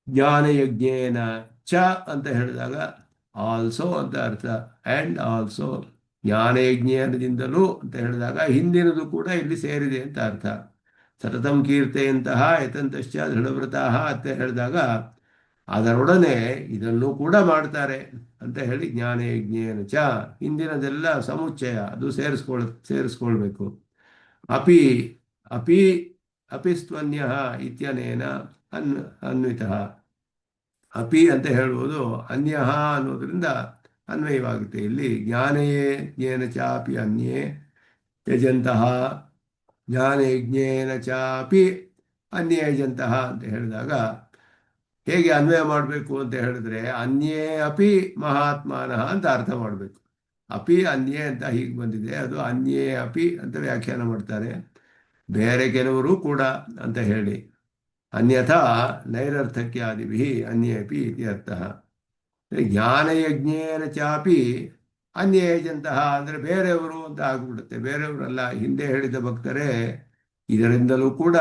A: ಜ್ಞಾನಯಜ್ಞೇನ ಚ ಅಂತ ಹೇಳಿದಾಗ ಆಲ್ಸೋ ಅಂತ ಅರ್ಥ, ಆ್ಯಂಡ್ ಆಲ್ಸೋ ಜ್ಞಾನಯಜ್ಞೇನದಿಂದಲೂ ಅಂತ ಹೇಳಿದಾಗ ಹಿಂದಿನದು ಕೂಡ ಇಲ್ಲಿ ಸೇರಿದೆ ಅಂತ ಅರ್ಥ. ಸತತಂ ಕೀರ್ತೆಯಂತಹ ಯತಂತಶ್ಚ ದೃಢವ್ರತಃ ಅಂತ ಹೇಳಿದಾಗ ಅದರೊಡನೆ ಇದನ್ನು ಕೂಡ ಮಾಡ್ತಾರೆ ಅಂತ ಹೇಳಿ ಜ್ಞಾನಯಜ್ಞೇನ ಚ ಹಿಂದಿನದೆಲ್ಲ ಸಮುಚ್ಚಯ, ಅದು ಸೇರಿಸ್ಕೊಳ್ಬೇಕು. ಅಪಿ ಅಪಿ ಅಪಿಸ್ತ್ವನ್ಯ ಇತ್ಯನೇನ ಅನ್ವಿತಃ. ಅಪಿ ಅಂತ ಹೇಳುವುದು ಅನ್ಯ ಅನ್ನೋದ್ರಿಂದ ಅನ್ವಯವಾಗುತ್ತೆ. ಇಲ್ಲಿ ಜ್ಞಾನಯೇ ಜ್ಞೇನ ಚಾಪಿ ಅನ್ಯೇ ಯಜಂತಹ ಜ್ಞಾನಯಜ್ಞೇನ ಚಾಪಿ ಅನ್ಯೇ ಯಜಂತಹ ಅಂತ ಹೇಳಿದಾಗ ಹೇಗೆ ಅನ್ವಯ ಮಾಡಬೇಕು ಅಂತ ಹೇಳಿದ್ರೆ ಅನ್ಯೇ ಅಪಿ ಮಹಾತ್ಮಾನಃ ಅಂತ ಅರ್ಥ ಮಾಡಬೇಕು. ಅಪಿ ಅನ್ಯೇ ಅಂತ ಹೀಗೆ ಬಂದಿದೆ, ಅದು ಅನ್ಯೇ ಅಪಿ ಅಂತ ವ್ಯಾಖ್ಯಾನ ಮಾಡ್ತಾರೆ. ಬೇರೆ ಕೆಲವರು ಕೂಡ ಅಂತ ಹೇಳಿ ಅನ್ಯಥಾ ನೈರರ್ಥಕ್ಯಾದಿಭಿ ಅನ್ಯೇಪಿ ಇತಿ ಅರ್ಥಃ. ಜ್ಞಾನಯಜ್ಞೇನ ಚಾಪಿ ಅನ್ಯೇಜಂತಹ ಅಂದರೆ ಬೇರೆಯವರು ಅಂತ ಆಗ್ಬಿಡುತ್ತೆ. ಬೇರೆಯವರಲ್ಲ, ಹಿಂದೆ ಹೇಳಿದ ಭಕ್ತರೇ ಇದರಿಂದಲೂ ಕೂಡ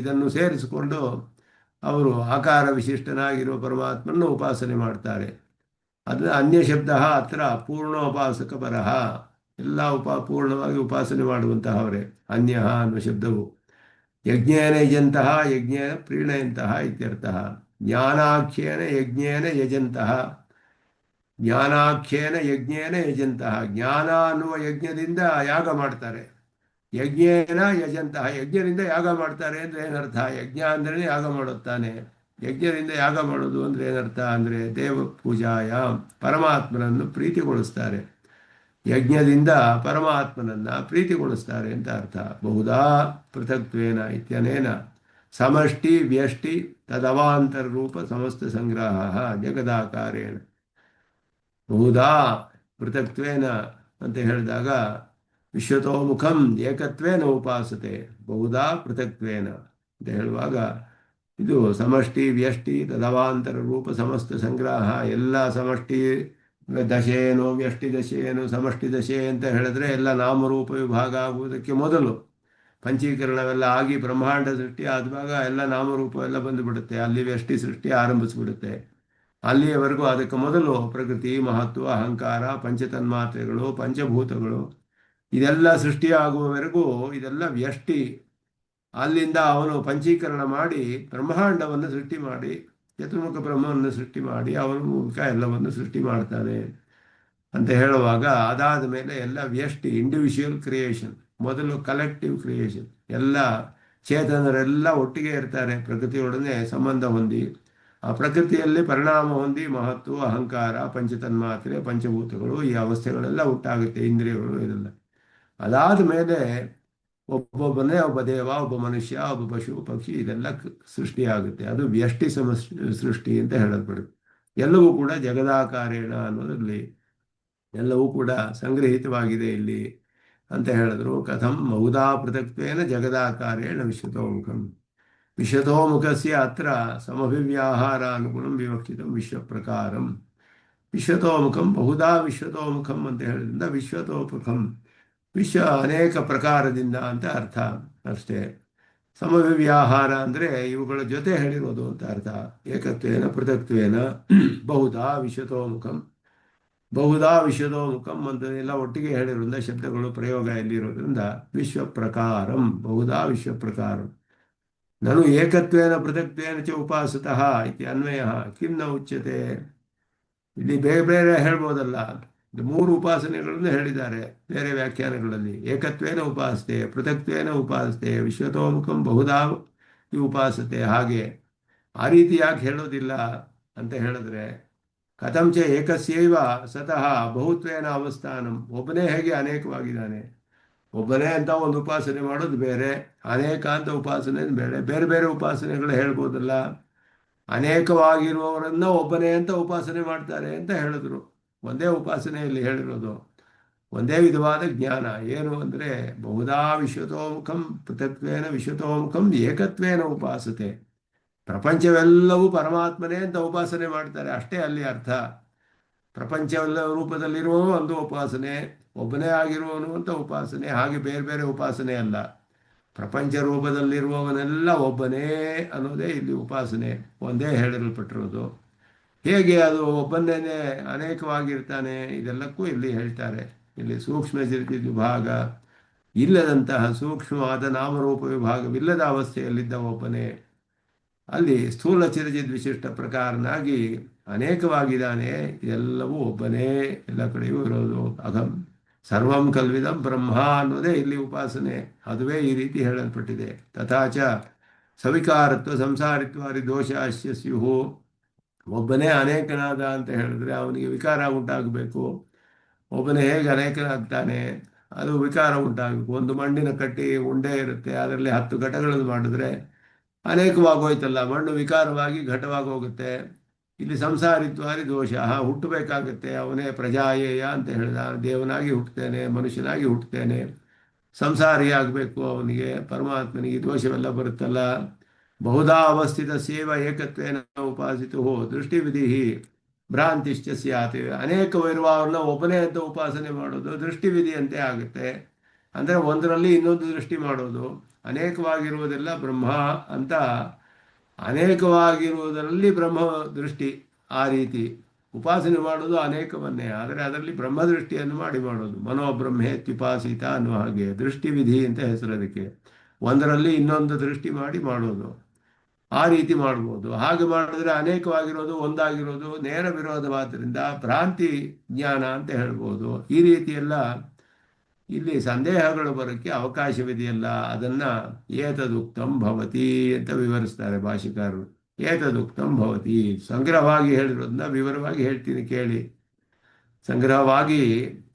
A: ಇದನ್ನು ಸೇರಿಸಿಕೊಂಡು ಅವರು ಆಕಾರ ವಿಶಿಷ್ಟನಾಗಿರುವ ಪರಮಾತ್ಮನ ಉಪಾಸನೆ ಮಾಡ್ತಾರೆ. ಅದನ್ನ ಅನ್ಯ ಶಬ್ದ ಹತ್ರ ಪೂರ್ಣೋಪಾಸಕ ಪರಹ, ಎಲ್ಲ ಪೂರ್ಣವಾಗಿ ಉಪಾಸನೆ ಮಾಡುವಂತಹವರೇ ಅನ್ಯ ಅನ್ನುವ ಶಬ್ದವು. ಯಜ್ಞೇನ ಯಜಂತಹ ಯಜ್ಞೇನ ಪ್ರೀಣಯಂತಹ ಇತ್ಯರ್ಥಃ. ಜ್ಞಾನಾಖ್ಯೇನ ಯಜ್ಞೇನ ಯಜಂತಹ, ಜ್ಞಾನಾಖ್ಯೇನ ಯಜ್ಞೇನ ಯಜಂತಹ, ಜ್ಞಾನ ಅನ್ನುವ ಯಜ್ಞದಿಂದ ಯಾಗ ಮಾಡ್ತಾರೆ. ಯಜ್ಞೇನ ಯಜಂತಹ, ಯಜ್ಞದಿಂದ ಯಾಗ ಮಾಡ್ತಾರೆ ಅಂದರೆ ಏನರ್ಥ? ಯಜ್ಞ ಅಂದ್ರೆ ಯಾಗ ಮಾಡುತ್ತಾನೆ. ಯಜ್ಞದಿಂದ ಯಾಗ ಮಾಡೋದು ಅಂದ್ರೆ ಏನರ್ಥ ಅಂದರೆ ದೇವ ಪೂಜಾಯ, ಪರಮಾತ್ಮನನ್ನು ಪ್ರೀತಿಗೊಳಿಸ್ತಾರೆ. ಯಜ್ಞದಿಂದ ಪರಮಾತ್ಮನನ್ನ ಪ್ರೀತಿಗೊಳಿಸ್ತಾರೆ ಅಂತ ಅರ್ಥ. ಬಹುಧಾ ಪೃಥಕ್ತ್ವೇನ ಇತ್ಯನೇನ ಸಮಷ್ಟಿ ವ್ಯಷ್ಟಿ ತದವಾಂತರ ರೂಪ ಸಮಸ್ತ ಸಂಗ್ರಹ ಜಗದಾಕಾರೇಣ. ಬಹುಧಾ ಪೃಥಕ್ತ್ವೇನ ಅಂತ ಹೇಳಿದಾಗ ವಿಶ್ವತೋಮುಖಂ ಏಕತ್ವೇನ ಉಪಾಸತೆ, ಬಹುಧಾ ಪೃಥಕ್ತ್ವೇನ ಅಂತ ಹೇಳುವಾಗ ಇದು ಸಮಷ್ಟಿ ವ್ಯಷ್ಟಿ ತದವಾಂತರ ರೂಪ ಸಮಸ್ತ ಸಂಗ್ರಹ, ಎಲ್ಲ ಸಮಷ್ಟಿ ದಶೆಯೇನು ವ್ಯಷ್ಟಿ ದಶೆಯೇನು ಸಮಷ್ಟಿ ದಶೆ ಅಂತ ಹೇಳಿದ್ರೆ ಎಲ್ಲ ನಾಮರೂಪ ವಿಭಾಗ ಆಗುವುದಕ್ಕೆ ಮೊದಲು ಪಂಚೀಕರಣವೆಲ್ಲ ಆಗಿ ಬ್ರಹ್ಮಾಂಡ ಸೃಷ್ಟಿ ಆದಾಗ ಎಲ್ಲ ನಾಮರೂಪ ಎಲ್ಲ ಬಂದುಬಿಡುತ್ತೆ. ಅಲ್ಲಿ ವ್ಯಷ್ಟಿ ಸೃಷ್ಟಿ ಆರಂಭಿಸ್ಬಿಡುತ್ತೆ. ಅಲ್ಲಿಯವರೆಗೂ ಅದಕ್ಕೆ ಮೊದಲು ಪ್ರಕೃತಿ ಮಹತ್ವ ಅಹಂಕಾರ ಪಂಚತನ್ಮಾತ್ರೆಗಳು ಪಂಚಭೂತಗಳು ಇದೆಲ್ಲ ಸೃಷ್ಟಿಯಾಗುವವರೆಗೂ ಇದೆಲ್ಲ ವ್ಯಷ್ಟಿ. ಅಲ್ಲಿಂದ ಅವನು ಪಂಚೀಕರಣ ಮಾಡಿ ಬ್ರಹ್ಮಾಂಡವನ್ನು ಸೃಷ್ಟಿ ಮಾಡಿ ಚತುರ್ಮುಖ ಬ್ರಹ್ಮವನ್ನು ಸೃಷ್ಟಿ ಮಾಡಿ ಅವನ ಮೂಲಕ ಎಲ್ಲವನ್ನು ಸೃಷ್ಟಿ ಮಾಡ್ತಾನೆ ಅಂತ ಹೇಳುವಾಗ ಅದಾದ ಮೇಲೆ ಎಲ್ಲ ವ್ಯಷ್ಟಿ ಇಂಡಿವಿಜುವಲ್ ಕ್ರಿಯೇಷನ್, ಮೊದಲು ಕಲೆಕ್ಟಿವ್ ಕ್ರಿಯೇಷನ್. ಎಲ್ಲ ಚೇತನರೆಲ್ಲ ಒಟ್ಟಿಗೆ ಇರ್ತಾರೆ, ಪ್ರಕೃತಿಯೊಡನೆ ಸಂಬಂಧ ಹೊಂದಿ ಆ ಪ್ರಕೃತಿಯಲ್ಲಿ ಪರಿಣಾಮ ಹೊಂದಿ ಮಹತ್ವ ಅಹಂಕಾರ ಪಂಚತನ್ಮಾತ್ರೆ ಪಂಚಭೂತಗಳು ಈ ಅವಸ್ಥೆಗಳೆಲ್ಲ ಉಂಟಾಗುತ್ತೆ, ಇಂದ್ರಿಯಗಳು ಇದೆಲ್ಲ. ಅದಾದ ಮೇಲೆ ಒಬ್ಬೊಬ್ಬನೇ ಒಬ್ಬ ದೇವ ಒಬ್ಬ ಮನುಷ್ಯ ಒಬ್ಬ ಪಶು ಪಕ್ಷಿ ಇದೆಲ್ಲ ಸೃಷ್ಟಿಯಾಗುತ್ತೆ. ಅದು ವ್ಯಷ್ಟಿ ಸೃಷ್ಟಿ ಅಂತ ಹೇಳಲ್ಪಡುತ್ತೆ. ಎಲ್ಲವೂ ಕೂಡ ಜಗದಾಕಾರೇಣ ಅನ್ನೋದ್ರಲ್ಲಿ ಎಲ್ಲವೂ ಕೂಡ ಸಂಗ್ರಹಿತವಾಗಿದೆ ಇಲ್ಲಿ ಅಂತ ಹೇಳಿದ್ರು. ಕಥಂ ಬಹುಧಾ ಪೃಥಕ್ತ್ವೇನ ಜಗದಾಕಾರೇಣ ವಿಶ್ವತೋಮುಖಂ. ವಿಶ್ವತೋಮುಖಸ್ಯ ಅತ್ರ ಸಮಭಿವ್ಯಾಹಾರಾನುಗುಣಂ ವಿವಕ್ಷಿತಂ ವಿಶ್ವಪ್ರಕಾರಂ. ವಿಶ್ವತೋಮುಖಂ ಬಹುಧಾ ವಿಶ್ವತೋಮುಖಂ ಅಂತ ಹೇಳಿದ್ರಿಂದ ವಿಶ್ವತೋಮುಖಂ, ವಿಶ್ವ ಅನೇಕ ಪ್ರಕಾರದಿಂದ ಅಂತ ಅರ್ಥ ಅಷ್ಟೇ. ಸಮವ್ಯಾಹಾರ ಅಂದರೆ ಇವುಗಳ ಜೊತೆ ಹೇಳಿರೋದು ಅಂತ ಅರ್ಥ. ಏಕತ್ವೇನ ಪೃಥಕ್ತ್ವೇನ ಬಹುಧಾ ವಿಶ್ವತೋಮುಖಂ, ಬಹುಧಾ ವಿಶ್ವತೋಮುಖಂ ಅಂತ ಎಲ್ಲ ಒಟ್ಟಿಗೆ ಹೇಳಿರೋದ್ರಿಂದ ಶಬ್ದಗಳು ಪ್ರಯೋಗ ಎಲ್ಲಿರೋದ್ರಿಂದ ವಿಶ್ವಪ್ರಕಾರಂ, ಬಹುಧಾ ವಿಶ್ವಪ್ರಕಾರಂ. ನನು ಏಕತ್ವೇನ ಪೃಥಕ್ತ್ವೇನ ಚ ಉಪಾಸತಃ ಇತಿ ಅನ್ವಯ ಕಿಂ ನ ಉಚ್ಯತೆ. ಇಲ್ಲಿ ಬೇರೆ ಬೇರೆ ಹೇಳ್ಬೋದಲ್ಲ. ಮೂರು ಉಪಾಸನೆಗಳನ್ನು ಹೇಳಿದ್ದಾರೆ ಬೇರೆ ವ್ಯಾಖ್ಯಾನಗಳಲ್ಲಿ. ಏಕತ್ವೇನ ಉಪಾಸತೆ, ಪೃಥಕ್ತ್ವೇನ ಉಪಾಸತೆ, ವಿಶ್ವತೋಮುಖಂ ಬಹುಧಾ ಉಪಾಸತೆ. ಹಾಗೆ ಆ ರೀತಿ ಯಾಕೆ ಹೇಳೋದಿಲ್ಲ ಅಂತ ಹೇಳಿದ್ರೆ, ಕಥಂಚ ಏಕಸ್ಯೈವ ಸತಃ ಬಹುತ್ವೇನ ಅವಸ್ಥಾನಂ. ಒಬ್ಬನೇ ಹೇಗೆ ಅನೇಕವಾಗಿದ್ದಾನೆ. ಒಬ್ಬನೇ ಅಂತ ಒಂದು ಉಪಾಸನೆ ಮಾಡೋದು ಬೇರೆ, ಅನೇಕ ಅಂತ ಉಪಾಸನೆ ಬೇರೆ. ಬೇರೆ ಬೇರೆ ಉಪಾಸನೆಗಳು ಹೇಳ್ಬೋದಲ್ಲ. ಅನೇಕವಾಗಿರುವವರನ್ನ ಒಬ್ಬನೇ ಅಂತ ಉಪಾಸನೆ ಮಾಡ್ತಾರೆ ಅಂತ ಹೇಳಿದ್ರು. ಒಂದೇ ಉಪಾಸನೆಯಲ್ಲಿ ಹೇಳಿರೋದು ಒಂದೇ ವಿಧವಾದ ಜ್ಞಾನ. ಏನು ಅಂದರೆ ಬಹುಧಾ ವಿಶ್ವತೋಮುಖಂ ಪೃಥಕ್ತ್ವೇನ ವಿಶ್ವತೋಮುಖಂ ಏಕತ್ವೇನ ಉಪಾಸತೆ. ಪ್ರಪಂಚವೆಲ್ಲವೂ ಪರಮಾತ್ಮನೇ ಅಂತ ಉಪಾಸನೆ ಮಾಡ್ತಾರೆ ಅಷ್ಟೇ ಅಲ್ಲಿ ಅರ್ಥ. ಪ್ರಪಂಚವೆಲ್ಲ ರೂಪದಲ್ಲಿರುವವನು ಒಂದು ಉಪಾಸನೆ, ಒಬ್ಬನೇ ಆಗಿರುವವನು ಅಂತ ಉಪಾಸನೆ. ಹಾಗೆ ಬೇರೆ ಬೇರೆ ಉಪಾಸನೆ ಅಲ್ಲ. ಪ್ರಪಂಚ ರೂಪದಲ್ಲಿರುವವನೆಲ್ಲ ಒಬ್ಬನೇ ಅನ್ನೋದೇ ಇಲ್ಲಿ ಉಪಾಸನೆ, ಒಂದೇ ಹೇಳಿರಲ್ಪಟ್ಟಿರೋದು. ಹೇಗೆ ಅದು ಒಬ್ಬನೇ ಅನೇಕವಾಗಿರ್ತಾನೆ, ಇದೆಲ್ಲಕ್ಕೂ ಇಲ್ಲಿ ಹೇಳ್ತಾರೆ. ಇಲ್ಲಿ ಸೂಕ್ಷ್ಮ ಚರಿತ್ರೆ ವಿಭಾಗ ಇಲ್ಲದಂತಹ ಸೂಕ್ಷ್ಮವಾದ ನಾಮರೂಪ ವಿಭಾಗವಿಲ್ಲದ ಅವಸ್ಥೆಯಲ್ಲಿದ್ದ ಒಬ್ಬನೇ. ಅಲ್ಲಿ ಸ್ಥೂಲ ಚಿರಚಿದ್ ವಿಶಿಷ್ಟ ಪ್ರಕಾರನಾಗಿ ಅನೇಕವಾಗಿದ್ದಾನೆ. ಇದೆಲ್ಲವೂ ಒಬ್ಬನೇ ಎಲ್ಲ ಕಡೆಯೂ ಇರೋದು. ಅಹಂ ಸರ್ವಂ ಕಲ್ವಿದಂ ಬ್ರಹ್ಮ ಅನ್ನೋದೇ ಇಲ್ಲಿ ಉಪಾಸನೆ. ಅದುವೇ ಈ ರೀತಿ ಹೇಳಲ್ಪಟ್ಟಿದೆ. ತಥಾಚ ಸವಿಕಾರತ್ವ ಸಂಸಾರಿತ್ವಾದಿ ದೋಷ ಅಸ್ಯ ಸ್ಯುಹು. ಒಬ್ಬನೇ ಅನೇಕನಾದ ಅಂತ ಹೇಳಿದ್ರೆ ಅವನಿಗೆ ವಿಕಾರ ಉಂಟಾಗಬೇಕು. ಒಬ್ಬನೇ ಹೇಗೆ ಅನೇಕನಾಗ್ತಾನೆ, ಅದು ವಿಕಾರ ಉಂಟಾಗಬೇಕು. ಒಂದು ಮಣ್ಣಿನ ಕಟ್ಟಿ ಉಂಡೆ ಇರುತ್ತೆ, ಅದರಲ್ಲಿ 10 ಘಟಗಳನ್ನು ಮಾಡಿದ್ರೆ ಅನೇಕವಾಗೋಯ್ತಲ್ಲ, ಮಣ್ಣು ವಿಕಾರವಾಗಿ ಘಟವಾಗಿ ಹೋಗುತ್ತೆ. ಇಲ್ಲಿ ಸಂಸಾರಿತ್ವಾದಿ ದೋಷ, ಹುಟ್ಟಬೇಕಾಗತ್ತೆ. ಅವನೇ ಪ್ರಜಾಯೇಯ ಅಂತ ಹೇಳಿದ, ದೇವನಾಗಿ ಹುಟ್ಟುತ್ತೇನೆ, ಮನುಷ್ಯನಾಗಿ ಹುಟ್ಟುತ್ತೇನೆ, ಸಂಸಾರಿ ಆಗಬೇಕು ಅವನಿಗೆ. ಪರಮಾತ್ಮನಿಗೆ ದೋಷವೆಲ್ಲ ಬರುತ್ತಲ್ಲ. ಬಹುಧಾ ಅವಸ್ಥಿತ ಸೇವ ಏಕತ್ವೇನ ಉಪಾಸಿತು ದೃಷ್ಟಿವಿಧಿ ಭ್ರಾಂತಿಶ್ಚ ಸ್ಯಾತ್. ಅನೇಕವಿರುವವ್ರನ್ನ ಒಬ್ಬನೇ ಅಂತ ಉಪಾಸನೆ ಮಾಡೋದು ದೃಷ್ಟಿವಿಧಿಯಂತೆ ಆಗುತ್ತೆ. ಅಂದರೆ ಒಂದರಲ್ಲಿ ಇನ್ನೊಂದು ದೃಷ್ಟಿ ಮಾಡೋದು. ಅನೇಕವಾಗಿರುವುದೆಲ್ಲ ಬ್ರಹ್ಮ ಅಂತ, ಅನೇಕವಾಗಿರುವುದರಲ್ಲಿ ಬ್ರಹ್ಮ ದೃಷ್ಟಿ. ಆ ರೀತಿ ಉಪಾಸನೆ ಮಾಡೋದು ಅನೇಕವನ್ನೇ, ಆದರೆ ಅದರಲ್ಲಿ ಬ್ರಹ್ಮದೃಷ್ಟಿಯನ್ನು ಮಾಡಿ ಮಾಡೋದು. ಮನೋಬ್ರಹ್ಮೇತ್ಯುಪಾಸಿತ ಅನ್ನುವ ಹಾಗೆ ದೃಷ್ಟಿವಿಧಿ ಅಂತ ಹೆಸರು ಅದಕ್ಕೆ. ಒಂದರಲ್ಲಿ ಇನ್ನೊಂದು ದೃಷ್ಟಿ ಮಾಡಿ ಮಾಡೋದು. ಆ ರೀತಿ ಮಾಡ್ಬೋದು. ಹಾಗೆ ಮಾಡಿದ್ರೆ ಅನೇಕವಾಗಿರೋದು ಒಂದಾಗಿರೋದು ನೇರ ವಿರೋಧವಾದ್ದರಿಂದ ಭ್ರಾಂತಿ ಜ್ಞಾನ ಅಂತ ಹೇಳ್ಬೋದು. ಈ ರೀತಿಯೆಲ್ಲ ಇಲ್ಲಿ ಸಂದೇಹಗಳು ಬರೋಕ್ಕೆ ಅವಕಾಶವಿದೆಯಲ್ಲ, ಅದನ್ನು ಏತದುಕ್ತಂ ಭವತಿ ಅಂತ ವಿವರಿಸ್ತಾರೆ ಭಾಷಿಕಾರರು. ಏತದುಕ್ತಂ ಭವತಿ, ಸಂಗ್ರಹವಾಗಿ ಹೇಳಿರೋದನ್ನ ವಿವರವಾಗಿ ಹೇಳ್ತೀನಿ ಕೇಳಿ. ಸಂಗ್ರಹವಾಗಿ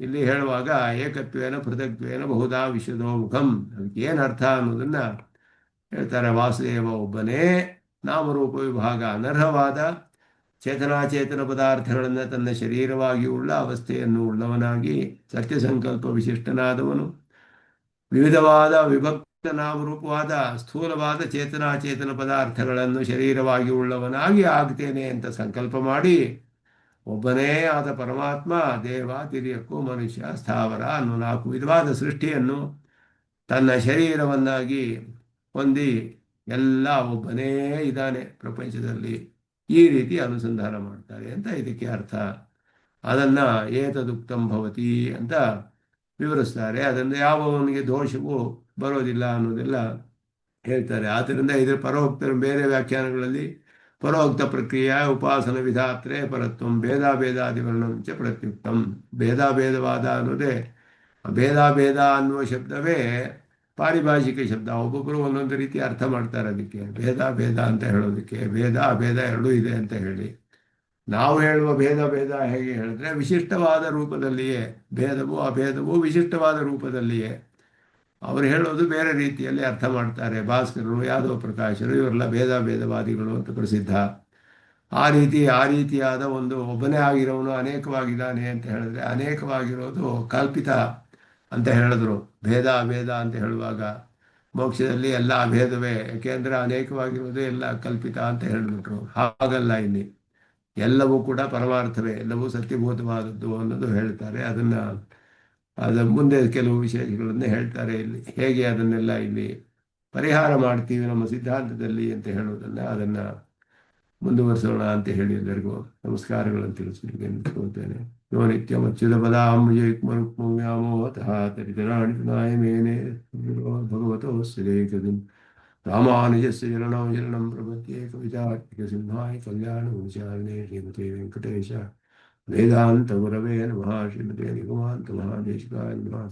A: ಇಲ್ಲಿ ಹೇಳುವಾಗ ಏಕತ್ವೇನ ಪೃಥಕ್ತ್ವೇನ ಬಹುಧಾ ವಿಶ್ವತೋಮುಖಂ, ಅದಕ್ಕೆ ಏನು ಅರ್ಥ ಅನ್ನೋದನ್ನು ಹೇಳ್ತಾರೆ. ವಾಸುದೇವ ಒಬ್ಬನೇ, ನಾಮರೂಪ ವಿಭಾಗ ಅನರ್ಹವಾದ ಚೇತನಾಚೇತನ ಪದಾರ್ಥಗಳನ್ನು ತನ್ನ ಶರೀರವಾಗಿ ಉಳ್ಳ ಅವಸ್ಥೆಯನ್ನು ಉಳ್ಳವನಾಗಿ ಸತ್ಯ ಸಂಕಲ್ಪ ವಿಶಿಷ್ಟನಾದವನು, ವಿವಿಧವಾದ ವಿಭಕ್ತ ನಾಮರೂಪವಾದ ಸ್ಥೂಲವಾದ ಚೇತನಾಚೇತನ ಪದಾರ್ಥಗಳನ್ನು ಶರೀರವಾಗಿ ಉಳ್ಳವನಾಗಿ ಆಗ್ತೇನೆ ಅಂತ ಸಂಕಲ್ಪ ಮಾಡಿ ಒಬ್ಬನೇ ಆದ ಪರಮಾತ್ಮ ದೇವ, ತಿರ್ಯಕ್ಕೂ, ಮನುಷ್ಯ, ಸ್ಥಾವರ ಅನ್ನೋ 4 ವಿಧವಾದ ಸೃಷ್ಟಿಯನ್ನು ತನ್ನ ಶರೀರವನ್ನಾಗಿ ಹೊಂದಿ ಎಲ್ಲ ಒಬ್ಬನೇ ಇದ್ದಾನೆ ಪ್ರಪಂಚದಲ್ಲಿ. ಈ ರೀತಿ ಅನುಸಂಧಾನ ಮಾಡ್ತಾರೆ ಅಂತ ಇದಕ್ಕೆ ಅರ್ಥ. ಅದನ್ನು ಏತದುಕ್ತಂ ಭವತಿ ಅಂತ ವಿವರಿಸ್ತಾರೆ. ಅದನ್ನು ಯಾವನಿಗೆ ದೋಷವೂ ಬರೋದಿಲ್ಲ ಅನ್ನೋದೆಲ್ಲ ಹೇಳ್ತಾರೆ. ಆದ್ದರಿಂದ ಇದರ ಪರೋಕ್ತ ಬೇರೆ ವ್ಯಾಖ್ಯಾನಗಳಲ್ಲಿ ಪರೋಕ್ತ ಪ್ರಕ್ರಿಯೆ ಉಪಾಸನ ವಿಧಾತ್ರೆ ಪರತ್ವಂ ಭೇದಾಭೇದಾದಿವರ್ಣಂಚ ಪ್ರತ್ಯುಕ್ತಂ. ಭೇದಾಭೇದವಾದ ಅನ್ನೋದೇ, ಭೇದಾಭೇದ ಅನ್ನುವ ಶಬ್ದವೇ ಪಾರಿಭಾಷಿಕ ಶಬ್ದ. ಒಬ್ಬೊಬ್ಬರು ಒಂದೊಂದು ರೀತಿ ಅರ್ಥ ಮಾಡ್ತಾರೆ ಅದಕ್ಕೆ. ಭೇದ ಅಂತ ಹೇಳೋದಕ್ಕೆ ಭೇದ ಅಭೇದ ಎರಡೂ ಇದೆ ಅಂತ ಹೇಳಿ. ನಾವು ಹೇಳುವ ಭೇದ ಹೇಗೆ ಹೇಳಿದ್ರೆ ವಿಶಿಷ್ಟವಾದ ರೂಪದಲ್ಲಿಯೇ, ಭೇದವೂ ಅಭೇದವೂ ವಿಶಿಷ್ಟವಾದ ರೂಪದಲ್ಲಿಯೇ. ಅವರು ಹೇಳೋದು ಬೇರೆ ರೀತಿಯಲ್ಲಿ ಅರ್ಥ ಮಾಡ್ತಾರೆ. ಭಾಸ್ಕರರು, ಯಾದವ ಪ್ರಕಾಶರು ಇವರೆಲ್ಲ ಭೇದವಾದಿಗಳು ಅಂತ ಪ್ರಸಿದ್ಧ. ಆ ರೀತಿಯಾದ ಒಂದು ಒಬ್ಬನೇ ಆಗಿರೋನು ಅನೇಕವಾಗಿದ್ದಾನೆ ಅಂತ ಹೇಳಿದ್ರೆ ಅನೇಕವಾಗಿರೋದು ಕಲ್ಪಿತ ಅಂತ ಹೇಳಿದ್ರು. ಭೇದ ಅಭೇದ ಅಂತ ಹೇಳುವಾಗ ಮೋಕ್ಷದಲ್ಲಿ ಎಲ್ಲ ಅಭೇದವೇ, ಯಾಕೆಂದ್ರೆ ಅನೇಕವಾಗಿರುವುದೇ ಎಲ್ಲ ಕಲ್ಪಿತ ಅಂತ ಹೇಳಿಬಿಟ್ರು. ಹಾಗಲ್ಲ, ಇಲ್ಲಿ ಎಲ್ಲವೂ ಕೂಡ ಪರಮಾರ್ಥವೇ, ಎಲ್ಲವೂ ಸತ್ಯಭೂತವಾದದ್ದು ಅನ್ನೋದು ಹೇಳ್ತಾರೆ. ಅದರ ಮುಂದೆ ಕೆಲವು ವಿಷಯಗಳನ್ನು ಹೇಳ್ತಾರೆ ಇಲ್ಲಿ, ಹೇಗೆ ಅದನ್ನೆಲ್ಲ ಇಲ್ಲಿ ಪರಿಹಾರ ಮಾಡ್ತೀವಿ ನಮ್ಮ ಸಿದ್ಧಾಂತದಲ್ಲಿ ಅಂತ ಹೇಳುವುದನ್ನು, ಅದನ್ನು ಮುಂದುವರಿಸೋಣ ಅಂತ ಹೇಳಿ ಎಲ್ಲರಿಗೂ ನಮಸ್ಕಾರಗಳನ್ನು ತಿಳಿಸಲಿಕ್ಕೆ ನಿಂತ್ಕೊಳ್ತೇನೆ. ಯೋ ನಿತ್ಯಂ ಅಚ್ಯುತ ಪದಾಂಬುಜಯುಗ್ಮರುಕ್ಮವ್ಯಾಮೋಹತಃ ತರಿತರಾಣಿ ತೃಣಾಯ ಮೇನೆ ಭಗವತೋ ಶ್ರೀಕೃತಿಂ ರಾಮಾನುಜಸ್ಯ ಚರಣೌ ಶರಣಂ ಪ್ರಪದ್ಯೆ. ಕವಿತಾರ್ಕಿಕ ಸಿಂಹಾಯ ಕಲ್ಯಾಣಗುಣಶಾಲಿನೇ ಶ್ರೀಮತೆ ವೆಂಕಟೇಶ ವೇದಾಂತ ಗುರವೇ ನಮಃ. ಶ್ರೀಮತೆ ನಿಗಮಾಂತ ಮಹಾದೇಶಿಕಾಯ ನಮಃ.